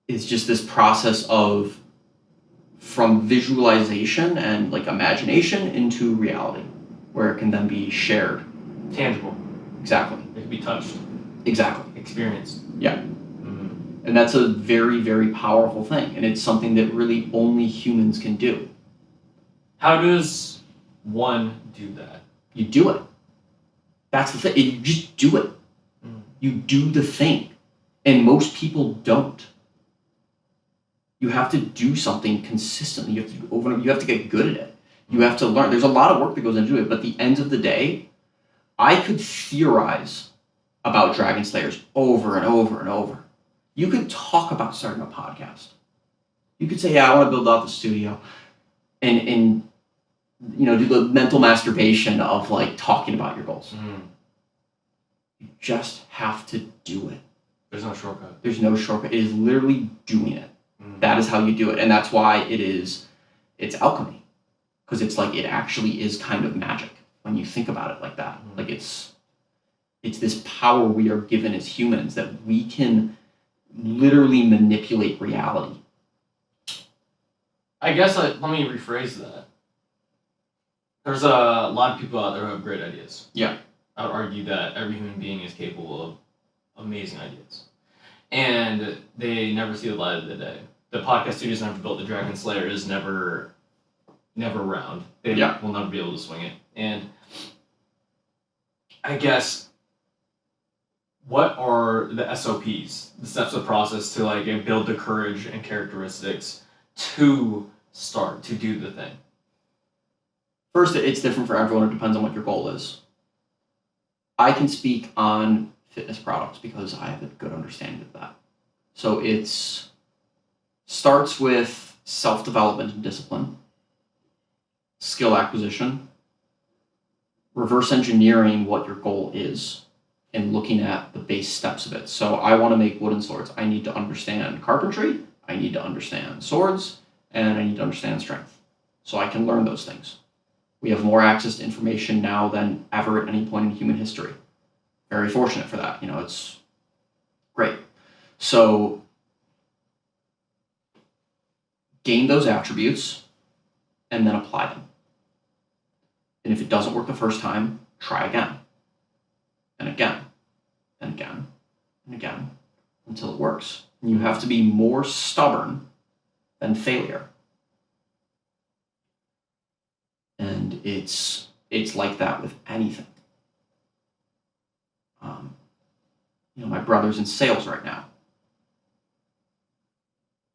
is just this process of from visualization and like imagination into reality, where it can then be shared. Tangible. Exactly. It can be touched. Exactly. Experienced. Yeah. And that's a very, very powerful thing. And it's something that really only humans can do. How does one do that? You do it. That's the thing. You just do it. You do the thing. And most people don't. You have to do something consistently. You have to do over and over. You have to get good at it. You have to learn. There's a lot of work that goes into it, but at the end of the day, I could theorize about Dragon Slayers over and over and over. You could talk about starting a podcast. You could say, yeah, I want to build out the studio. And do the mental masturbation of like talking about your goals. You just have to do it. There's no shortcut. There's no shortcut. It is literally doing it. That is how you do it. And that's why it's alchemy. Because it's like, it actually is kind of magic when you think about it like that. Like it's this power we are given as humans that we can literally manipulate reality. I guess let me rephrase that. There's a lot of people out there who have great ideas. Yeah. I would argue that every human being is capable of amazing ideas. And they never see the light of the day. The podcast studios never built the Dragon Slayer is never around. They will never be able to swing it. And I guess, what are the SOPs, the steps of process to like build the courage and characteristics to start to do the thing? First, it's different for everyone. It depends on what your goal is. I can speak on fitness products because I have a good understanding of that. So it starts with self-development and discipline, skill acquisition, reverse engineering what your goal is, and looking at the base steps of it. So I want to make wooden swords. I need to understand carpentry, I need to understand swords, and I need to understand strength. So I can learn those things. We have more access to information now than ever at any point in human history. Very fortunate for that. It's great. So gain those attributes and then apply them. And if it doesn't work the first time, try again. And again. And again. And again. Until it works. And you have to be more stubborn than failure. And it's like that with anything. My brother's in sales right now.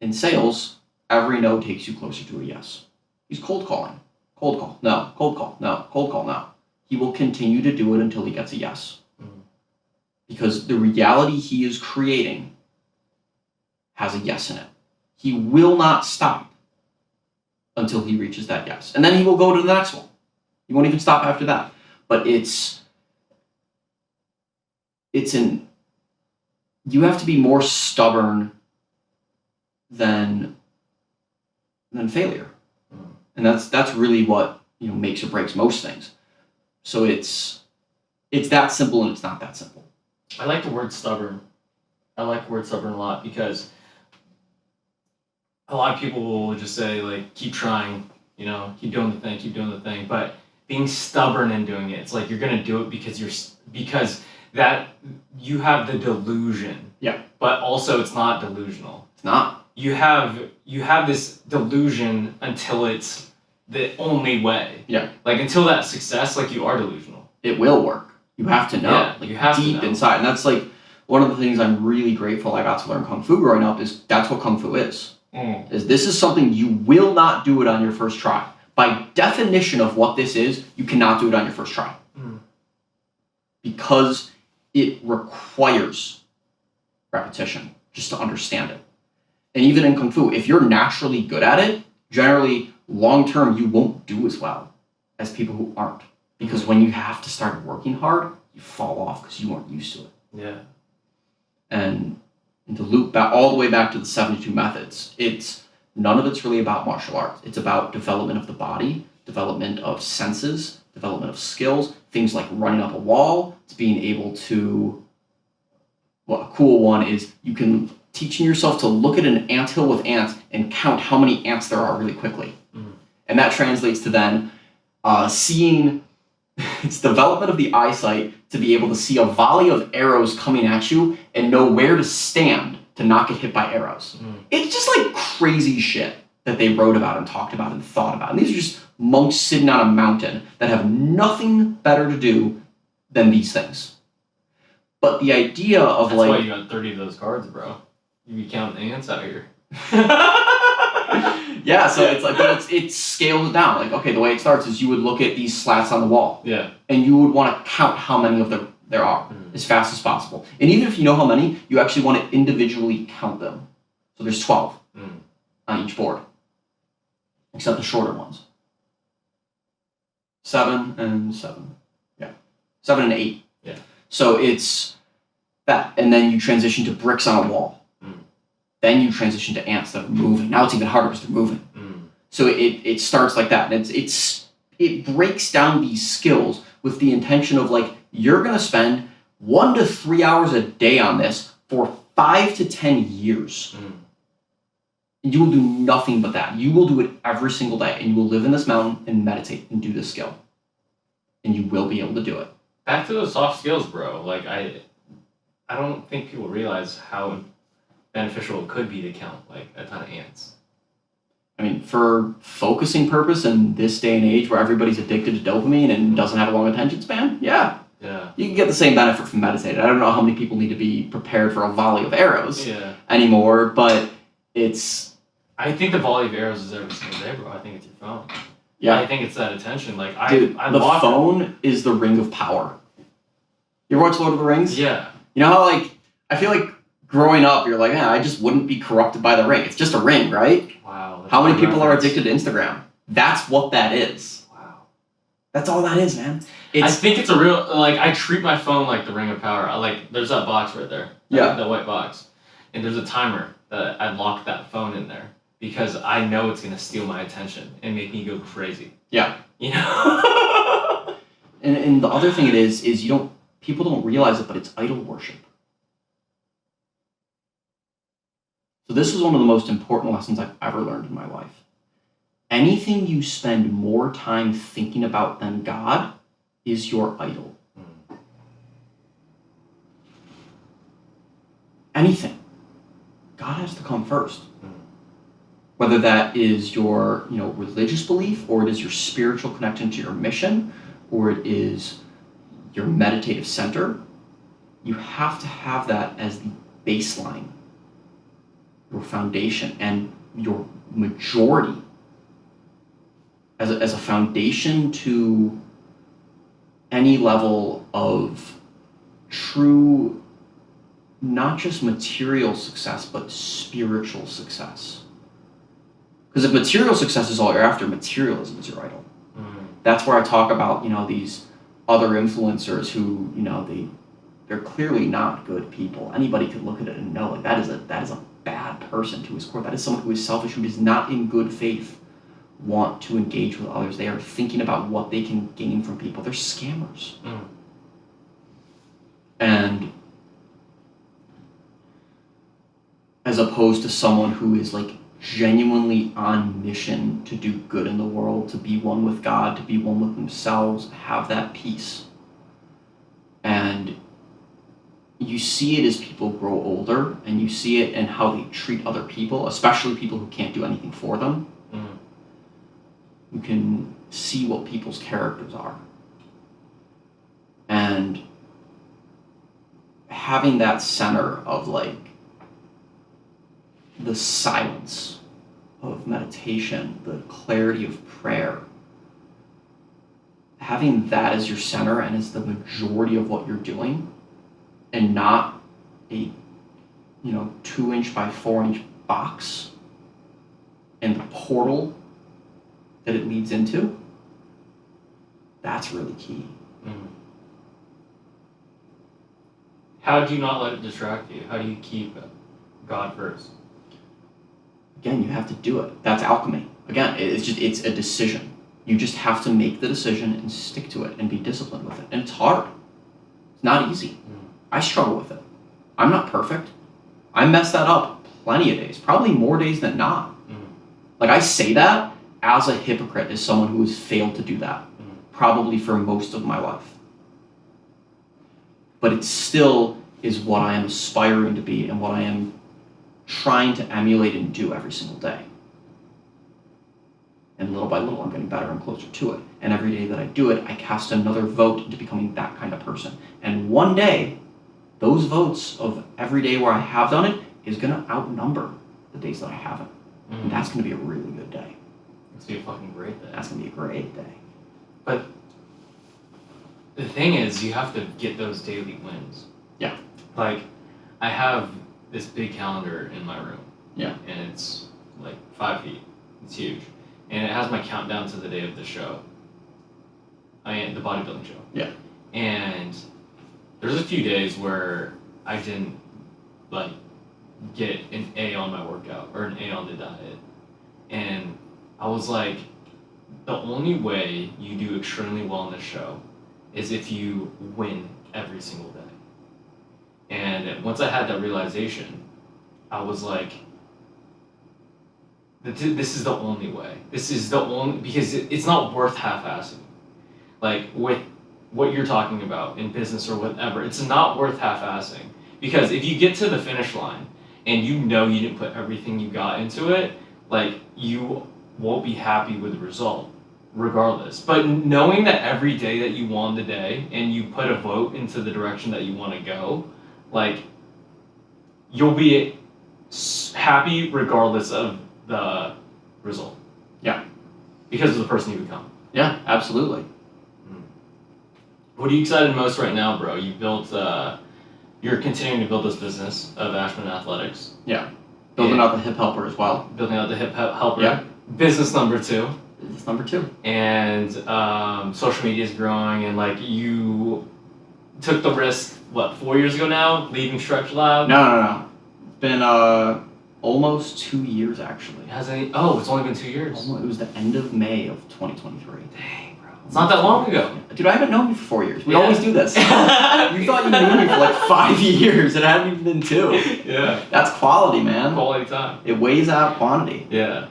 In sales, every no takes you closer to a yes. He's cold calling. Cold call, no. Cold call, no. Cold call, no. He will continue to do it until he gets a yes. Because the reality he is creating has a yes in it. He will not stop until he reaches that yes. And then he will go to the next one. He won't even stop after that. But you have to be more stubborn than failure. And that's really what makes or breaks most things. So it's that simple and it's not that simple. I like the word stubborn. I like the word stubborn a lot because a lot of people will just say like, keep trying, keep doing the thing. But being stubborn and doing it, it's like you're gonna do it because that you have the delusion. Yeah. But also it's not delusional. It's not. You have this delusion until it's the only way. Yeah. Like until that success, like you are delusional. It will work. You have to know. Yeah, like you have deep to know. Inside. And that's like one of the things I'm really grateful I got to learn Kung Fu growing up is that's what Kung Fu is. Is this is something you will not do it on your first try. By definition of what this is, you cannot do it on your first try. Because it requires repetition just to understand it. And even in Kung Fu, if you're naturally good at it, generally, long-term, you won't do as well as people who aren't. Because when you have to start working hard, you fall off because you weren't used to it. Yeah. And to loop back all the way back to the 72 methods, none of it's really about martial arts. It's about development of the body, development of senses, development of skills, things like running up a wall. It's being able to, a cool one is you can teaching yourself to look at an anthill with ants and count how many ants there are really quickly. And that translates to then seeing, it's development of the eyesight to be able to see a volley of arrows coming at you and know where to stand to not get hit by arrows. It's just like crazy shit that they wrote about and talked about and thought about. And these are just monks sitting on a mountain that have nothing better to do than these things. But the idea of That's why you got 30 of those cards, bro. You be counting ants out here. Yeah, so it's like it's scaled down. Like, okay, the way it starts is you would look at these slats on the wall. Yeah. And you would want to count how many of them there are as fast as possible. And even if you know how many, you actually want to individually count them. So there's 12 on each board, except the shorter ones. 7 and 7. Yeah. 7 and 8. Yeah. So it's that. And then you transition to bricks on a wall. Then you transition to ants that are moving. Now it's even harder because they're moving. So it starts like that. And it breaks down these skills with the intention of like, you're going to spend 1 to 3 hours a day on this for 5 to 10 years. And you will do nothing but that. You will do it every single day. And you will live in this mountain and meditate and do this skill. And you will be able to do it. Back to those soft skills, bro. Like, I don't think people realize how beneficial it could be to count like a ton of ants. I mean, for focusing purpose in this day and age where everybody's addicted to dopamine and doesn't have a long attention span, yeah. You can get the same benefit from meditating. I don't know how many people need to be prepared for a volley of arrows anymore, but it's... I think the volley of arrows is every single day, bro. I think it's your phone. Yeah. I think it's that attention. Like, Dude, the phone is the ring of power. You ever watch Lord of the Rings? Yeah. You know how, like, I feel like growing up, you're like, I just wouldn't be corrupted by the ring. It's just a ring, right? Wow. How many people are addicted to Instagram? That's what that is. Wow. That's all that is, man. I think it's a real, like, I treat my phone like the ring of power. There's that box right there. The white box. And there's a timer that I lock that phone in there because I know it's going to steal my attention and make me go crazy. Yeah. You know? and the other thing it is people don't realize it, but it's idol worship. So this is one of the most important lessons I've ever learned in my life. Anything you spend more time thinking about than God is your idol. Anything. God has to come first. Whether that is your religious belief, or it is your spiritual connection to your mission, or it is your meditative center, you have to have that as the baseline, your foundation, and your majority as a foundation to any level of true, not just material success, but spiritual success. Because if material success is all you're after, materialism is your idol. That's where I talk about, these other influencers who, they're clearly not good people. Anybody could look at it and know, like, that is a bad person to his core. That is someone who is selfish, who does not in good faith want to engage with others. They are thinking about what they can gain from people. They're scammers. And as opposed to someone who is like genuinely on mission to do good in the world, to be one with God, to be one with themselves, have that peace. And you see it as people grow older, and you see it in how they treat other people, especially people who can't do anything for them. You can see what people's characters are. And having that center of like the silence of meditation, the clarity of prayer, having that as your center and as the majority of what you're doing, and not a 2-inch by 4-inch box and the portal that it leads into, that's really key. How do you not let it distract you? How do you keep God first? Again, you have to do it. That's alchemy. Again, it's a decision. You just have to make the decision and stick to it and be disciplined with it. And it's hard. It's not easy. I struggle with it. I'm not perfect. I mess that up plenty of days, probably more days than not. Like, I say that as a hypocrite, as someone who has failed to do that, probably for most of my life. But it still is what I am aspiring to be and what I am trying to emulate and do every single day. And little by little, I'm getting better and closer to it. And every day that I do it, I cast another vote into becoming that kind of person. And one day, those votes of every day where I have done it is going to outnumber the days that I haven't. And that's going to be a really good day. It's gonna be a fucking great day. That's gonna be a great day. But the thing is, you have to get those daily wins. Yeah. Like, I have this big calendar in my room. Yeah. And it's like 5 feet. It's huge. And it has my countdown to the day of the show. The bodybuilding show. Yeah. And there's a few days where I didn't, like, get an A on my workout or an A on the diet. And I was like, the only way you do extremely well in this show is if you win every single day. And once I had that realization, I was like, this is the only way. This is the only, because it's not worth half-assing. Like, with what you're talking about in business or whatever, it's not worth half-assing. Because if you get to the finish line and you know you didn't put everything you got into it, like, you won't be happy with the result, regardless. But knowing that every day that you won the day and you put a vote into the direction that you want to go, like, you'll be happy regardless of the result. Yeah. Because of the person you become. Yeah, absolutely. What are you excited most right now, bro? You built, you're continuing to build this business of Ashman Athletics. Yeah. Building out the hip helper as well. Building out the hip helper. Yeah. Business number 2. Business number 2. And social media is growing, and like, you took the risk, 4 years ago now, leaving Stretch Lab? No. It's been almost 2 years, actually. It's only been 2 years. It was the end of May of 2023. Dang, bro. It's not that long ago. Dude, I haven't known you for 4 years. We always do this. You thought you knew me for like 5 years. It hadn't even been 2. Yeah. That's quality, man. Quality time. It weighs out quantity. Yeah.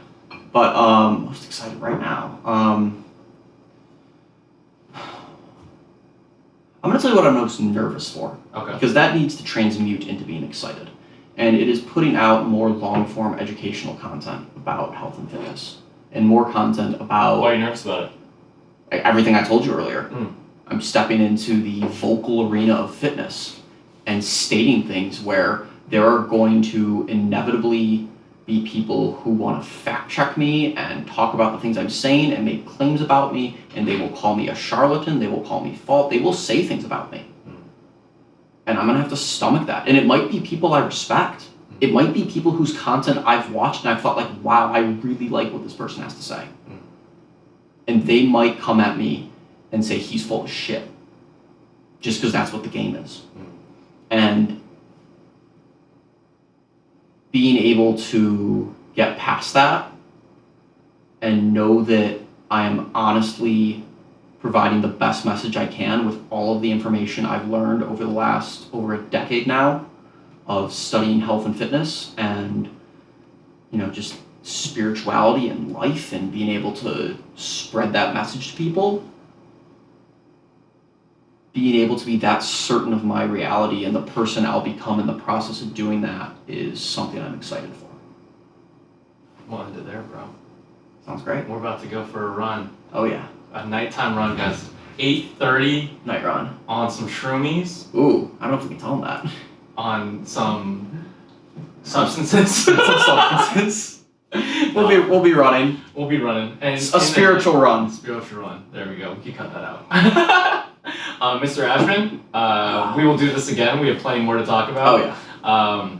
But most excited right now. I'm going to tell you what I'm most nervous for. Okay. Because that needs to transmute into being excited. And it is putting out more long-form educational content about health and fitness. And more content about... Why are you nervous about it? Everything I told you earlier. Mm. I'm stepping into the vocal arena of fitness and stating things where there are going to inevitably be people who want to fact check me and talk about the things I'm saying and make claims about me, and they will call me a charlatan, they will call me false, they will say things about me. And I'm going to have to stomach that. And it might be people I respect. It might be people whose content I've watched and I've thought, like, wow, I really like what this person has to say. And they might come at me and say he's full of shit. Just because that's what the game is. And being able to get past that and know that I am honestly providing the best message I can with all of the information I've learned over a decade now of studying health and fitness and, just spirituality and life, and being able to spread that message to people. Being able to be that certain of my reality and the person I'll become in the process of doing that is something I'm excited for. We'll end it there, bro. Sounds great. We're about to go for a run. Oh yeah. A nighttime run, guys. 8:30 Night run. on some shroomies. Ooh, I don't know if we can tell them that. On some substances. We'll be running. We'll be running. And A spiritual run. Spiritual run. There we go. We can cut that out. Mr. Ashman, we will do this again. We have plenty more to talk about. Oh yeah.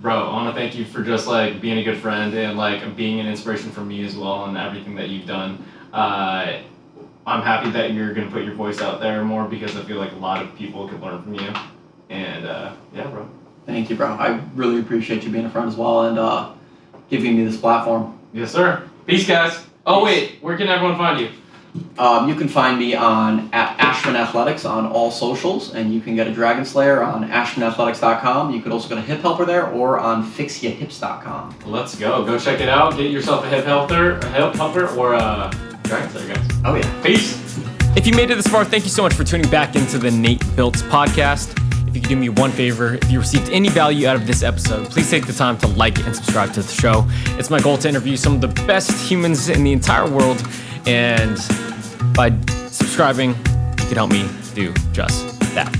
Bro, I want to thank you for just like being a good friend and like being an inspiration for me as well and everything that you've done. I'm happy that you're going to put your voice out there more because I feel like a lot of people could learn from you. And yeah, bro. Thank you, bro. I really appreciate you being a friend as well and giving me this platform. Yes, sir. Peace, guys. Oh, wait. Where can everyone find you? You can find me at Ashman Athletics on all socials, and you can get a Dragon Slayer on ashmanathletics.com. You could also get a hip helper there or on fixyahips.com. Let's go. Go check it out. Get yourself a hip helper or a Dragon Slayer, guys. Oh, yeah. Peace. If you made it this far, thank you so much for tuning back into the Nate Biltz podcast. If you could do me one favor, if you received any value out of this episode, please take the time to like and subscribe to the show. It's my goal to interview some of the best humans in the entire world, and by subscribing, you can help me do just that.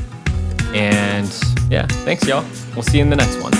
And yeah, thanks y'all. We'll see you in the next one.